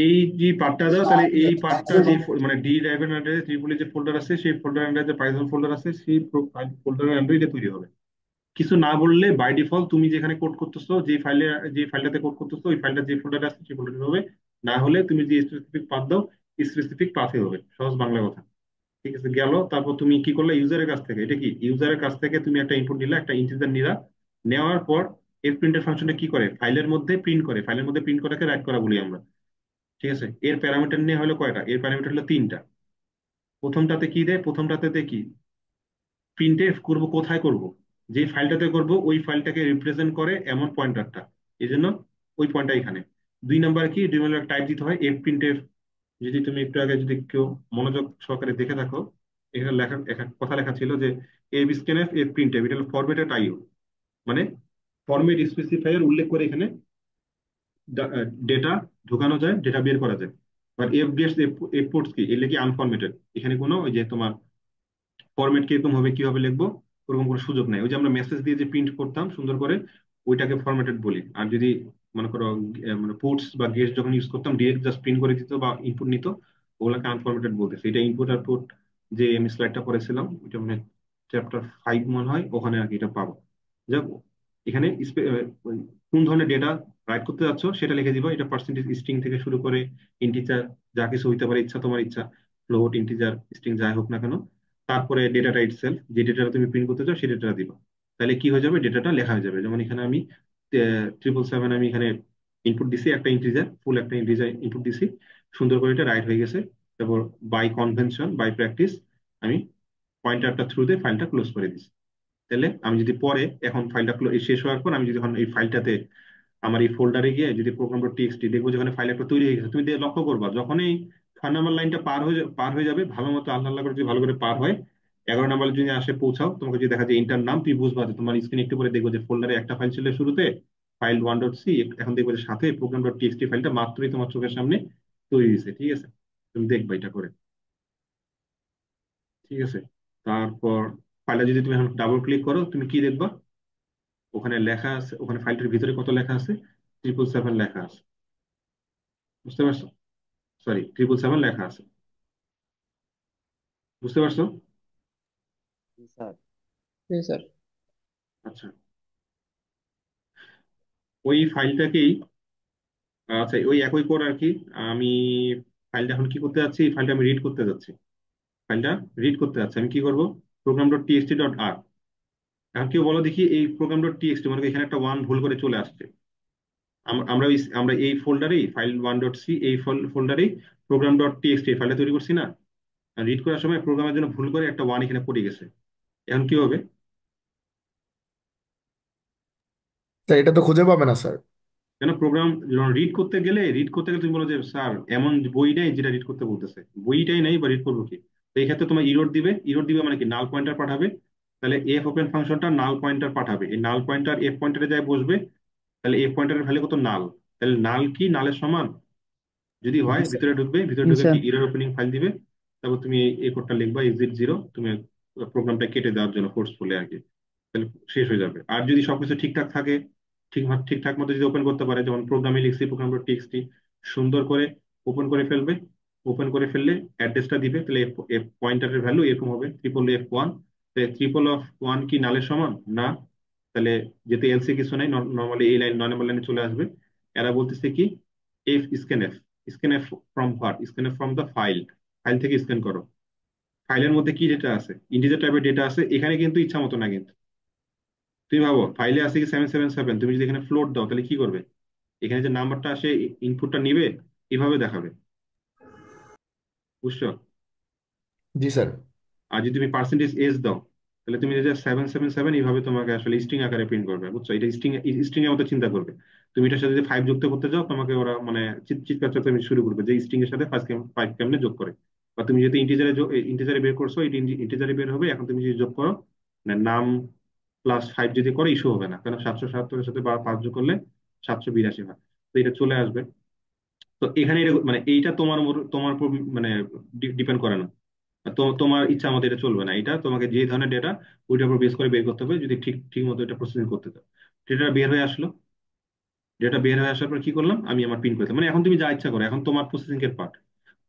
এই যে পার্টটা দাও, তাহলে এই পার্টটা যে মানে ডি ড্রাইভের আন্ডারে ট্রিপল যে ফোল্ডার আছে, সেই ফোল্ডার আন্ডারে যে পাইথন ফোল্ডার আছে, সেই ফোল্ডারের আন্ডারে এটা তৈরি হবে। কিছু না বললে বাই ডিফল্ট তুমি যেখানে কোড করতেছো, যে ফাইলটাতে কোড করতেছো, ওই ফাইলটা যে ফোল্ডারে আছে সেই ফোল্ডারে হবে। না হলে তুমি যে স্পেসিফিক পাথ দাও, স্পেসিফিক পাথে হবে, সহজ বাংলা কথা। ঠিক আছে, গেল। তারপর তুমি কি করলে, ইউজারের কাছ থেকে, এটা কি ইউজারের কাছ থেকে তুমি একটা ইনপুট নিলা, একটা ইন্টিজার নিলা, নেওয়ার পর এফ প্রিন্টের ফাংশনটা কি করে, ফাইলের মধ্যে প্রিন্ট করে, ফাইলের মধ্যে প্রিন্ট করাকে রাইট করা বলি আমরা। ঠিক আছে, এর প্যারামিটার নিয়ে হলো কয়টা, এর প্যারামিটার হলো তিনটা। প্রথমটাতে কি দেয়, প্রথমটাতে কি প্রিন্টএফ করব, কোথায় করব, যে ফাইলটাতে করব ওই ফাইলটাকে রিপ্রেজেন্ট করে এমন পয়েন্টারটা, এই জন্য ওই পয়েন্টটা এখানে। 2 নাম্বার কি, 2 নাম্বার টাইপ দিতে হয় এফ প্রিন্টএফ। যদি তুমি একটু আগে যদি কেউ মনোযোগ সহকারে দেখে থাকো, এখানে লেখা কথা লেখা ছিল যে এফ স্ক্যানএফ এফ প্রিন্টএফ, এটা হলো ফরম্যাটেড আইও, মানে ফরম্যাট স্পেসিফায়ার উল্লেখ করে এখানে ডেটা ঢোকানো যায়, ডেটা বের করা যায়। আর এফ ডিএস এফ পোর্টস কি, এগুলো কি আনফরম্যাটেড, এখানে কোনো ওই যে তোমার ফরম্যাট কিরকম হবে, কিভাবে লিখবো, ওরকম কোনো সুযোগ নাই। ওই যে আমরা মেসেজ দিয়ে যে প্রিন্ট করতাম সুন্দর করে, ওইটাকে ফরম্যাটেড বলি। আর যদি মনে করো মানে পোর্টস বা গেটস যখন ইউজ করতাম, ডিরেক্ট জাস্ট প্রিন্ট করে দিত বা ইনপুট নিত, ওগুলোকে আনফরম্যাটেড বলতেছে। এটা ইনপুট আর পোর্ট, যে আমি স্লাইডটা পড়েছিলাম ওইটা মানে চ্যাপ্টার 5 মনে হয়, ওখানে আর কি এটা পাবো। যাক, এখানে ওই কোন ধরনের ডেটা রাইট করতে যাচ্ছ সেটা লিখে দিবা, এটা পার্সেন্টেজ স্ট্রিং থেকে শুরু করে ইন্টিজার, যা কিছু হইতে পারে, ইচ্ছা তোমার ইচ্ছা। ফ্লোট, ইন্টিজার, স্ট্রিং যাই হোক না কেন। তারপরে ডেটাটা ইটসেলফ, যে ডেটাটা তুমি প্রিন্ট করতে চাও সেই ডেটাটা দিবা। তাহলে কি হয়ে যাবে, ডেটাটা লেখা হয়ে যাবে। যেমন এখানে আমি 777 আমি এখানে ইনপুট দিছি, একটা ইন্টিজার, ফুল একটা ইন্টিজার ইনপুট দিছি, সুন্দর করে এটা রাইট হয়ে গেছে। তারপর বাই কনভেনশন, বাই প্র্যাকটিস, আমি পয়েন্টারটা থ্রু দিয়ে ফাইলটা ক্লোজ করে দিছি। তাহলে আমি যদি পরে, এখন ফাইলটা শেষ হওয়ার পর আমি যদি এখন এই ফাইলটাতে, আমার এই ফোল্ডারে গিয়ে যদি প্রোগ্রাম ডট টিএক্সটি দেখবো যেখানে ফাইল একটা তৈরি হয়ে গেছে, তুমি লক্ষ্য করবা যখনই 6 নম্বর লাইনটা পার হয়ে যাবে, ভালো মতো আল্লাহ আল্লাহ করে যদি ভালো করে পার হয়, 11 নম্বর যদি আসে পৌঁছাও, তোমাকে যদি দেখা যায় ইন্টার নাম, তুমি বুঝবা যে তোমার স্ক্রিন একটু করে দেখবো যে ফোল্ডারে একটা ফাইল ছিল শুরুতে, ফাইল 1.c, এখন দেখবো যে সাথে প্রোগ্রাম ডট টিএক্সটি ফাইলটা মাত্রই তোমার চোখের সামনে তৈরি হয়েছে। ঠিক আছে, তুমি দেখবা এটা করে। ঠিক আছে, তারপর ফাইলটা যদি তুমি এখন ডাবল ক্লিক করো, তুমি কি দেখবা, ওখানে লেখা আছে, ওখানে ফাইলটার ভিতরে কত লেখা আছে, 777 লেখা আছে। বুঝতে পারছো? সরি, 777 লেখা আছে। বুঝতে পারছো? জি স্যার। জি স্যার। আচ্ছা, ওই ফাইলটাকেই, আচ্ছা ওই একই কোড আর কি। আমি ফাইলটা এখন কি করতে যাচ্ছি, এই ফাইলটা আমি রিড করতে যাচ্ছি। ফাইলটা রিড করতে যাচ্ছি, আমি কি করব, প্রোগ্রাম ডট টিএক্সটি ডট আর। এখন কেউ বলো দেখি, এই প্রোগ্রাম ডট টিএক্সটি মানে এখানে একটা ওয়ান ভুল করে চলে আসছে। আমরা এই ফোল্ডারেই, ফাইল 1.c, এই ফোল্ডারেই প্রোগ্রাম ডট টিএক্সটি ফাইলটা তৈরি করছি না। রিড করার সময় প্রোগ্রামের জন্য ভুল করে একটা ওয়ান এখানে পড়ে গেছে। এখন কি হবে? স্যার এটা তো খুঁজে পাবে না স্যার। কেন, প্রোগ্রাম রিড করতে গেলে তুমি বলো যে স্যার এমন বই নেই যেটা রিড করতে বলতেছে, বইটাই নেই বা রিড করবো কি? তো এই ক্ষেত্রে তোমার ইরর দিবে মানে কি, নাল পয়েন্টার পাঠাবে। তাহলে এফ ওপেন ফাংশনটা নাল পয়েন্টার পাঠাবে, এই নাল পয়েন্টার এফ পয়েন্টারে যায় বসবে। তাহলে এফ পয়েন্টারের ভ্যালু কত, নাল। তাহলে নাল কি নালের সমান, যদি হয় জি স্যার। ভিতরে ঢুকবে, ভিতরে জি ঢুকে স্যার। কি এরর ওপেনিং ফাইল দিবে। তারপর তুমি এই কোডটা লিখবা, এক্সিট 0, তুমি প্রোগ্রামটা কেটে দেওয়ার জন্য ফোর্সফুলি আর কি। তাহলে শেষ হয়ে যাবে। আর যদি সবকিছু ঠিকঠাক থাকে, ঠিকঠাক মতো যদি ওপেন করতে পারে, যেমন প্রোগ্রামে লিখছি প্রোগ্রাম ডট টিএক্সটি, সুন্দর করে ওপেন করে ফেলবে। ওপেন করে ফেললে অ্যাড্রেসটা দিবে, তাহলে এফ পয়েন্টারের ভ্যালু এরকম হবে, F1। ট্রিপল অফ ওয়ান কি নালের সমান না? তাহলে যেতে এলসি কিছু নাই, নর্মালি এই লাইন 9 নম্বর লাইনে চলে আসবে। এরা বলতেছে কি, F scan, scan from what, scan from the file, file থেকে স্ক্যান করো। ফাইলের মধ্যে কি ডেটা আছে, ইন্টিজার টাইপের ডেটা আছে এখানে, কিন্তু ইচ্ছা মতো না কিন্তু। তুমি ভাবো ফাইলে আছে কি 777, তুমি যদি এখানে ফ্লোট দাও তাহলে কি করবে, এখানে যে নাম্বারটা আসে, ইনপুটটা নিবে, এভাবে দেখাবে। বুঝছো? জি স্যার। আর যদি তুমি পার্সেন্টেজ এজ দাও, তাহলে তুমি যে 777 এইভাবে তোমাকে আসলে স্ট্রিং আকারে প্রিন্ট করবে। বুঝছো, এটা স্ট্রিং এর মতো চিন্তা করবে। তুমি এটার সাথে যদি 5 যুক্ত করতে চাও, তোমাকে ওরা মানে চিৎকার চেঁচামেচি শুরু করবে যে স্ট্রিং এর সাথে 5 কেমনে যোগ করে। বা তুমি যদি ইন্টিজারে বের করছো, এটা ইন্টিজারে বের হবে। এখন তুমি যদি যোগ করো, মানে নাম +5 যদি করো, ইস্যু হবে না, কারণ 777-এর সাথে 5 যোগ করলে 782 হয়। তো এটা চলে আসবে। তো এখানে মানে এইটা তোমার উপর মানে ডিপেন্ড করে না। তো তোমার ইচ্ছা মতো এটা চলবে না, এটা তোমাকে যে ধরনের ডেটা, ওইটার উপর বেস করে বের করতে হবে, যদি ঠিক ঠিক মতো এটা প্রসেসিং করতে চাও। ডেটা বের হয়ে আসলো, ডেটা বের হয়ে আসার পর কি করলাম, আমি আমার পিন করলাম। মানে এখন তুমি যা ইচ্ছা করো, এখন তোমার প্রসেসিং এর পার্ট।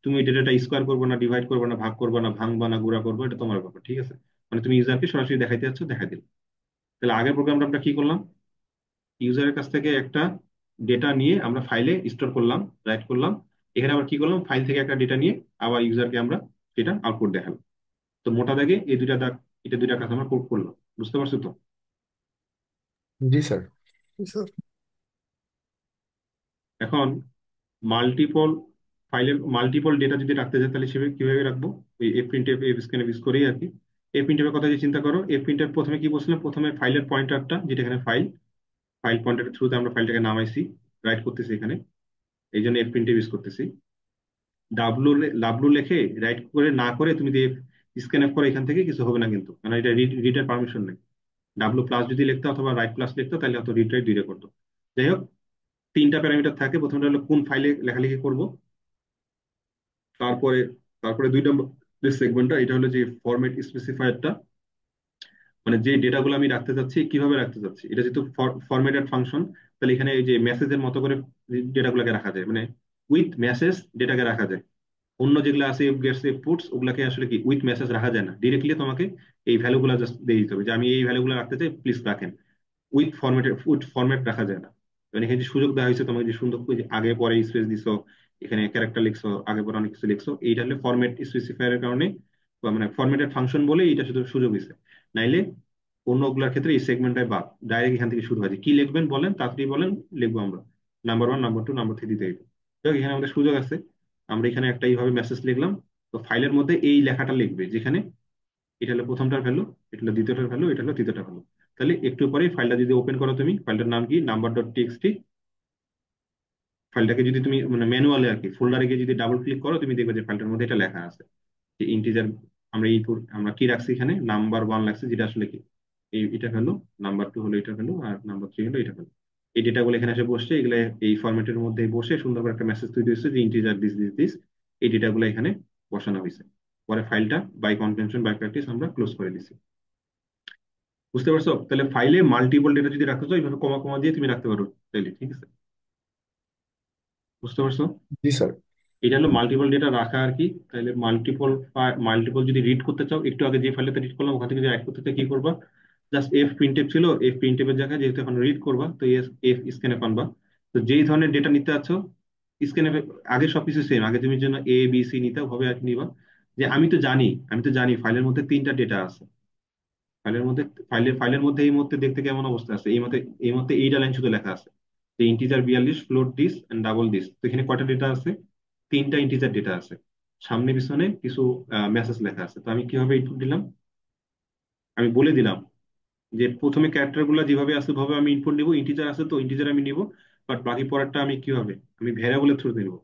তুমি ডেটাটা স্কোয়ার করবে না, ডিভাইড করবে না, ভাগ করবে না, ভাঙবা না, গুণা করবে, এটা তোমার ব্যাপার। ঠিক আছে, মানে তুমি ইউজারকে সরাসরি দেখাইতে যাচ্ছ, দেখাই দিল। তাহলে আগের প্রোগ্রামটা আমরা কি করলাম, ইউজারের কাছ থেকে একটা ডেটা নিয়ে আমরা ফাইলে স্টোর করলাম, রাইট করলাম। এখানে আবার কি করলাম, ফাইল থেকে একটা ডেটা নিয়ে আবার ইউজারকে আমরা সেটা আউটপুট দেখালাম। তো মোটা দাগে এই দুইটা দাগ, এটা দুইটা কাজ আমরা কোড করলাম। বুঝতে পারছো তো? জি স্যার। জি স্যার। এখন মাল্টিপল মাল্টিপল ডেটা যদি রাখতে চাই, তাহলে সেভাবে কিভাবে রাখবো, ওই F print F scan use করেই আর কি। এফ প্রিন্টের কথা যে চিন্তা করো, এফ প্রিন্টের প্রথমে কি বলছিলাম, প্রথমে ফাইলের পয়েন্টারটা, যেটা এখানে ফাইল, ফাইল পয়েন্টারের থ্রুতে আমরা ফাইলটাকে নামাইছি, রাইট করতেছি এখানে, এই জন্য এফ প্রিন্ট ইউজ করতেছি। ডাব্লু লিখে রাইট করে না করে তুমি যে স্ক্যান এফ করো, এখান থেকে কিছু হবে না কিন্তু, কারণ এটা রিডের পারমিশন নেই। ডাব্লু প্লাস যদি লিখতে অথবা রাইট প্লাস লিখতে, তাহলে হয়তো রিড রাইট দুইটা করতো। যাই হোক, 3টা প্যারামিটার থাকে। প্রথমটা হলো কোন ফাইলে লেখালেখি করব, তারপরে তারপরে 2 নম্বর যে সেগমেন্টটা, এটা হলো যে ফরম্যাট স্পেসিফায়ারটা, মানে যে ডেটাগুলো আমি রাখতে চাচ্ছি, কিভাবে রাখতে চাচ্ছি, এটা যেহেতু ফরম্যাটেড ফাংশন, তাহলে এখানে এই যে মেসেজের মতো করে ডেটাগুলোকে রাখা যায়, মানে উইথ মেসেজ ডেটাকে রাখা যায়। অন্য যেগুলো আছে এফ গেটস এফ পুটস, ওগুলাকে আসলে কি উইথ মেসেজ রাখা যায় না, ডিরেক্টলি তোমাকে এই ভ্যালুগুলো জাস্ট দিয়ে দিতে হবে যে আমি এই ভ্যালুগুলো রাখতে চাই, প্লিজ রাখেন। উইথ ফরম্যাট রাখা যায় না। মানে এখানে যে সুযোগ দেওয়া হয়েছে তোমাকে, যে সুন্দর করে যে আগে পরে স্পেস দিছো, এখানে ক্যারেক্টার লিখছো, আগে পরে অনেক কিছু লিখছো, এইটা হলে ফরম্যাট স্পেসিফায়ার এর কারণে বা মানে ফরম্যাটেড ফাংশন বলে এটা শুধু সুযোগ দিছে। নাইলে অন্যগুলোর ক্ষেত্রে এই সেগমেন্টটাই বাদ, ডাইরেক্ট এখান থেকে শুরু হয় যে কি লিখবেন বলেন, তাড়াতাড়ি বলেন, লিখবো আমরা number one, number two, number three দিতে হইবে। তো এখানে আমাদের সুযোগ আছে, আমরা এখানে একটা এইভাবে মেসেজ লিখলাম। তো ফাইলের মধ্যে এই লেখাটা লিখবে, যেখানে এটা হলো প্রথমটার ভ্যালু, এটা হলো দ্বিতীয়টার ভ্যালু, এটা হলো তৃতীয়টার ভ্যালু। তাহলে একটু পরে ফাইলটা যদি ওপেন করো তুমি, ফাইলটার নাম কি, নাম্বার ডট টিএক্সটি। ফাইলটাকে যদি তুমি মানে ম্যানুয়ালি আর কি ফোল্ডারে গিয়ে যদি ডাবল ক্লিক করো, তুমি দেখবে যে ফাইলটার মধ্যে এটা লেখা আছে যে ইন্টিজার। আমরা ইনপুট আমরা কি রাখছি এখানে, নাম্বার ওয়ান রাখছি, যেটা আসলে কি এটা হলো, নাম্বার টু হলো এটা হলো, আর নাম্বার থ্রি হলো এটা হলো। এই ডেটাগুলো এখানে এসে বসছে, এগুলো এই ফরম্যাটের মধ্যে বসে সুন্দর করে একটা মেসেজ তৈরি হয়েছে যে ইন্টিজার দিস দিস দিস। এই ডেটাগুলো এখানে বসানো হয়েছে। পরে ফাইলটা বাই কনভেনশন বাই প্র্যাকটিস আমরা ক্লোজ করে দিছি। বুঝতে পারছো? তাহলে ফাইলে মাল্টিপল ডেটা যদি রাখতে চাও, এইভাবে কমা কমা দিয়ে তুমি রাখতে পারো তাইলে, ঠিক আছে? বুঝতে পারছো? জি স্যার। এটা হলো মাল্টিপল ডেটা রাখা আর কি। তাহলে মাল্টিপল যদি রিড করতে চাও, একটু আগে যে ফাইলটা রিড করলাম ওখান থেকে যদি রাইট করতে চাও কি করবা, জাস্ট এফ প্রিন্টএফ ছিল, এফ প্রিন্টএফ এর জায়গায় যেহেতু এখন রিড করবা, তো এফ স্ক্যানে আনবা। তো যেই ধরনের ডেটা নিতে আছো স্ক্যানে, আগে সবকিছু সেম, আগে তুমি জন্য এ বি সি নিতে হবে আর কি নিবা। যে আমি তো জানি ফাইলের মধ্যে তিনটা ডেটা আছে। ফাইলের মধ্যে ফাইলের মধ্যে এই মুহূর্তে দেখতে কেমন অবস্থা আছে, এই মুহূর্তে এইটা লাইন শুধু লেখা আছে যে integer 42, float this and double this. তো এখানে কয়টা ডেটা আছে? তিনটা ইন্টিজার ডেটা আছে, সামনে পিছনে কিছু মেসেজ লেখা আছে। তো আমি কিভাবে ইনপুট দিলাম, আমি বলে দিলাম যে প্রথমে ক্যারেক্টার গুলা যেভাবে আছে ওভাবে আমি ইনপুট নিব, ইন্টিজার আছে তো ইন্টিজার আমি নিব। বাট বাকি পরেরটা আমি কিভাবে, আমি ভ্যারিয়েবলের থ্রুতে নিব।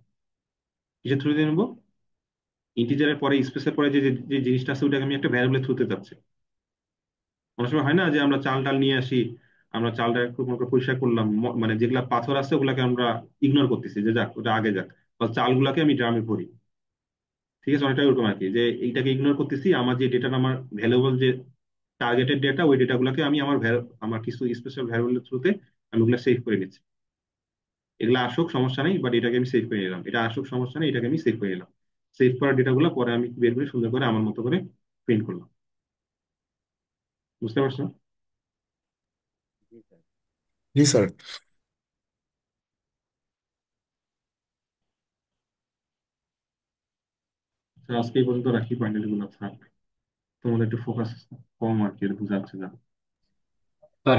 কিসের থ্রুতে নিব? ইন্টিজারের পরে স্পেসের পরে যে যে যে জিনিসটা আছে ওটাকে আমি একটা ভ্যারিয়েবলের থ্রুতে যাচ্ছে। অনেক সময় হয় না যে আমরা চাল টাল নিয়ে আসি, আমরা চালটা একটু মনে করো পরিষ্কার করলাম, মানে যেগুলা পাথর আছে ওগুলাকে আমরা ইগনোর করতেছি যে যাক ওটা আগে যাক, বা চালগুলাকে আমি ড্রামে ভরি। ঠিক আছে, অনেকটা এরকম আর কি, যে এইটাকে ইগনোর করতেছি, আমার যে ডেটা, আমার ভ্যালুয়েবল যে টার্গেটেড ডেটা, ওই ডেটাগুলোকে আমি আমার কিছু স্পেশাল ভ্যারিয়েবলের থ্রুতে আমি ওগুলা সেভ করে নিচ্ছি। এগুলা আসুক সমস্যা নেই, বাট এটাকে আমি সেভ করে নিলাম, এটা আসুক সমস্যা নেই, এটাকে আমি সেভ করে নিলাম। সেভ করা ডেটাগুলো পরে আমি বের করে সুন্দর করে আমার মতো করে প্রিন্ট করলাম। বুঝতে পারছো? জি স্যার। জি স্যার। তো আজকে এই পর্যন্ত রাখি, ফাইনাল গুলো থাক। তোমাদের একটু ফোকাস কম আর কি, এটা বোঝা যাচ্ছে যা।